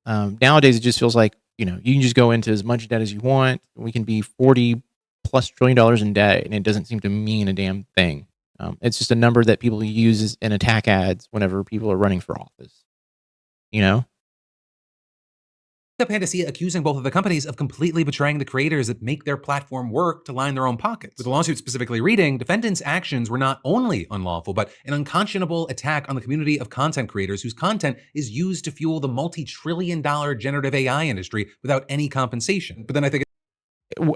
Nowadays, it just feels like, you can just go into as much debt as you want. We can be 40 plus trillion dollars in debt, and it doesn't seem to mean a damn thing. It's just a number that people use in attack ads whenever people are running for office. Fantasy accusing both of the companies of completely betraying the creators that make their platform work to line their own pockets. With the lawsuit specifically reading, defendants' actions were not only unlawful, but an unconscionable attack on the community of content creators whose content is used to fuel the multi-trillion-dollar generative AI industry without any compensation. But then I think...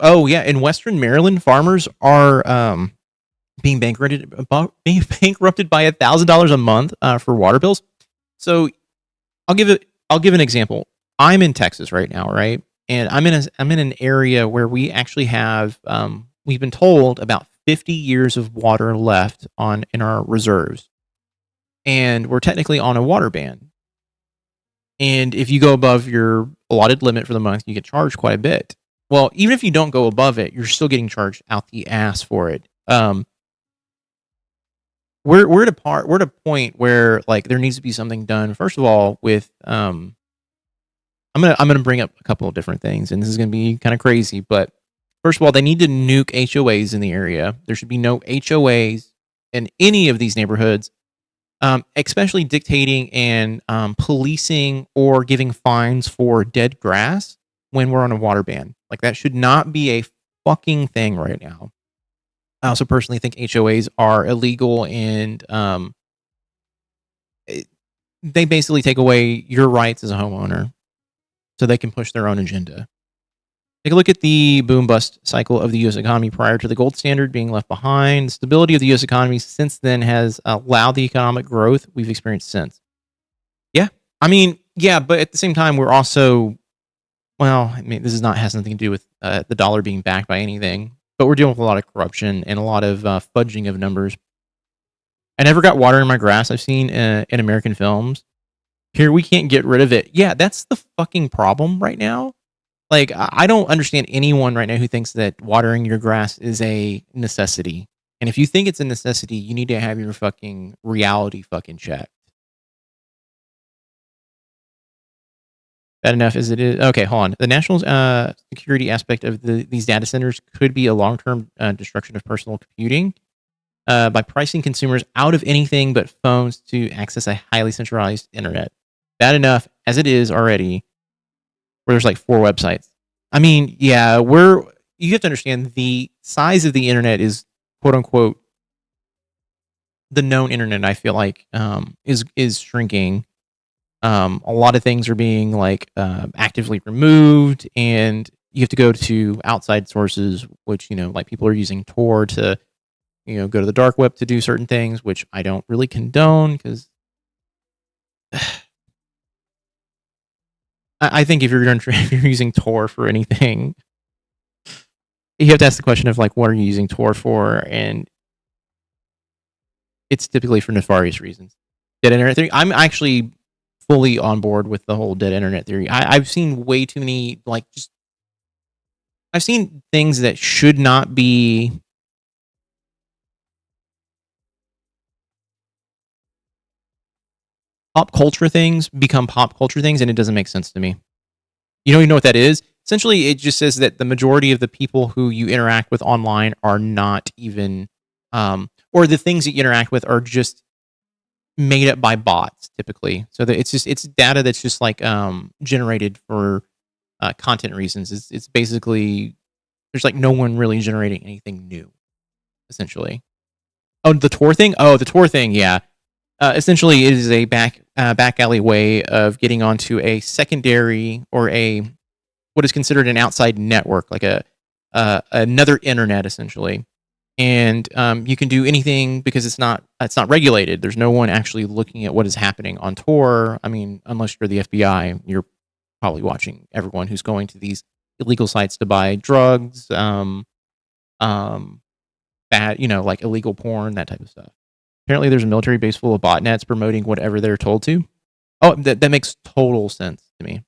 Oh, yeah. In Western Maryland, farmers are being bankrupted by $1,000 a month for water bills. So I'll give an example. I'm in Texas right now, right? And I'm in an area where we actually have we've been told about 50 years of water left in our reserves. And we're technically on a water ban. And if you go above your allotted limit for the month, you get charged quite a bit. Well, even if you don't go above it, you're still getting charged out the ass for it. We're at a point where like there needs to be something done. First of all, with I'm gonna bring up a couple of different things, and this is gonna be kind of crazy, but first of all, they need to nuke HOAs in the area. There should be no HOAs in any of these neighborhoods, especially dictating and policing or giving fines for dead grass when we're on a water ban. Like that should not be a fucking thing right now. I also personally think HOAs are illegal, and they basically take away your rights as a homeowner so they can push their own agenda. Take a look at the boom-bust cycle of the U.S. economy prior to the gold standard being left behind. The stability of the U.S. economy since then has allowed the economic growth we've experienced since. Yeah. But at the same time, we're also, this has nothing to do with the dollar being backed by anything, but we're dealing with a lot of corruption and a lot of fudging of numbers. I never got water in my grass. I've seen in American films. Here, we can't get rid of it. Yeah, that's the fucking problem right now. Like, I don't understand anyone right now who thinks that watering your grass is a necessity. And if you think it's a necessity, you need to have your fucking reality fucking checked. Bad enough as it is. Okay, hold on. The national security aspect of these data centers could be a long-term destruction of personal computing by pricing consumers out of anything but phones to access a highly centralized internet. Bad enough as it is already, where there's like 4 websites. You have to understand the size of the internet is quote unquote the known internet. I feel like is shrinking. A lot of things are being like actively removed, and you have to go to outside sources, which like people are using Tor to go to the dark web to do certain things, which I don't really condone because. I think if you're using Tor for anything, you have to ask the question of like, what are you using Tor for? And it's typically for nefarious reasons. Dead internet theory. I'm actually fully on board with the whole dead internet theory. I've seen way too many I've seen things that should not be. Pop culture things become pop culture things, and it doesn't make sense to me. You don't even know what that is? Essentially, it just says that the majority of the people who you interact with online are not even, or the things that you interact with are just made up by bots, typically. So that it's data that's just like generated for content reasons. It's basically, there's like no one really generating anything new, essentially. Oh, the Tor thing? Oh, the Tor thing, yeah. Essentially, it is a back alley way of getting onto a secondary or what is considered an outside network, like another internet, essentially. And you can do anything because it's not regulated. There's no one actually looking at what is happening on Tor. Unless you're the FBI, you're probably watching everyone who's going to these illegal sites to buy drugs, bad, like illegal porn, that type of stuff. Apparently, there's a military base full of botnets promoting whatever they're told to. Oh, that makes total sense to me.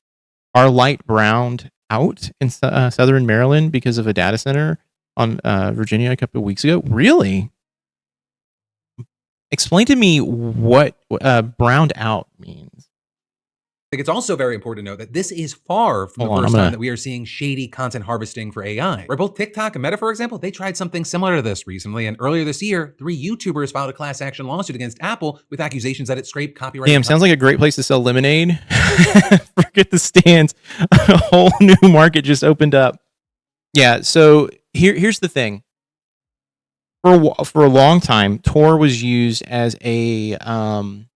Our light browned out in southern Maryland because of a data center on Virginia a couple of weeks ago. Really? Explain to me what browned out means. I think it's also very important to note that this is far from the first time that we are seeing shady content harvesting for AI. Where both TikTok and Meta, for example, they tried something similar to this recently. And earlier this year, 3 YouTubers filed a class action lawsuit against Apple with accusations that it scraped copyright. Damn, sounds like a great place to sell lemonade. Forget the stands. A whole new market just opened up. Yeah, so here's the thing. For a long time, Tor was used as a I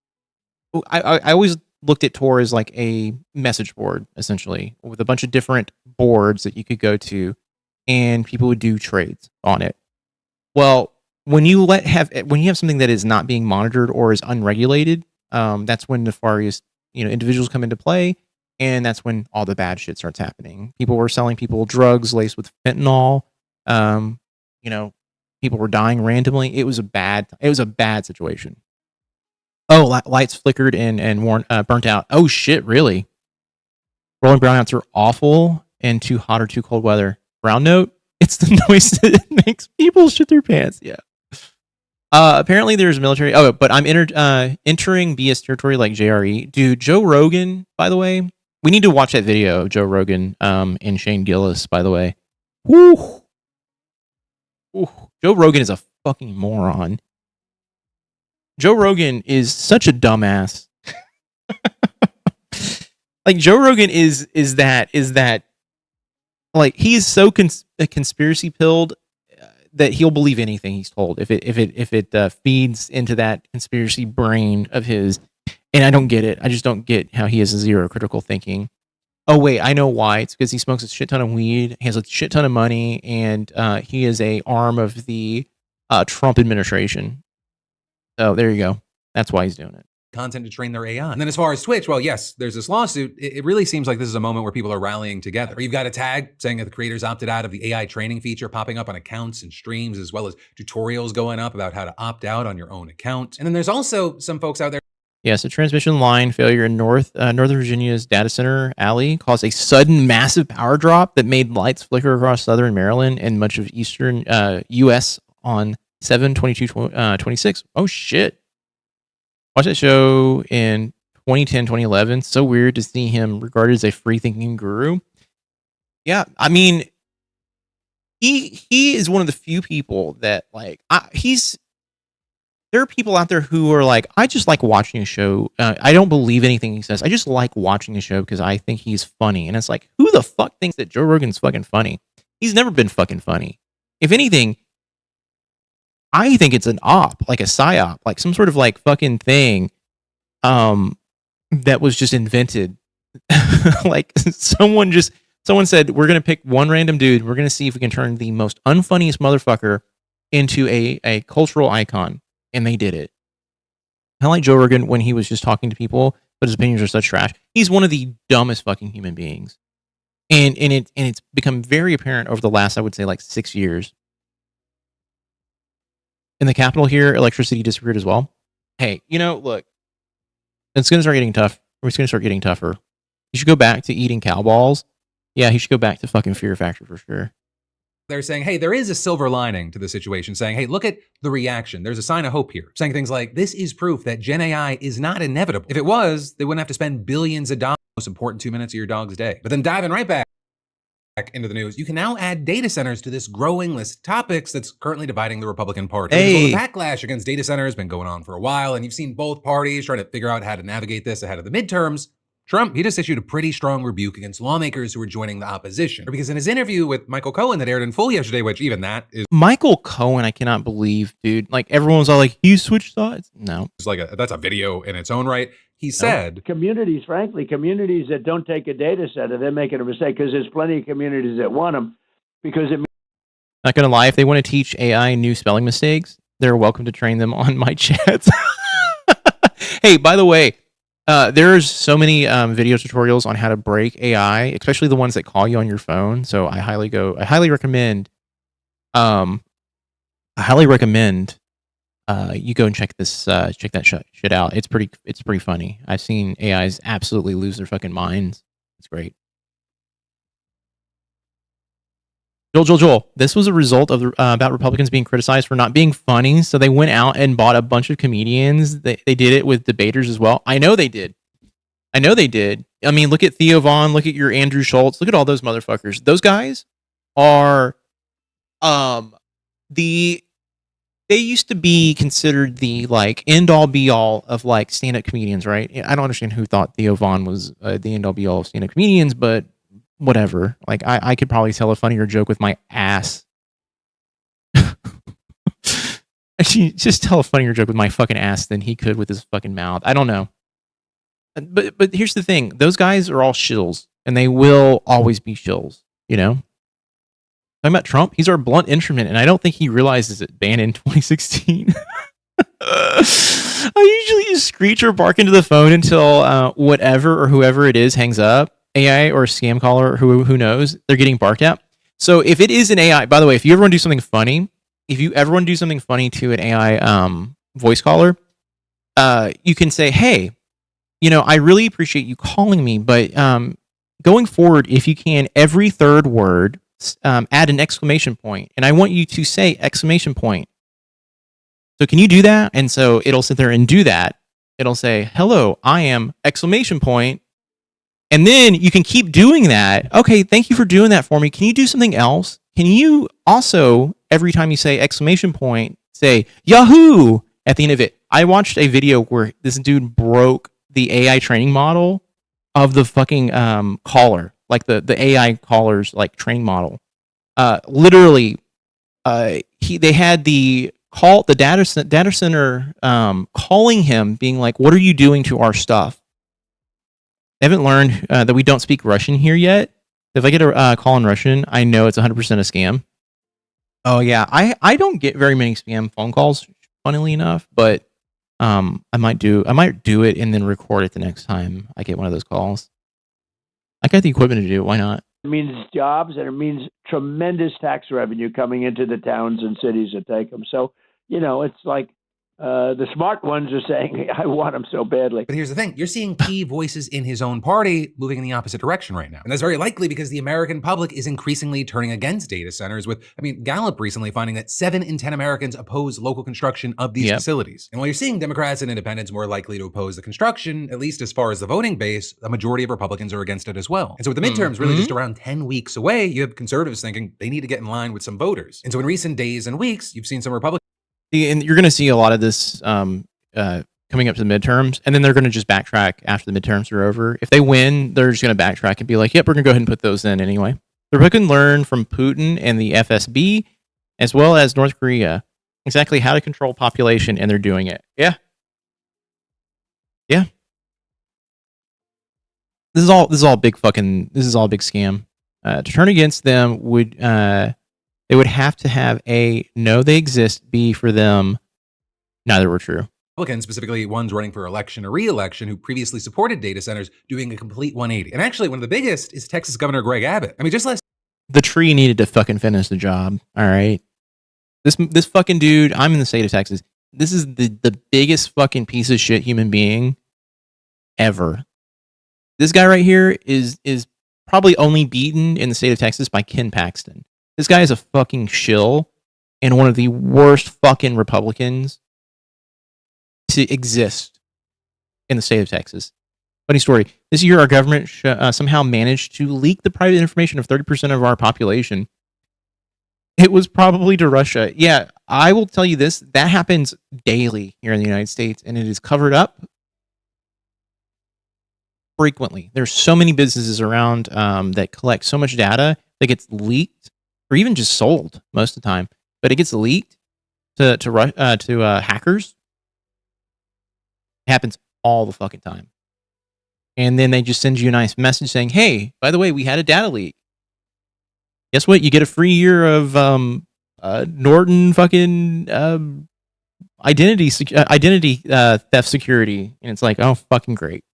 always looked at Tor as like a message board, essentially, with a bunch of different boards that you could go to, and people would do trades on it. Well, when you have something that is not being monitored or is unregulated, that's when nefarious individuals come into play, and that's when all the bad shit starts happening. People were selling people drugs laced with fentanyl. People were dying randomly. It was a bad situation. Oh, lights flickered and burnt out. Oh shit, really? Rolling brownouts are awful and too hot or too cold weather. Brown note, it's the noise that makes people shit their pants. Yeah. Apparently there's military. Oh, but I'm entering BS territory like JRE. Dude, Joe Rogan, by the way, we need to watch that video of Joe Rogan and Shane Gillis, by the way. Woo. Ooh, Joe Rogan is a fucking moron. Joe Rogan is such a dumbass. Like Joe Rogan is that like he's so conspiracy pilled that he'll believe anything he's told if it feeds into that conspiracy brain of his. And I don't get it. I just don't get how he has zero critical thinking. Oh wait, I know why. It's because he smokes a shit ton of weed, he has a shit ton of money, and he is a arm of the Trump administration. So there you go. That's why he's doing it. Content to train their AI. And then as far as Twitch, well, yes, there's this lawsuit. It really seems like this is a moment where people are rallying together. You've got a tag saying that the creators opted out of the AI training feature popping up on accounts and streams, as well as tutorials going up about how to opt out on your own account. And then there's also some folks out there. Yes, a transmission line failure in Northern Virginia's data center alley caused a sudden massive power drop that made lights flicker across southern Maryland and much of eastern U.S. on 7/22/26. Oh, shit. Watched that show in 2010, 2011. So weird to see him regarded as a free-thinking guru. Yeah, I mean, he is one of the few people that, like, there are people out there who are like, I just like watching a show. I don't believe anything he says. I just like watching a show because I think he's funny. And it's like, who the fuck thinks that Joe Rogan's fucking funny? He's never been fucking funny. If anything, I think it's an op, like a psyop, like some sort of like fucking thing that was just invented. Like someone said, we're going to pick one random dude. We're going to see if we can turn the most unfunniest motherfucker into a cultural icon. And they did it. I like Joe Rogan when he was just talking to people, but his opinions are such trash. He's one of the dumbest fucking human beings. And it's become very apparent over the last, I would say, like 6 years. In the capital here, electricity disappeared as well. Hey, look, it's going to start getting tough. It's going to start getting tougher. You should go back to eating cow balls. Yeah, he should go back to fucking Fear Factor for sure. They're saying, hey, there is a silver lining to the situation, saying, hey, look at the reaction. There's a sign of hope here. Saying things like, this is proof that Gen AI is not inevitable. If it was, they wouldn't have to spend billions of dollars on the most important 2 minutes of your dog's day. But then diving right back into the news, you can now add data centers to this growing list of topics that's currently dividing the Republican Party. Well, the backlash against data centers has been going on for a while, and you've seen both parties trying to figure out how to navigate this ahead of the midterms. Trump, he just issued a pretty strong rebuke against lawmakers who are joining the opposition. Because in his interview with Michael Cohen that aired in full yesterday, which even that is... Michael Cohen, I cannot believe, dude. Like, everyone's all like, you switched sides? No. It's like that's a video in its own right. He said... Communities that don't take a data center, they're making a mistake because there's plenty of communities that want them because it... Not going to lie, if they want to teach AI new spelling mistakes, they're welcome to train them on my chats. Hey, by the way, there's so many video tutorials on how to break AI, especially the ones that call you on your phone. So I highly recommend you go and check that shit out. It's pretty funny. I've seen AIs absolutely lose their fucking minds. It's great. Joel. This was a result of about Republicans being criticized for not being funny. So they went out and bought a bunch of comedians. They did it with debaters as well. I know they did. I mean, look at Theo Vaughn. Look at your Andrew Schultz. Look at all those motherfuckers. Those guys are they used to be considered the like end all be all of like stand up comedians, right? I don't understand who thought Theo Vaughn was the end all be all of stand up comedians, but whatever. Like I could probably tell a funnier joke with my ass. Actually, just tell a funnier joke with my fucking ass than he could with his fucking mouth. I don't know. But here's the thing: those guys are all shills, and they will always be shills. You know. Talking about Trump, he's our blunt instrument, and I don't think he realizes it banned in 2016. I usually just screech or bark into the phone until whatever or whoever it is hangs up. AI or a scam caller, who knows? They're getting barked at. So if it is an AI, by the way, if you ever want to do something funny, to an AI voice caller, you can say, hey, I really appreciate you calling me, but going forward, if you can, every third word, add an exclamation point, and I want you to say exclamation point. So can you do that? And so it'll sit there and do that. It'll say, hello, I am exclamation point. And then you can keep doing that. Okay, thank you for doing that for me. Can you do something else? Can you also, every time you say exclamation point, say Yahoo at the end of it? I watched a video where this dude broke the AI training model of the fucking caller, like the AI caller's like training model. Literally, they had the data center calling him, being like, "What are you doing to our stuff?" They haven't learned that we don't speak Russian here yet. If I get a call in Russian, I know it's 100% a scam. Oh yeah, I don't get very many spam phone calls, funnily enough, but I might do it and then record it the next time I get one of those calls. I got the equipment to do it. Why not? It means jobs, and it means tremendous tax revenue coming into the towns and cities that take them. So, it's like the smart ones are saying, I want them so badly. But here's the thing. You're seeing key voices in his own party moving in the opposite direction right now. And that's very likely because the American public is increasingly turning against data centers Gallup recently finding that 7 in 10 Americans oppose local construction of these facilities. And while you're seeing Democrats and independents more likely to oppose the construction, at least as far as the voting base, a majority of Republicans are against it as well. And so with the midterms really just around 10 weeks away, you have conservatives thinking they need to get in line with some voters. And so in recent days and weeks, you've seen some Republicans. And you're going to see a lot of this coming up to the midterms, and then they're going to just backtrack after the midterms are over. If they win, they're just going to backtrack and be like, yep, we're going to go ahead and put those in anyway. The Republicans learn from Putin and the FSB, as well as North Korea, exactly how to control population, and they're doing it. Yeah. This is all big scam. To turn against them would they would have to have A, know they exist, B, for them, neither were true. Republicans, specifically ones running for election or re-election, who previously supported data centers, doing a complete 180. And actually, one of the biggest is Texas Governor Greg Abbott. The tree needed to fucking finish the job, all right? This fucking dude, I'm in the state of Texas. This is the biggest fucking piece of shit human being ever. This guy right here is probably only beaten in the state of Texas by Ken Paxton. This guy is a fucking shill and one of the worst fucking Republicans to exist in the state of Texas. Funny story. This year, our government somehow managed to leak the private information of 30% of our population. It was probably to Russia. Yeah, I will tell you this. That happens daily here in the United States, and it is covered up frequently. There's so many businesses around that collect so much data that gets leaked or even just sold most of the time, but it gets leaked to hackers. It happens all the fucking time. And then they just send you a nice message saying, hey, by the way, we had a data leak. Guess what? You get a free year of Norton fucking identity theft security. And it's like, oh, fucking great.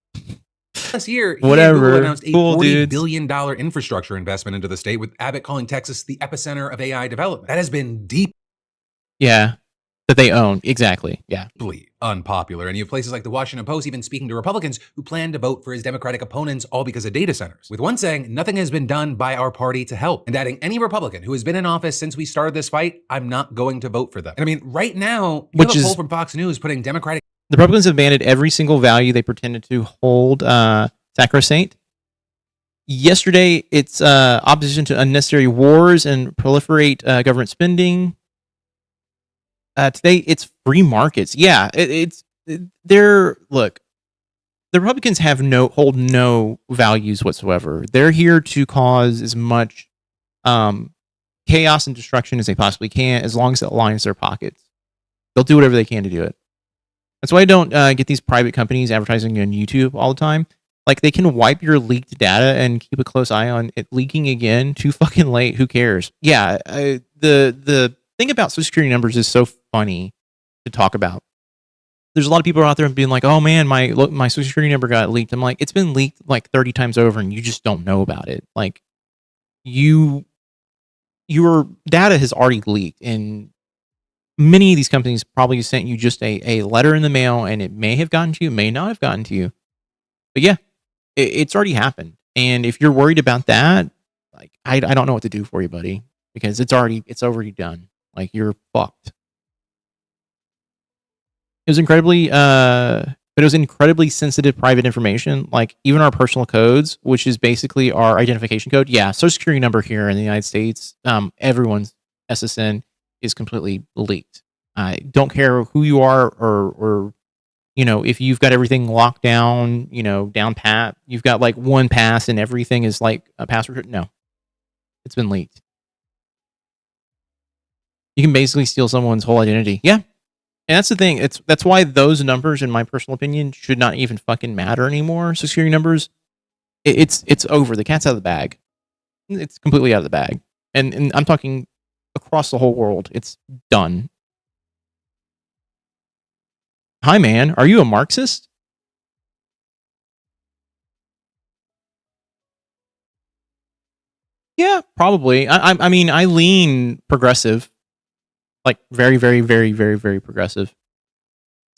Last year, Whatever. Google announced a Cool, $40 dudes. billion infrastructure investment into the state, with Abbott calling Texas the epicenter of AI development. That has been deep. Yeah, that they own. Exactly. Yeah. unpopular. And you have places like the Washington Post even speaking to Republicans who plan to vote for his Democratic opponents, all because of data centers. With one saying, nothing has been done by our party to help. And adding, any Republican who has been in office since we started this fight, I'm not going to vote for them. And I mean, right now, you have a poll from Fox News putting Democratic... The Republicans have abandoned every single value they pretended to hold sacrosanct. Yesterday, it's opposition to unnecessary wars and proliferate government spending. Today, it's free markets. Yeah, look, the Republicans hold no values whatsoever. They're here to cause as much chaos and destruction as they possibly can, as long as it aligns their pockets. They'll do whatever they can to do it. That's why I don't get these private companies advertising on YouTube all the time. Like, they can wipe your leaked data and keep a close eye on it leaking again. Too fucking late. Who cares? Yeah, the thing about Social Security numbers is so funny to talk about. There's a lot of people out there being like, "Oh man, my Social Security number got leaked." I'm like, it's been leaked like 30 times over, and you just don't know about it. Like, your data has already leaked, and many of these companies probably sent you just a letter in the mail, and it may have gotten to you, may not have gotten to you. But yeah, it's already happened. And if you're worried about that, like, I don't know what to do for you, buddy, because it's already done. Like, you're fucked. It was incredibly sensitive private information, like even our personal codes, which is basically our identification code. Yeah, Social Security number here in the United States, everyone's SSN is completely leaked. I don't care who you are or if you've got everything locked down, down pat, you've got like one pass and everything is like a password. No, it's been leaked. You can basically steal someone's whole identity. Yeah. And that's the thing. That's why those numbers, in my personal opinion, should not even fucking matter anymore. Social Security numbers, it's over. The cat's out of the bag. It's completely out of the bag. And I'm talking across the whole world. It's done. Hi, man. Are you a Marxist? Yeah, probably. I mean, I lean progressive. Like, very, very, very, very, very progressive.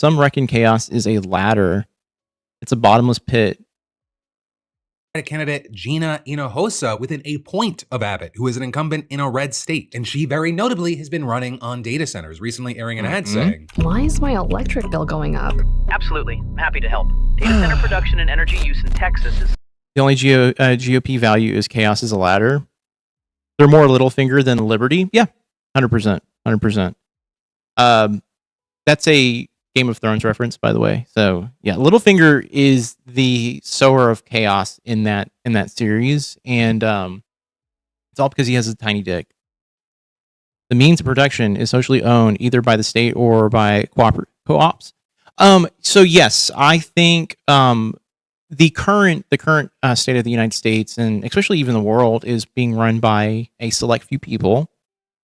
Some reckon chaos is a ladder. It's a bottomless pit. Candidate Gina Hinojosa within a point of Abbott, who is an incumbent in a red state. And she very notably has been running on data centers, recently airing an ad saying, "Why is my electric bill going up?" Absolutely. Happy to help. Data center production and energy use in Texas is... The only GOP value is chaos is a ladder. They're more Littlefinger than Liberty. Yeah, 100%. 100%. That's a Game of Thrones reference, by the way. So yeah, Littlefinger is the sower of chaos in that series, and it's all because he has a tiny dick. The means of production is socially owned either by the state or by co-ops. So yes, I think the current state of the United States, and especially even the world, is being run by a select few people,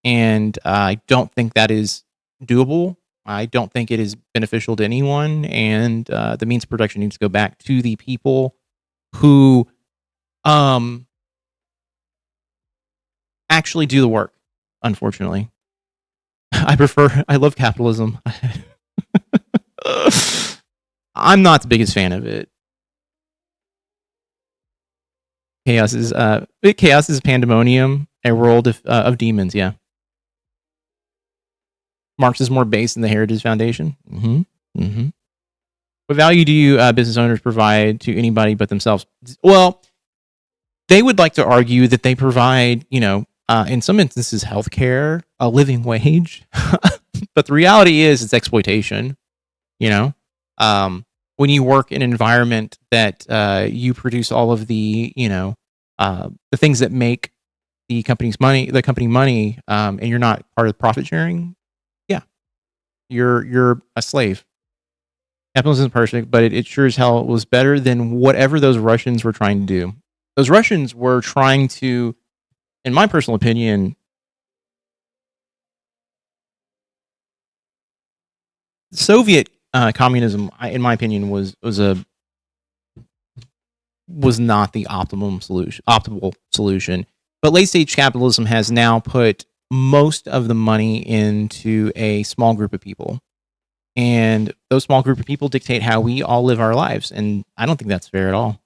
and I don't think that is doable. I don't think it is beneficial to anyone, and the means of production needs to go back to the people who actually do the work, unfortunately. I love capitalism. I'm not the biggest fan of it. Chaos is pandemonium, a world of demons, yeah. Marx is more based in the Heritage Foundation. What value do you business owners provide to anybody but themselves? Well, they would like to argue that they provide, in some instances, healthcare, a living wage. But the reality is, it's exploitation. When you work in an environment that you produce all of the, the things that make the company money, and you're not part of profit sharing. You're a slave. Capitalism isn't perfect, but it sure as hell was better than whatever those Russians were trying to do. Those Russians were trying to, in my personal opinion, Soviet communism, in my opinion, was not the optimal solution. But late stage capitalism has now put most of the money into a small group of people. and those small group of people dictate how we all live our lives, and I don't think that's fair at all.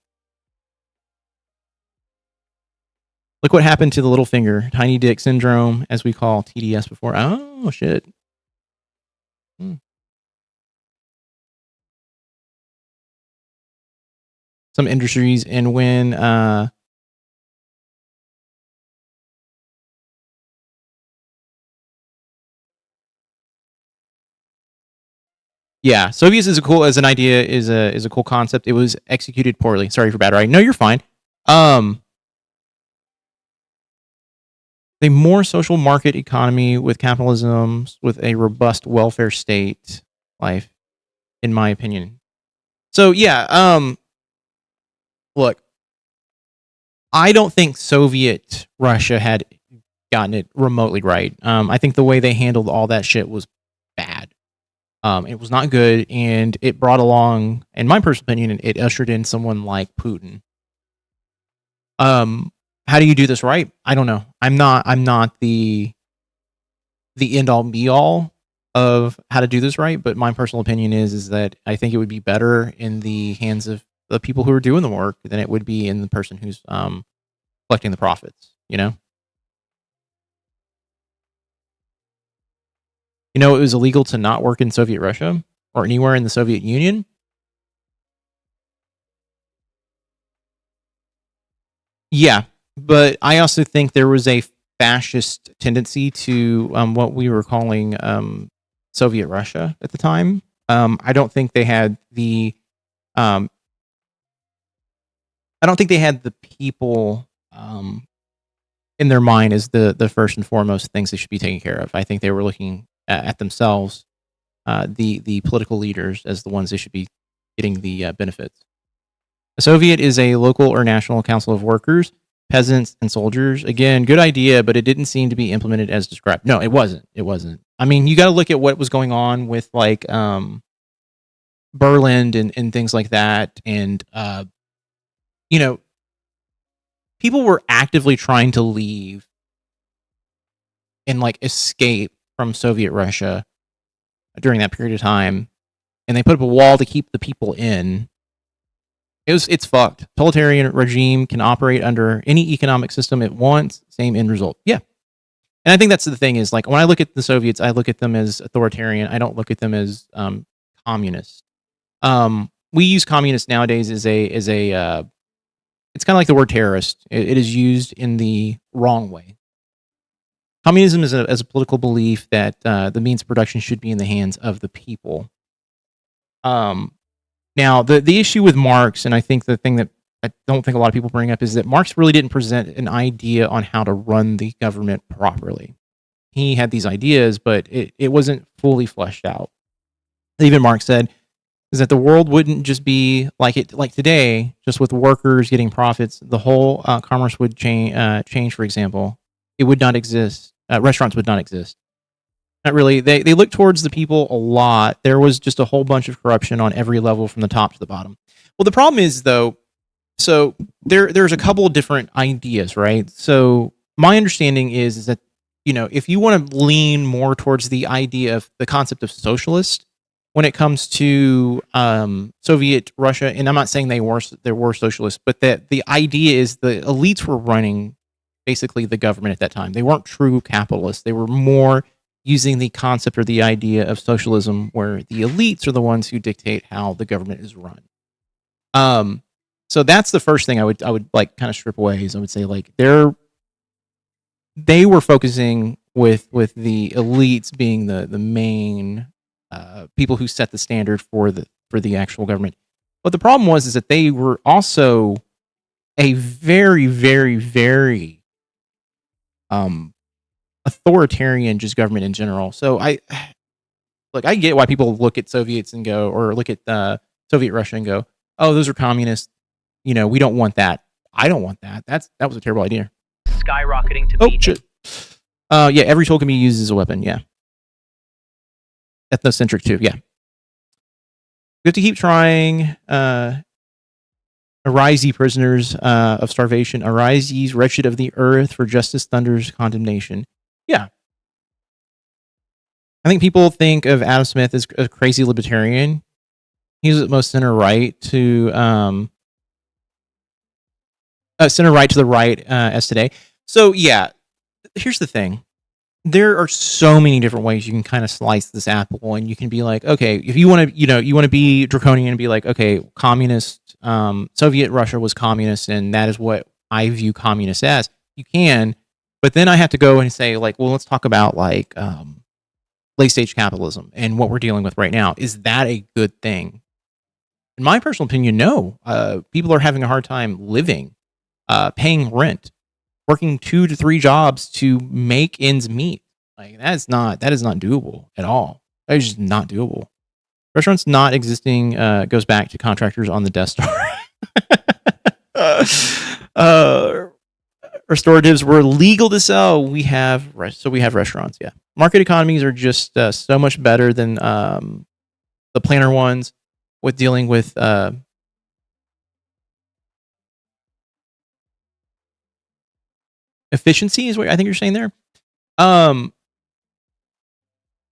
Look what happened to the little finger, tiny dick syndrome, as we call TDS before. Oh shit. Some industries, and when yeah, Soviets is a cool as an idea, is a cool concept. It was executed poorly. Sorry for bad writing. No, you're fine. A more social market economy with capitalism, with a robust welfare state life, in my opinion. So yeah, look, I don't think Soviet Russia had gotten it remotely right. I think the way they handled all that shit was bad. It was not good, and it brought along, in my personal opinion, it ushered in someone like Putin. How do you do this right? I don't know. I'm not the end all be all of how to do this right, but my personal opinion is that I think it would be better in the hands of the people who are doing the work than it would be in the person who's collecting the profits, you know? You know, it was illegal to not work in Soviet Russia or anywhere in the Soviet Union. Yeah, but I also think there was a fascist tendency to what we were calling Soviet Russia at the time. I don't think they had the I don't think they had the people in their mind as the first and foremost things they should be taking care of. I think they were looking at themselves, the political leaders, as the ones they should be getting the benefits. A Soviet is a local or national council of workers, peasants, and soldiers. Again, good idea, but it didn't seem to be implemented as described. No, it wasn't. It wasn't. I mean, you got to look at what was going on with like Berlin and things like that, and you know, people were actively trying to leave and like escape from Soviet Russia during that period of time, and they put up a wall to keep the people in. It's fucked. Totalitarian regime can operate under any economic system it wants, same end result. Yeah. And I think that's the thing is like when I look at the Soviets, I look at them as authoritarian. I don't look at them as communist. We use communist nowadays as a it's kind of like the word terrorist. It is used in the wrong way. Communism is a political belief that the means of production should be in the hands of the people. Now, the issue with Marx, and I think the thing that I don't think a lot of people bring up, is that Marx really didn't present an idea on how to run the government properly. He had these ideas, but it wasn't fully fleshed out. Even Marx said is that the world wouldn't just be like today, just with workers getting profits. The whole commerce would change. For example, it would not exist. Restaurants would not exist. Not really. They look towards the people a lot. There was just a whole bunch of corruption on every level from the top to the bottom. Well, the problem is though, so there's a couple of different ideas, right? So my understanding is that, you know, if you want to lean more towards the idea of the concept of socialist when it comes to Soviet Russia, and I'm not saying they were socialists, but that the idea is the elites were running basically the government at that time. They weren't true capitalists. They were more using the concept or the idea of socialism where the elites are the ones who dictate how the government is run. So that's the first thing I would like kind of strip away is I would say like they were focusing with the elites being the main people who set the standard for the actual government. But the problem is that they were also a very, very, very authoritarian just government in general. So I get why people look at Soviets and go, or look at Soviet Russia and go, oh, those are communists. You know, we don't want that. I don't want that. That was a terrible idea. Skyrocketing to meet. Shit. Yeah, every tool can be used as a weapon. Yeah. Ethnocentric too. Yeah. We have to keep trying. Arise, ye prisoners of starvation. Arise, ye wretched of the earth, for justice thunders condemnation. Yeah. I think people think of Adam Smith as a crazy libertarian. He's at most center right to the right as today. So yeah, here's the thing. There are so many different ways you can kind of slice this apple, and you can be like, okay, if you want to, you want to be draconian and be like, okay, communist, Soviet Russia was communist, and that is what I view communist as. You can, but then I have to go and say, like, well, let's talk about like late stage capitalism and what we're dealing with right now. Is that a good thing? In my personal opinion, no. People are having a hard time living, paying rent, working 2 to 3 jobs to make ends meet. Like that is not doable at all. That is just not doable. Restaurants not existing goes back to contractors on the Death Star. Restoratives were legal to sell. We have restaurants. Yeah, market economies are just so much better than the planner ones with dealing with efficiency is what I think you're saying there. So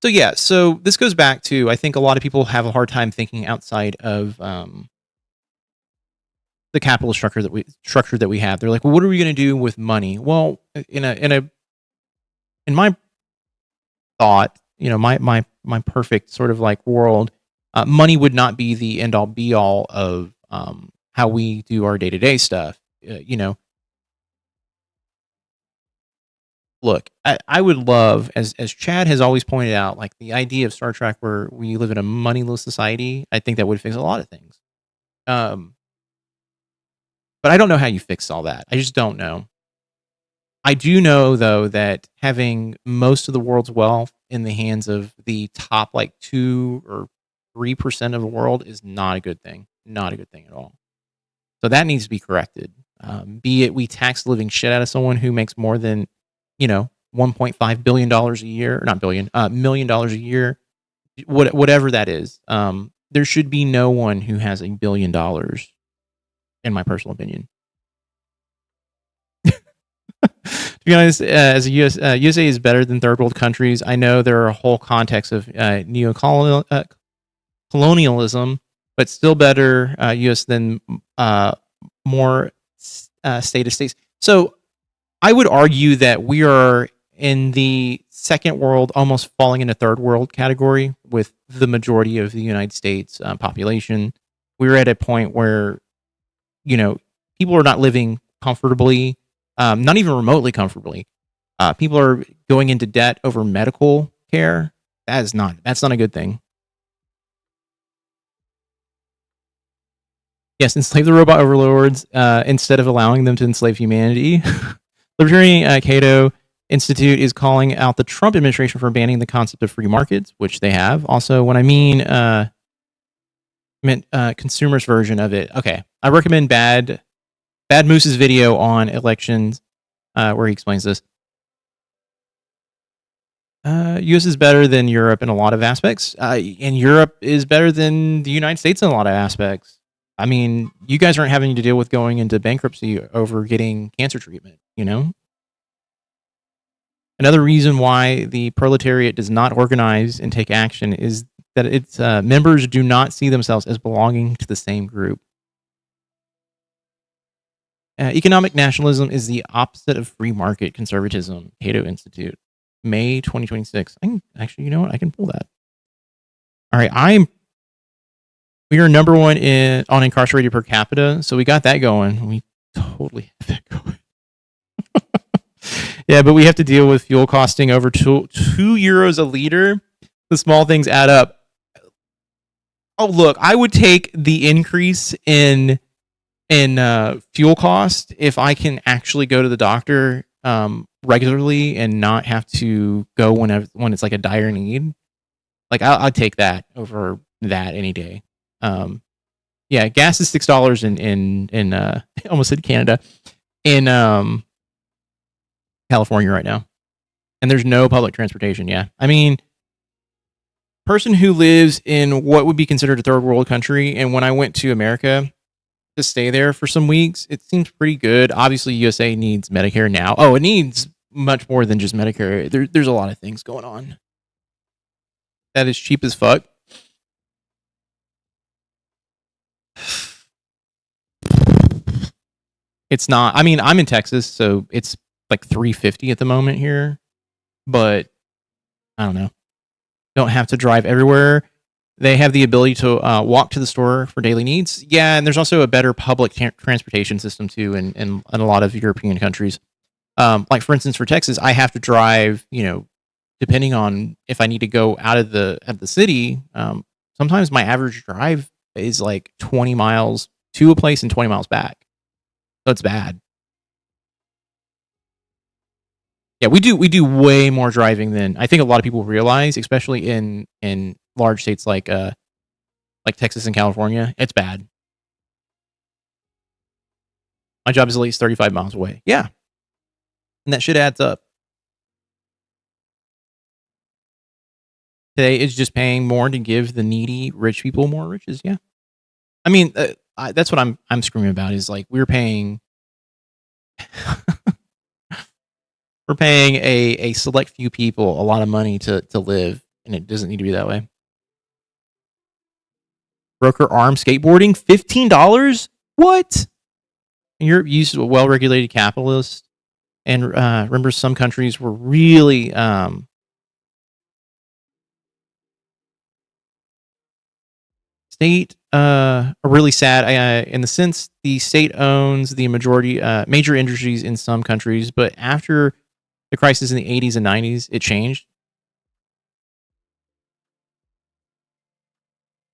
yeah, so this goes back to, I think a lot of people have a hard time thinking outside of the capital structure that we have. They're like, well, what are we going to do with money? Well, in my thought, my perfect sort of like world, money would not be the end all be all of how we do our day to day stuff. Look, I would love, as Chad has always pointed out, like the idea of Star Trek where we live in a moneyless society. I think that would fix a lot of things. But I don't know how you fix all that. I just don't know. I do know though that having most of the world's wealth in the hands of the top like 2 or 3% of the world is not a good thing. Not a good thing at all. So that needs to be corrected. Be it we tax the living shit out of someone who makes more than $1.5 billion a year, or not billion, $1 million a year, whatever that is. There should be no one who has $1 billion, in my personal opinion. To be honest, as a USA is better than third world countries. I know there are a whole context of colonialism, but still better US than more state of states. So I would argue that we are in the second world, almost falling into third world category with the majority of the United States population. We're at a point where, people are not living comfortably, not even remotely comfortably. People are going into debt over medical care. That's not a good thing. Yes, enslave the robot overlords instead of allowing them to enslave humanity. Libertarian Cato Institute is calling out the Trump administration for banning the concept of free markets, which they have. Also, when I meant consumers version of it. Okay, I recommend Bad Moose's video on elections where he explains this. U.S. is better than Europe in a lot of aspects, and Europe is better than the United States in a lot of aspects. I mean, you guys aren't having to deal with going into bankruptcy over getting cancer treatment, Another reason why the proletariat does not organize and take action is that its members do not see themselves as belonging to the same group. Economic nationalism is the opposite of free market conservatism. Cato Institute, May 2026. Actually, you know what? I can pull that. All right, we are number one on incarcerated per capita, so we got that going. We totally have that going. Yeah, but we have to deal with fuel costing over 2 euros a liter. The small things add up. Oh, look, I would take the increase in fuel cost if I can actually go to the doctor regularly and not have to go when it's like a dire need. Like I'd take that over that any day. Yeah, gas is $6 in I almost said Canada, in California right now, and there's no public transportation. Yeah, I mean, person who lives in what would be considered a third world country, and when I went to America to stay there for some weeks, it seems pretty good. Obviously, USA needs Medicare now. Oh, it needs much more than just Medicare. There's a lot of things going on. that is cheap as fuck. It's not. I mean, I'm in Texas, so it's like $3.50 at the moment here, but I don't know. Don't have to drive everywhere. They have the ability to walk to the store for daily needs. Yeah, and there's also a better public transportation system too in a lot of European countries. Like for instance, for Texas, I have to drive. Depending on if I need to go out of the city. Sometimes my average drive is like 20 miles to a place and 20 miles back. So it's bad. Yeah, we do way more driving than I think a lot of people realize, especially in large states like Texas and California. It's bad. My job is at least 35 miles away. Yeah. And that shit adds up. Today is just paying more to give the needy rich people more riches. Yeah. I mean, that's what I'm screaming about is like we're paying a select few people a lot of money to live, and it doesn't need to be that way. Broker arm skateboarding, $15? What? Europe used a well-regulated capitalist, and remember some countries were really state are really sad in the sense the state owns the majority major industries in some countries, but after the crisis in the 80s and 90s, it changed.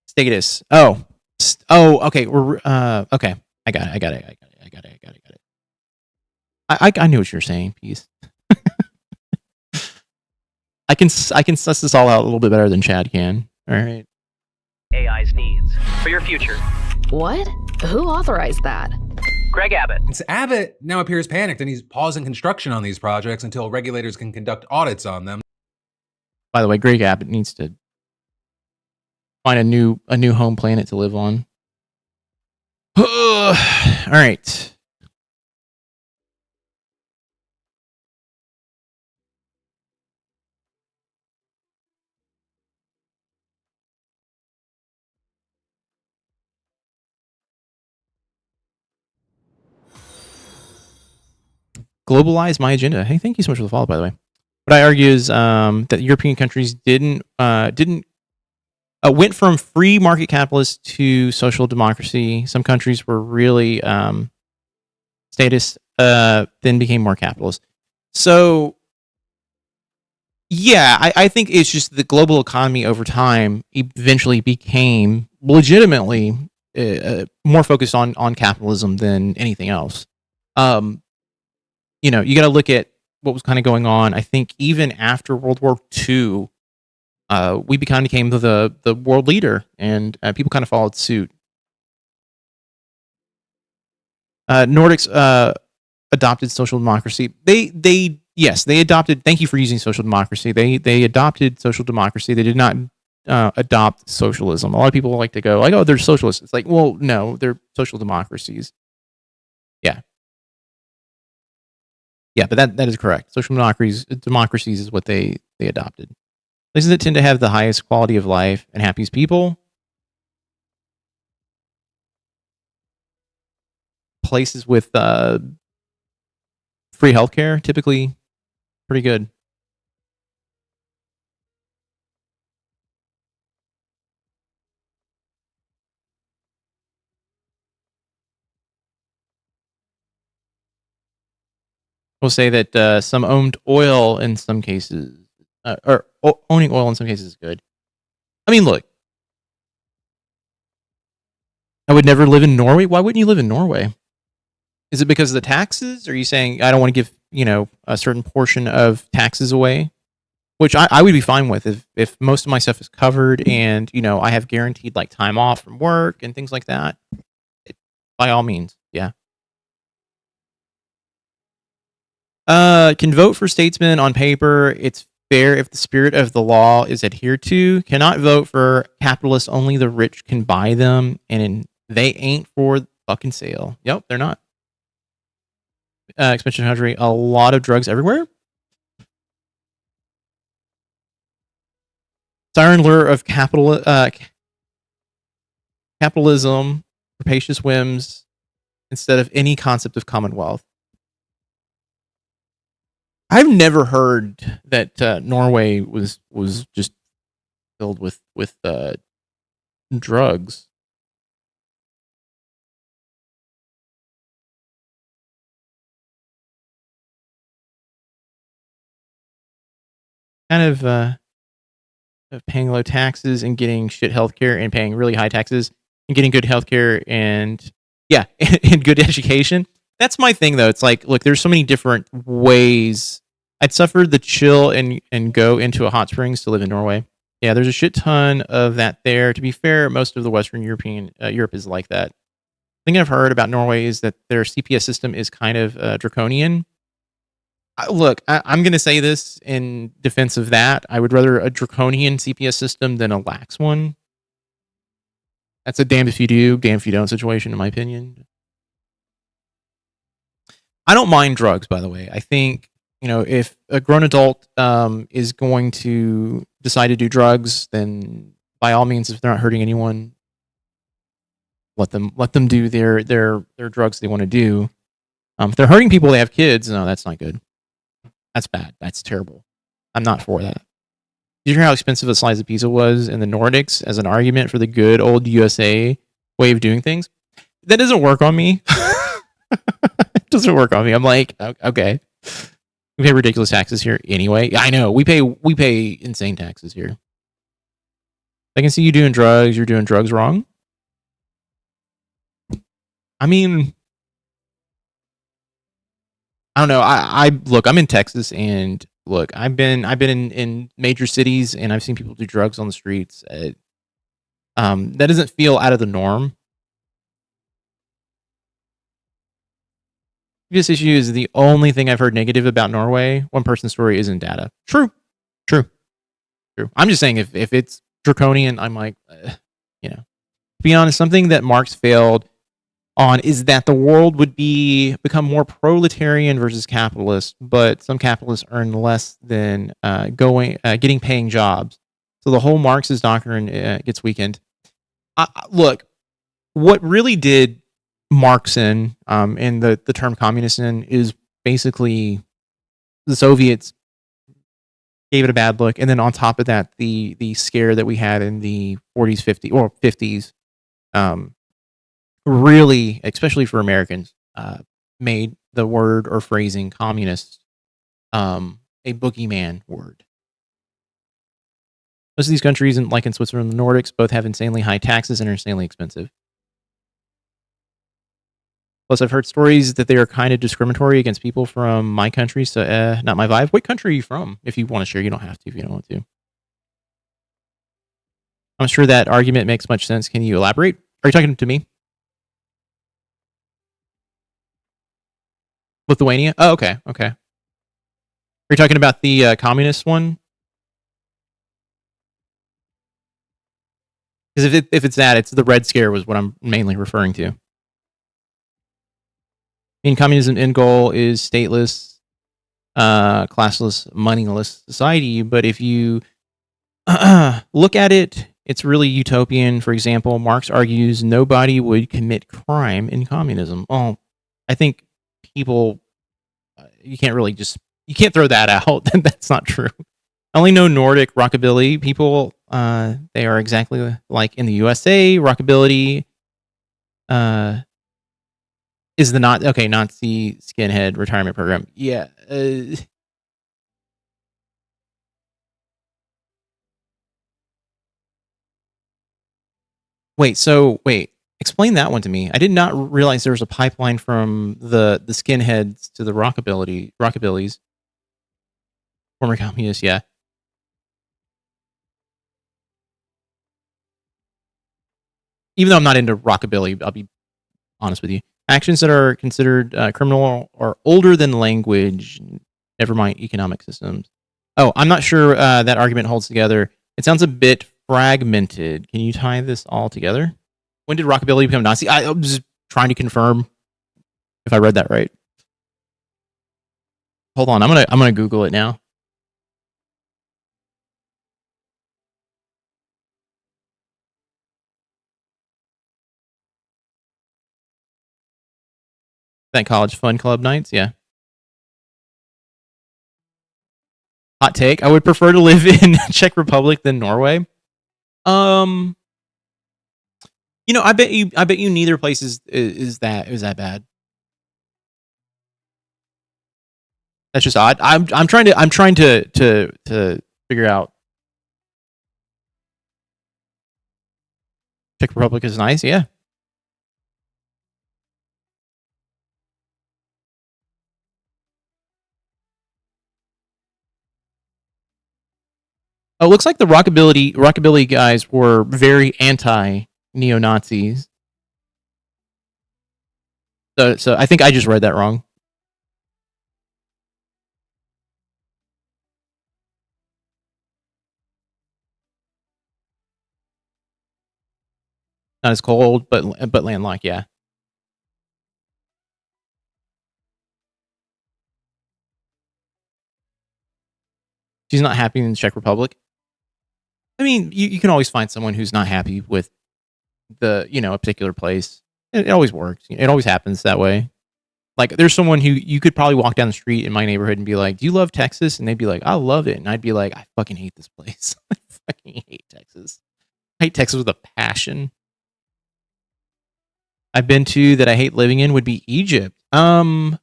Status. Oh, okay. We're okay. I got it. I knew what you were saying. Peace. I can suss this all out a little bit better than Chad can. All right. AI's needs for your future. What? Who authorized that? Greg Abbott. Abbott now appears panicked, and he's pausing construction on these projects until regulators can conduct audits on them. By the way, Greg Abbott needs to find a new home planet to live on. All right. Globalize my agenda. Hey, thank you so much for the follow, by the way. What I argue is that European countries didn't went from free market capitalist to social democracy. Some countries were really statist, then became more capitalist. So, yeah, I think it's just the global economy over time eventually became legitimately more focused on capitalism than anything else. You got to look at what was kind of going on. I think even after World War II, we kind of became the world leader, and people kind of followed suit. Nordics adopted social democracy. They adopted. Thank you for using social democracy. They adopted social democracy. They did not adopt socialism. A lot of people like to go like, oh, they're socialists. It's like, well, no, they're social democracies. Yeah. Yeah, but that is correct. Social democracies is what they adopted. Places that tend to have the highest quality of life and happiest people. Places with free healthcare, typically pretty good. We'll say that some owned oil in some cases, or owning oil in some cases is good. I mean, look, I would never live in Norway. Why wouldn't you live in Norway? Is it because of the taxes? Or are you saying I don't want to give a certain portion of taxes away? Which I would be fine with if most of my stuff is covered and I have guaranteed like time off from work and things like that. By all means, yeah. Can vote for statesmen on paper. It's fair if the spirit of the law is adhered to. Cannot vote for capitalists. Only the rich can buy them, and they ain't for fucking sale. Yep, they're not. Expansion country. A lot of drugs everywhere. Siren lure of capitalism, rapacious whims, instead of any concept of commonwealth. I've never heard that Norway was just filled with drugs. Kind of paying low taxes and getting shit healthcare, and paying really high taxes and getting good healthcare, and yeah, and good education. That's my thing, though. It's like, look, there's so many different ways. I'd suffered the chill and go into a hot springs to live in Norway. Yeah, there's a shit ton of that there. To be fair, most of the Western Europe is like that. The thing I've heard about Norway is that their CPS system is kind of draconian. Look, I'm going to say this in defense of that. I would rather a draconian CPS system than a lax one. That's a damned if you do, damned if you don't situation, in my opinion. I don't mind drugs, by the way. I think, if a grown adult is going to decide to do drugs, then by all means, if they're not hurting anyone, let them do their drugs they want to do. If they're hurting people, they have kids. No, that's not good. That's bad. That's terrible. I'm not for that. Did you hear how expensive a slice of pizza was in the Nordics as an argument for the good old USA way of doing things? That doesn't work on me. It doesn't work on me. I'm like, okay. We pay ridiculous taxes here anyway. I know. We pay insane taxes here. I can see you doing drugs. You're doing drugs wrong. I mean, I don't know. I look, I'm in Texas, and look, I've been in major cities, and I've seen people do drugs on the streets. That doesn't feel out of the norm. This issue is the only thing I've heard negative about Norway. One person's story isn't data. True. I'm just saying, if it's draconian, I'm like, to be honest, something that Marx failed on is that the world would become more proletarian versus capitalist, but some capitalists earn less than getting paying jobs. So the whole Marxist doctrine gets weakened. Look, what really did Marx in the term communist in is basically the Soviets gave it a bad look, and then on top of that, the scare that we had in the 40s, 50s, or 50s, really, especially for Americans, made the word or phrasing communist a boogeyman word. Most of these countries, like in Switzerland and the Nordics, both have insanely high taxes and are insanely expensive. Plus, I've heard stories that they are kind of discriminatory against people from my country, so not my vibe. What country are you from? If you want to share, you don't have to if you don't want to. I'm sure that argument makes much sense. Can you elaborate? Are you talking to me? Lithuania? Oh, okay. Are you talking about the communist one? Because if it's that, it's the Red Scare was what I'm mainly referring to. In communism, end goal is stateless, classless, moneyless society. But if you look at it, it's really utopian. For example, Marx argues nobody would commit crime in communism. Oh, I think people, you can't throw that out. That's not true. I only know Nordic rockabilly people. They are exactly like in the USA. Rockabilly is the Nazi skinhead retirement program. Yeah. Wait. Explain that one to me. I did not realize there was a pipeline from the skinheads to the rockabillys. Former communists, yeah. Even though I'm not into rockabilly, I'll be honest with you. Actions that are considered criminal are older than language, never mind economic systems. Oh, I'm not sure that argument holds together. It sounds a bit fragmented. Can you tie this all together? When did rockabilly become Nazi? I was trying to confirm if I read that right. Hold on, I'm gonna Google it now. That college fun club nights, yeah. Hot take: I would prefer to live in Czech Republic than Norway. I bet you neither place is that bad. That's just odd. I'm trying to figure out. Czech Republic is nice, yeah. Oh, it looks like the rockabilly guys were very anti neo-Nazis. So I think I just read that wrong. Not as cold, but landlocked, yeah. She's not happy in the Czech Republic. I mean, you can always find someone who's not happy with a particular place. It always works. It always happens that way. Like, there's someone who you could probably walk down the street in my neighborhood and be like, "Do you love Texas?" And they'd be like, "I love it." And I'd be like, "I fucking hate this place. I fucking hate Texas. I hate Texas with a passion." I've been to that I hate living in would be Egypt. I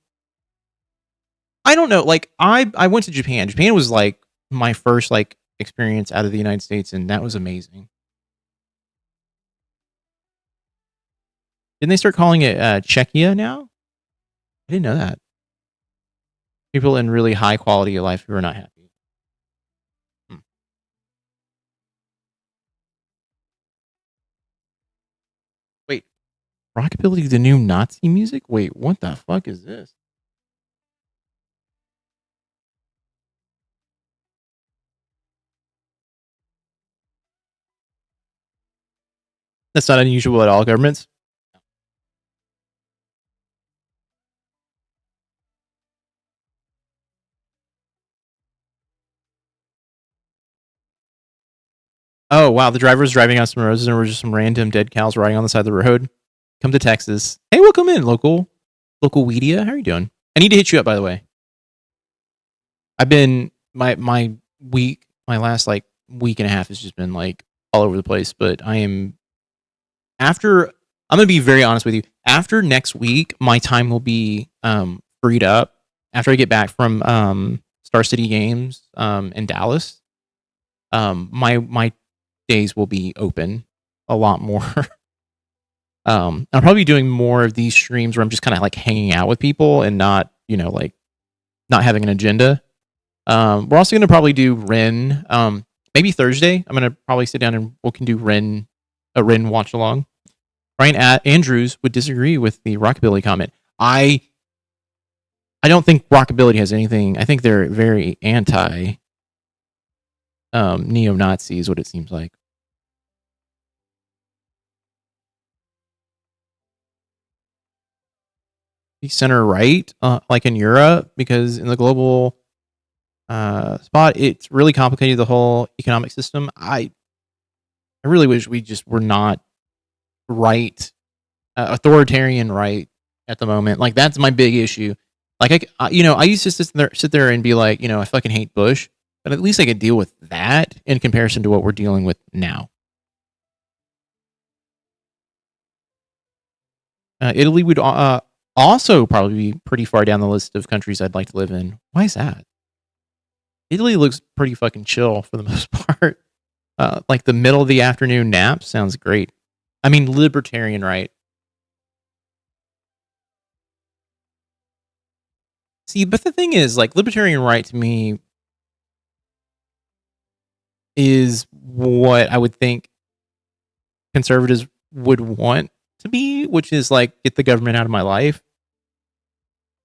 don't know. Like, I went to Japan. Japan was like my first like experience out of the United States, and that was amazing. Didn't they start calling it Czechia now? I didn't know that. People in really high quality of life who are not happy. Wait, rockabilly the new Nazi music? Wait, what the fuck is this? That's not unusual at all, governments. Oh, wow. The driver was driving on some roads and there were just some random dead cows riding on the side of the road. Come to Texas. Hey, welcome in, local Weedia. How are you doing? I need to hit you up, by the way. I've been, my last like week and a half has just been like all over the place, but I'm going to be very honest with you. After next week, my time will be freed up after I get back from Star City Games in Dallas. My days will be open a lot more. I'll probably be doing more of these streams where I'm just kind of like hanging out with people and not, like not having an agenda. We're also going to probably do Ren. Maybe Thursday. I'm going to probably sit down and we can do a Ren watch along. Brian Andrews would disagree with the rockabilly comment. I don't think rockabilly has anything. I think they're very anti neo-Nazi is what it seems like. The center right, like in Europe, because in the global spot, it's really complicated, the whole economic system. I really wish we just were not right, authoritarian right at the moment. Like, that's my big issue. Like, I used to sit there and be like, I fucking hate Bush, but at least I could deal with that in comparison to what we're dealing with now. Italy would also probably be pretty far down the list of countries I'd like to live in. Why is that? Italy looks pretty fucking chill for the most part. Like the middle of the afternoon nap sounds great. I mean, libertarian right. See, but the thing is, like, libertarian right to me is what I would think conservatives would want to be, which is like, get the government out of my life.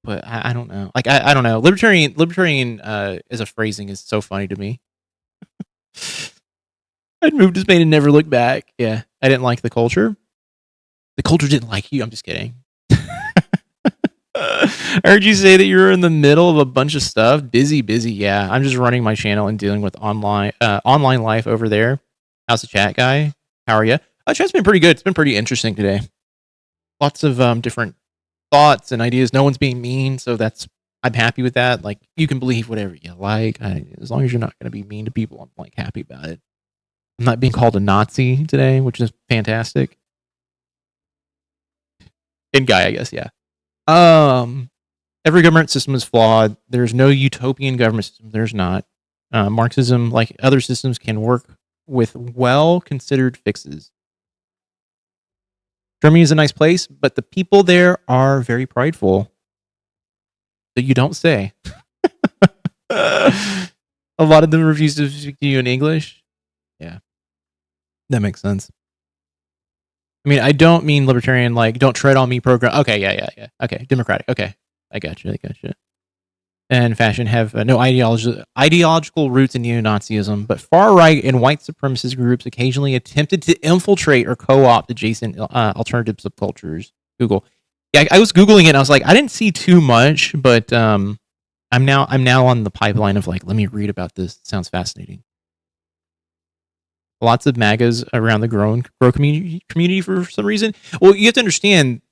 But I don't know. Like, I don't know. Libertarian as a phrasing is so funny to me. I'd move to Spain and never look back. Yeah, I didn't like the culture. The culture didn't like you. I'm just kidding. I heard you say that you're in the middle of a bunch of stuff. Busy. Yeah, I'm just running my channel and dealing with online life over there. How's the chat, guy? How are you? Chat's been pretty good. It's been pretty interesting today. Lots of different thoughts and ideas. No one's being mean, so I'm happy with that. Like, you can believe whatever you like, as long as you're not going to be mean to people. I'm like happy about it. I'm not being called a Nazi today, which is fantastic. And guy, I guess, yeah. Every government system is flawed. There's no utopian government system. There's not. Marxism, like other systems, can work with well-considered fixes. Germany is a nice place, but the people there are very prideful. That you don't say. A lot of them refuse to speak to you in English. Yeah. That makes sense. I mean, I don't mean libertarian, like, don't tread on me program. Okay, yeah. Okay, democratic. Okay, I got you. And fashion have no ideological roots in neo-Nazism, but far-right and white supremacist groups occasionally attempted to infiltrate or co-opt adjacent alternative subcultures. Google. Yeah, I was Googling it, and I was like, I didn't see too much, but I'm now on the pipeline of like, let me read about this. It sounds fascinating. Lots of MAGAs around the grow community for some reason. Well, you have to understand,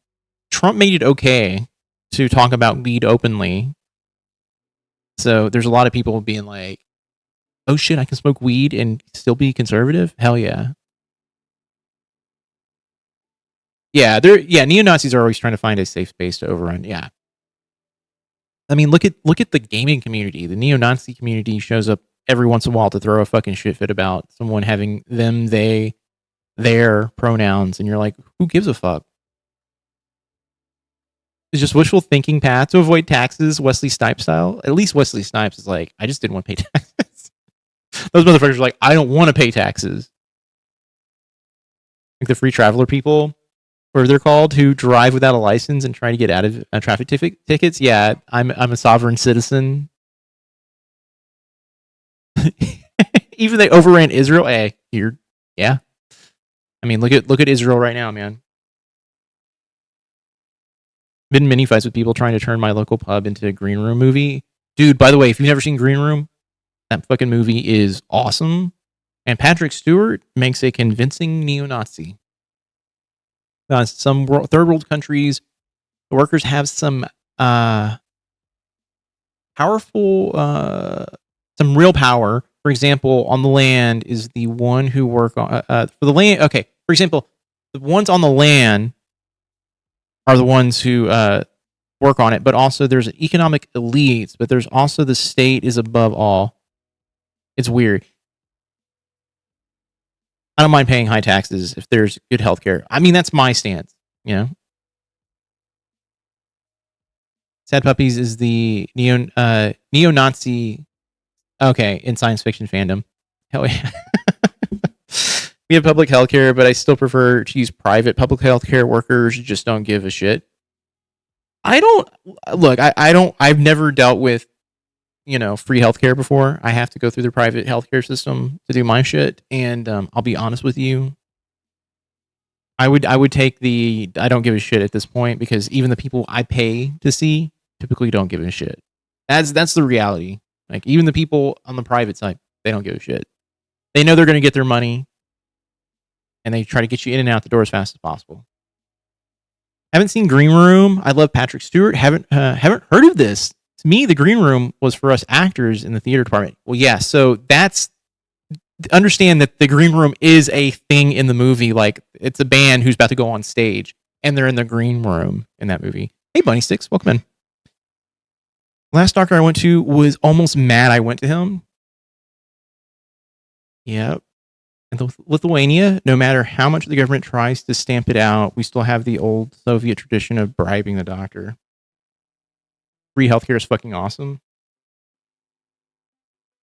Trump made it okay to talk about weed openly. So there's a lot of people being like, oh shit, I can smoke weed and still be conservative? Hell yeah. Yeah, neo-Nazis are always trying to find a safe space to overrun. Yeah. I mean, look at the gaming community. The neo-Nazi community shows up every once in a while to throw a fucking shit fit about someone having them, they, their pronouns, and you're like, who gives a fuck? It's just wishful thinking path to avoid taxes, Wesley Snipes style. At least Wesley Snipes is like, I just didn't want to pay taxes. Those motherfuckers are like, I don't want to pay taxes. Like the free traveler people, or they're called, who drive without a license and try to get out of traffic tickets. Yeah, I'm a sovereign citizen. Even they overran Israel. Hey, here, yeah. I mean, look at Israel right now, man. Been many fights with people trying to turn my local pub into a Green Room movie. Dude, by the way, if you've never seen Green Room, that fucking movie is awesome. And Patrick Stewart makes a convincing neo-Nazi. Some third world countries, the workers have some powerful, some real power. For example, on the land is the one who work on for the land. Okay, for example, the ones on the land are the ones who work on it, but also there's economic elites, but there's also the state is above all. It's weird. I don't mind paying high taxes if there's good healthcare. I mean, that's my stance, you know. Sad Puppies is the neo-Nazi. Okay, in science fiction fandom. Hell yeah. We have public healthcare, but I still prefer to use private. Public healthcare workers just don't give a shit. I don't look. I've never dealt with, free healthcare before. I have to go through the private healthcare system to do my shit. And I'll be honest with you. I would take the I don't give a shit at this point, because even the people I pay to see typically don't give a shit. That's the reality. Like, even the people on the private side, they don't give a shit. They know they're going to get their money, and they try to get you in and out the door as fast as possible. Haven't seen Green Room. I love Patrick Stewart. Haven't heard of this. To me, the Green Room was for us actors in the theater department. Well, yeah. So understand that the Green Room is a thing in the movie. Like, it's a band who's about to go on stage, and they're in the Green Room in that movie. Hey, Bunny Sticks, welcome in. Last doctor I went to was almost mad I went to him. Yep. And Lithuania, no matter how much the government tries to stamp it out, we still have the old Soviet tradition of bribing the doctor. Free healthcare is fucking awesome.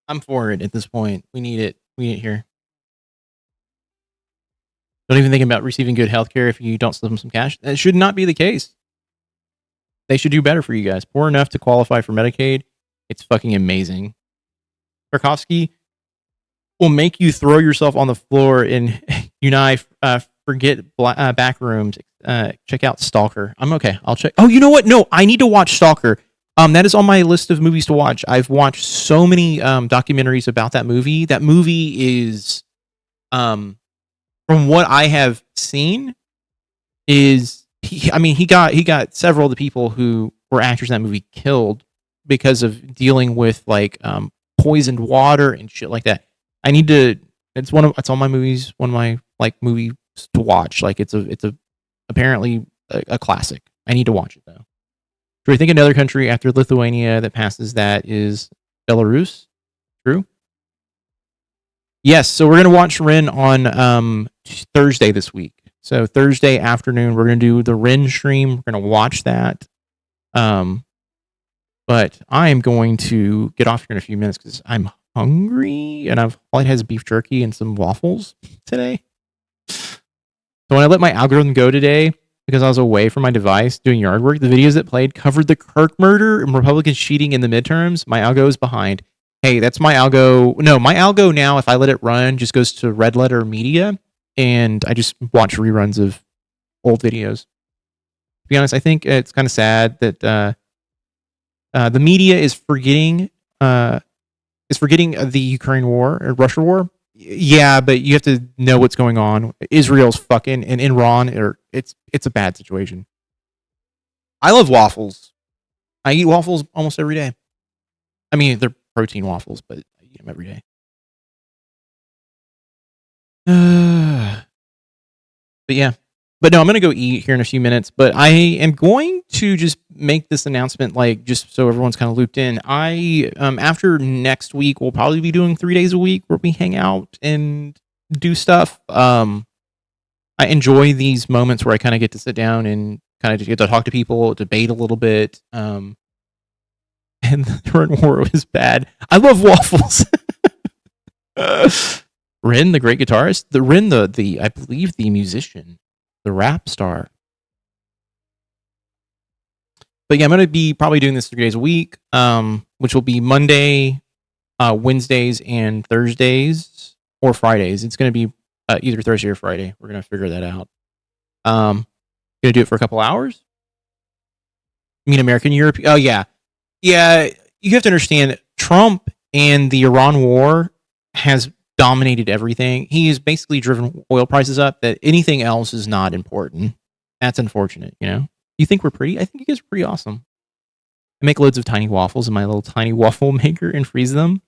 I'm for it at this point. We need it. We need it here. Don't even think about receiving good healthcare if you don't slip them some cash. That should not be the case. They should do better for you guys. Poor enough to qualify for Medicaid. It's fucking amazing. Tarkovsky will make you throw yourself on the floor and forget back rooms. Check out Stalker. I'm okay. I'll check. Oh, you know what? No, I need to watch Stalker. That is on my list of movies to watch. I've watched so many documentaries about that movie. That movie is, from what I have seen, is he got several of the people who were actors in that movie killed because of dealing with like poisoned water and shit like that. I need to. It's on my movies. One of my like movies to watch. Like it's apparently a classic. I need to watch it though. Do I think another country after Lithuania that passes that is Belarus? True. Yes. So we're gonna watch Rin on Thursday this week. So Thursday afternoon, we're gonna do the Rin stream. We're gonna watch that. But I am going to get off here in a few minutes because I'm hungry and all it has beef jerky and some waffles today. So when I let my algorithm go today, because I was away from my device doing yard work, the videos that played covered the Kirk murder and Republicans cheating in the midterms. My algo is behind. Hey, that's my algo. No, my algo now, if I let it run, just goes to red letter media, and I just watch reruns of old videos. To be honest, I think it's kind of sad that the media is forgetting the Ukraine war or Russia war. Yeah, but you have to know what's going on. Israel's fucking and Iran, or it's a bad situation. I love waffles. I eat waffles almost every day. I mean, they're protein waffles, but I eat them every day. But yeah. But no, I'm going to go eat here in a few minutes. But I am going to just make this announcement, like, just so everyone's kind of looped in. After next week, we'll probably be doing 3 days a week where we hang out and do stuff. I enjoy these moments where I kind of get to sit down and kind of get to talk to people, debate a little bit. And the current war was bad. I love waffles. Rin, the great guitarist. Rin, the I believe the musician. The rap star. But yeah, I'm going to be probably doing this 3 days a week, which will be Monday, Wednesdays, and Thursdays, or Fridays. It's going to be either Thursday or Friday. We're going to figure that out. Going to do it for a couple hours. I mean, American, Europe. Oh, yeah. Yeah, you have to understand, Trump and the Iran war has dominated everything. He has basically driven oil prices up that anything else is not important. That's unfortunate, you know? You think we're pretty? I think you guys are pretty awesome. I make loads of tiny waffles in my little tiny waffle maker and freeze them.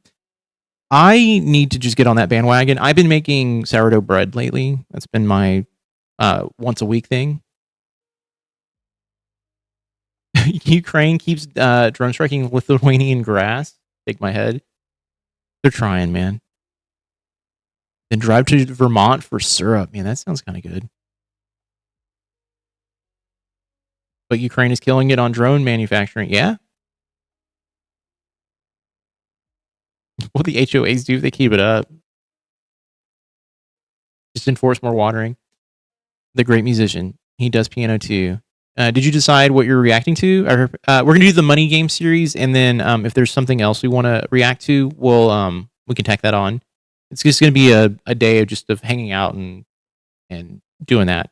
I need to just get on that bandwagon. I've been making sourdough bread lately. That's been my once a week thing. Ukraine keeps drone striking Lithuanian grass. Shake my head. They're trying, man. Then drive to Vermont for syrup. Man, that sounds kind of good. But Ukraine is killing it on drone manufacturing. Yeah. What the HOAs do if they keep it up? Just enforce more watering. The great musician. He does piano too. Did you decide what you're reacting to? We're going to do the money game series, and then if there's something else we want to react to, we can tack that on. It's just going to be a day of hanging out and doing that.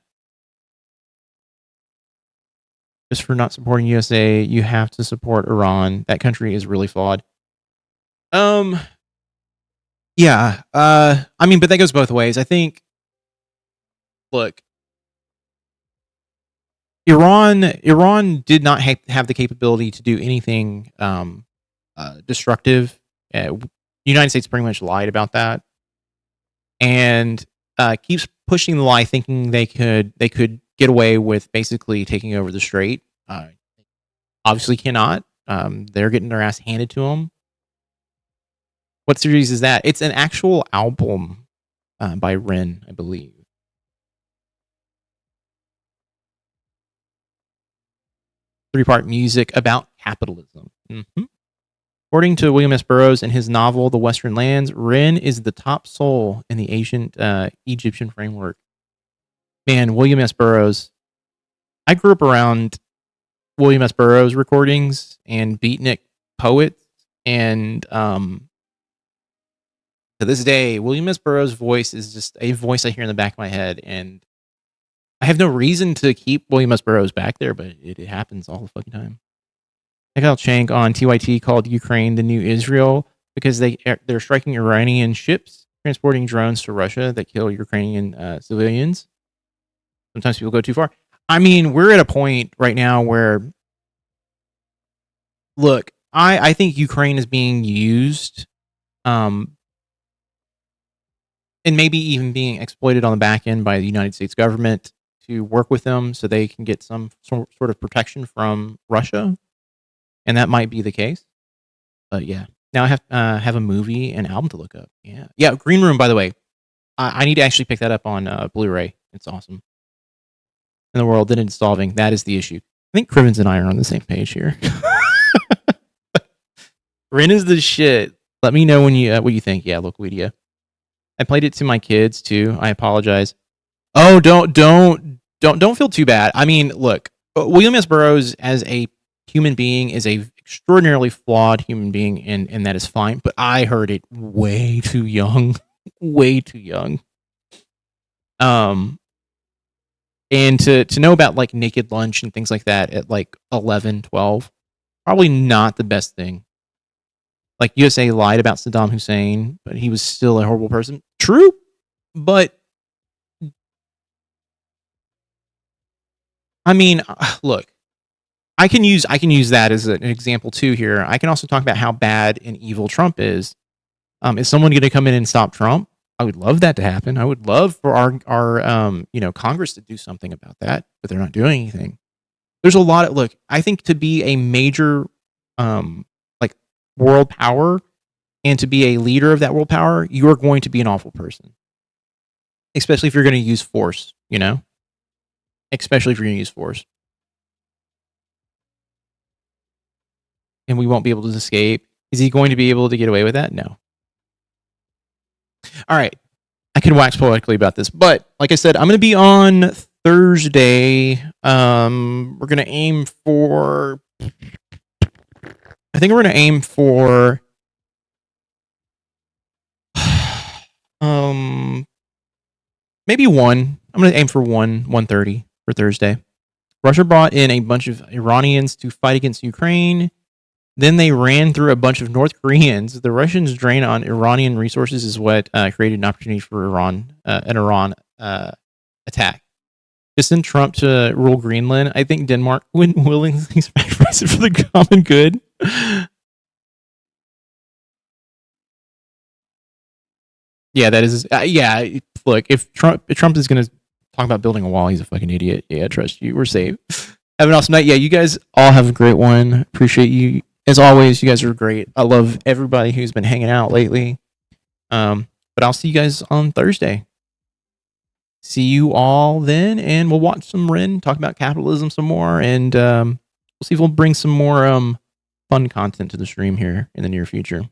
Just for not supporting USA, you have to support Iran. That country is really flawed. Yeah. I mean, but that goes both ways. I think, look, Iran did not have the capability to do anything destructive. The United States pretty much lied about that, and keeps pushing the lie, thinking they could get away with basically taking over the strait. Obviously cannot. They're getting their ass handed to them. What series is that? It's an actual album by Rin, I believe. Three-part music about capitalism. Mm-hmm. According to William S. Burroughs in his novel The Western Lands, Rin is the top soul in the ancient Egyptian framework. Man, William S. Burroughs. I grew up around William S. Burroughs recordings and beatnik poets, and to this day, William S. Burroughs' voice is just a voice I hear in the back of my head, and I have no reason to keep William S. Burroughs back there, but it happens all the fucking time. Check out Shank on TYT called Ukraine the New Israel because they're striking Iranian ships, transporting drones to Russia that kill Ukrainian civilians. Sometimes people go too far. I mean, we're at a point right now where, look, I think Ukraine is being used, and maybe even being exploited on the back end by the United States government to work with them so they can get some sort of protection from Russia, and that might be the case. But yeah, now I have a movie and album to look up. Yeah. Green Room, by the way, I need to actually pick that up on Blu-ray. It's awesome. In the world that it's solving, that is the issue. I think Crivens and I are on the same page here. Rin is the shit. Let me know when you what you think. Yeah, local media. I played it to my kids too. I apologize. Oh, don't feel too bad. I mean, look, William S. Burroughs as a human being is a extraordinarily flawed human being, and that is fine. But I heard it way too young, way too young. And to know about like Naked Lunch and things like that at like 11, 12, probably not the best thing. Like USA lied about Saddam Hussein, but he was still a horrible person. True, but I mean, look, I can use that as an example too here. I can also talk about how bad and evil Trump is. Is someone going to come in and stop Trump? I would love that to happen. I would love for our Congress to do something about that, but they're not doing anything. There's a lot of look. I think to be a major like world power and to be a leader of that world power, you are going to be an awful person, especially if you're going to use force. Especially if you're going to use force, and we won't be able to escape. Is he going to be able to get away with that? No. All right. I can wax poetically about this, but like I said, I'm going to be on Thursday. We're going to aim for, I think we're going to aim for, maybe 1. I'm going to aim for 1:30 for Thursday. Russia brought in a bunch of Iranians to fight against Ukraine. Then they ran through a bunch of North Koreans. The Russians' drain on Iranian resources is what created an opportunity for an Iran attack. To send Trump to rule Greenland, I think Denmark wouldn't willingly sacrifice it for the common good. Yeah, that is. Look, if Trump is going to talk about building a wall, he's a fucking idiot. Yeah, trust you. We're safe. Have an awesome night. Yeah, you guys all have a great one. Appreciate you. As always, you guys are great. I love everybody who's been hanging out lately. But I'll see you guys on Thursday. See you all then, and we'll watch some Ren, talk about capitalism some more, and we'll see if we'll bring some more fun content to the stream here in the near future.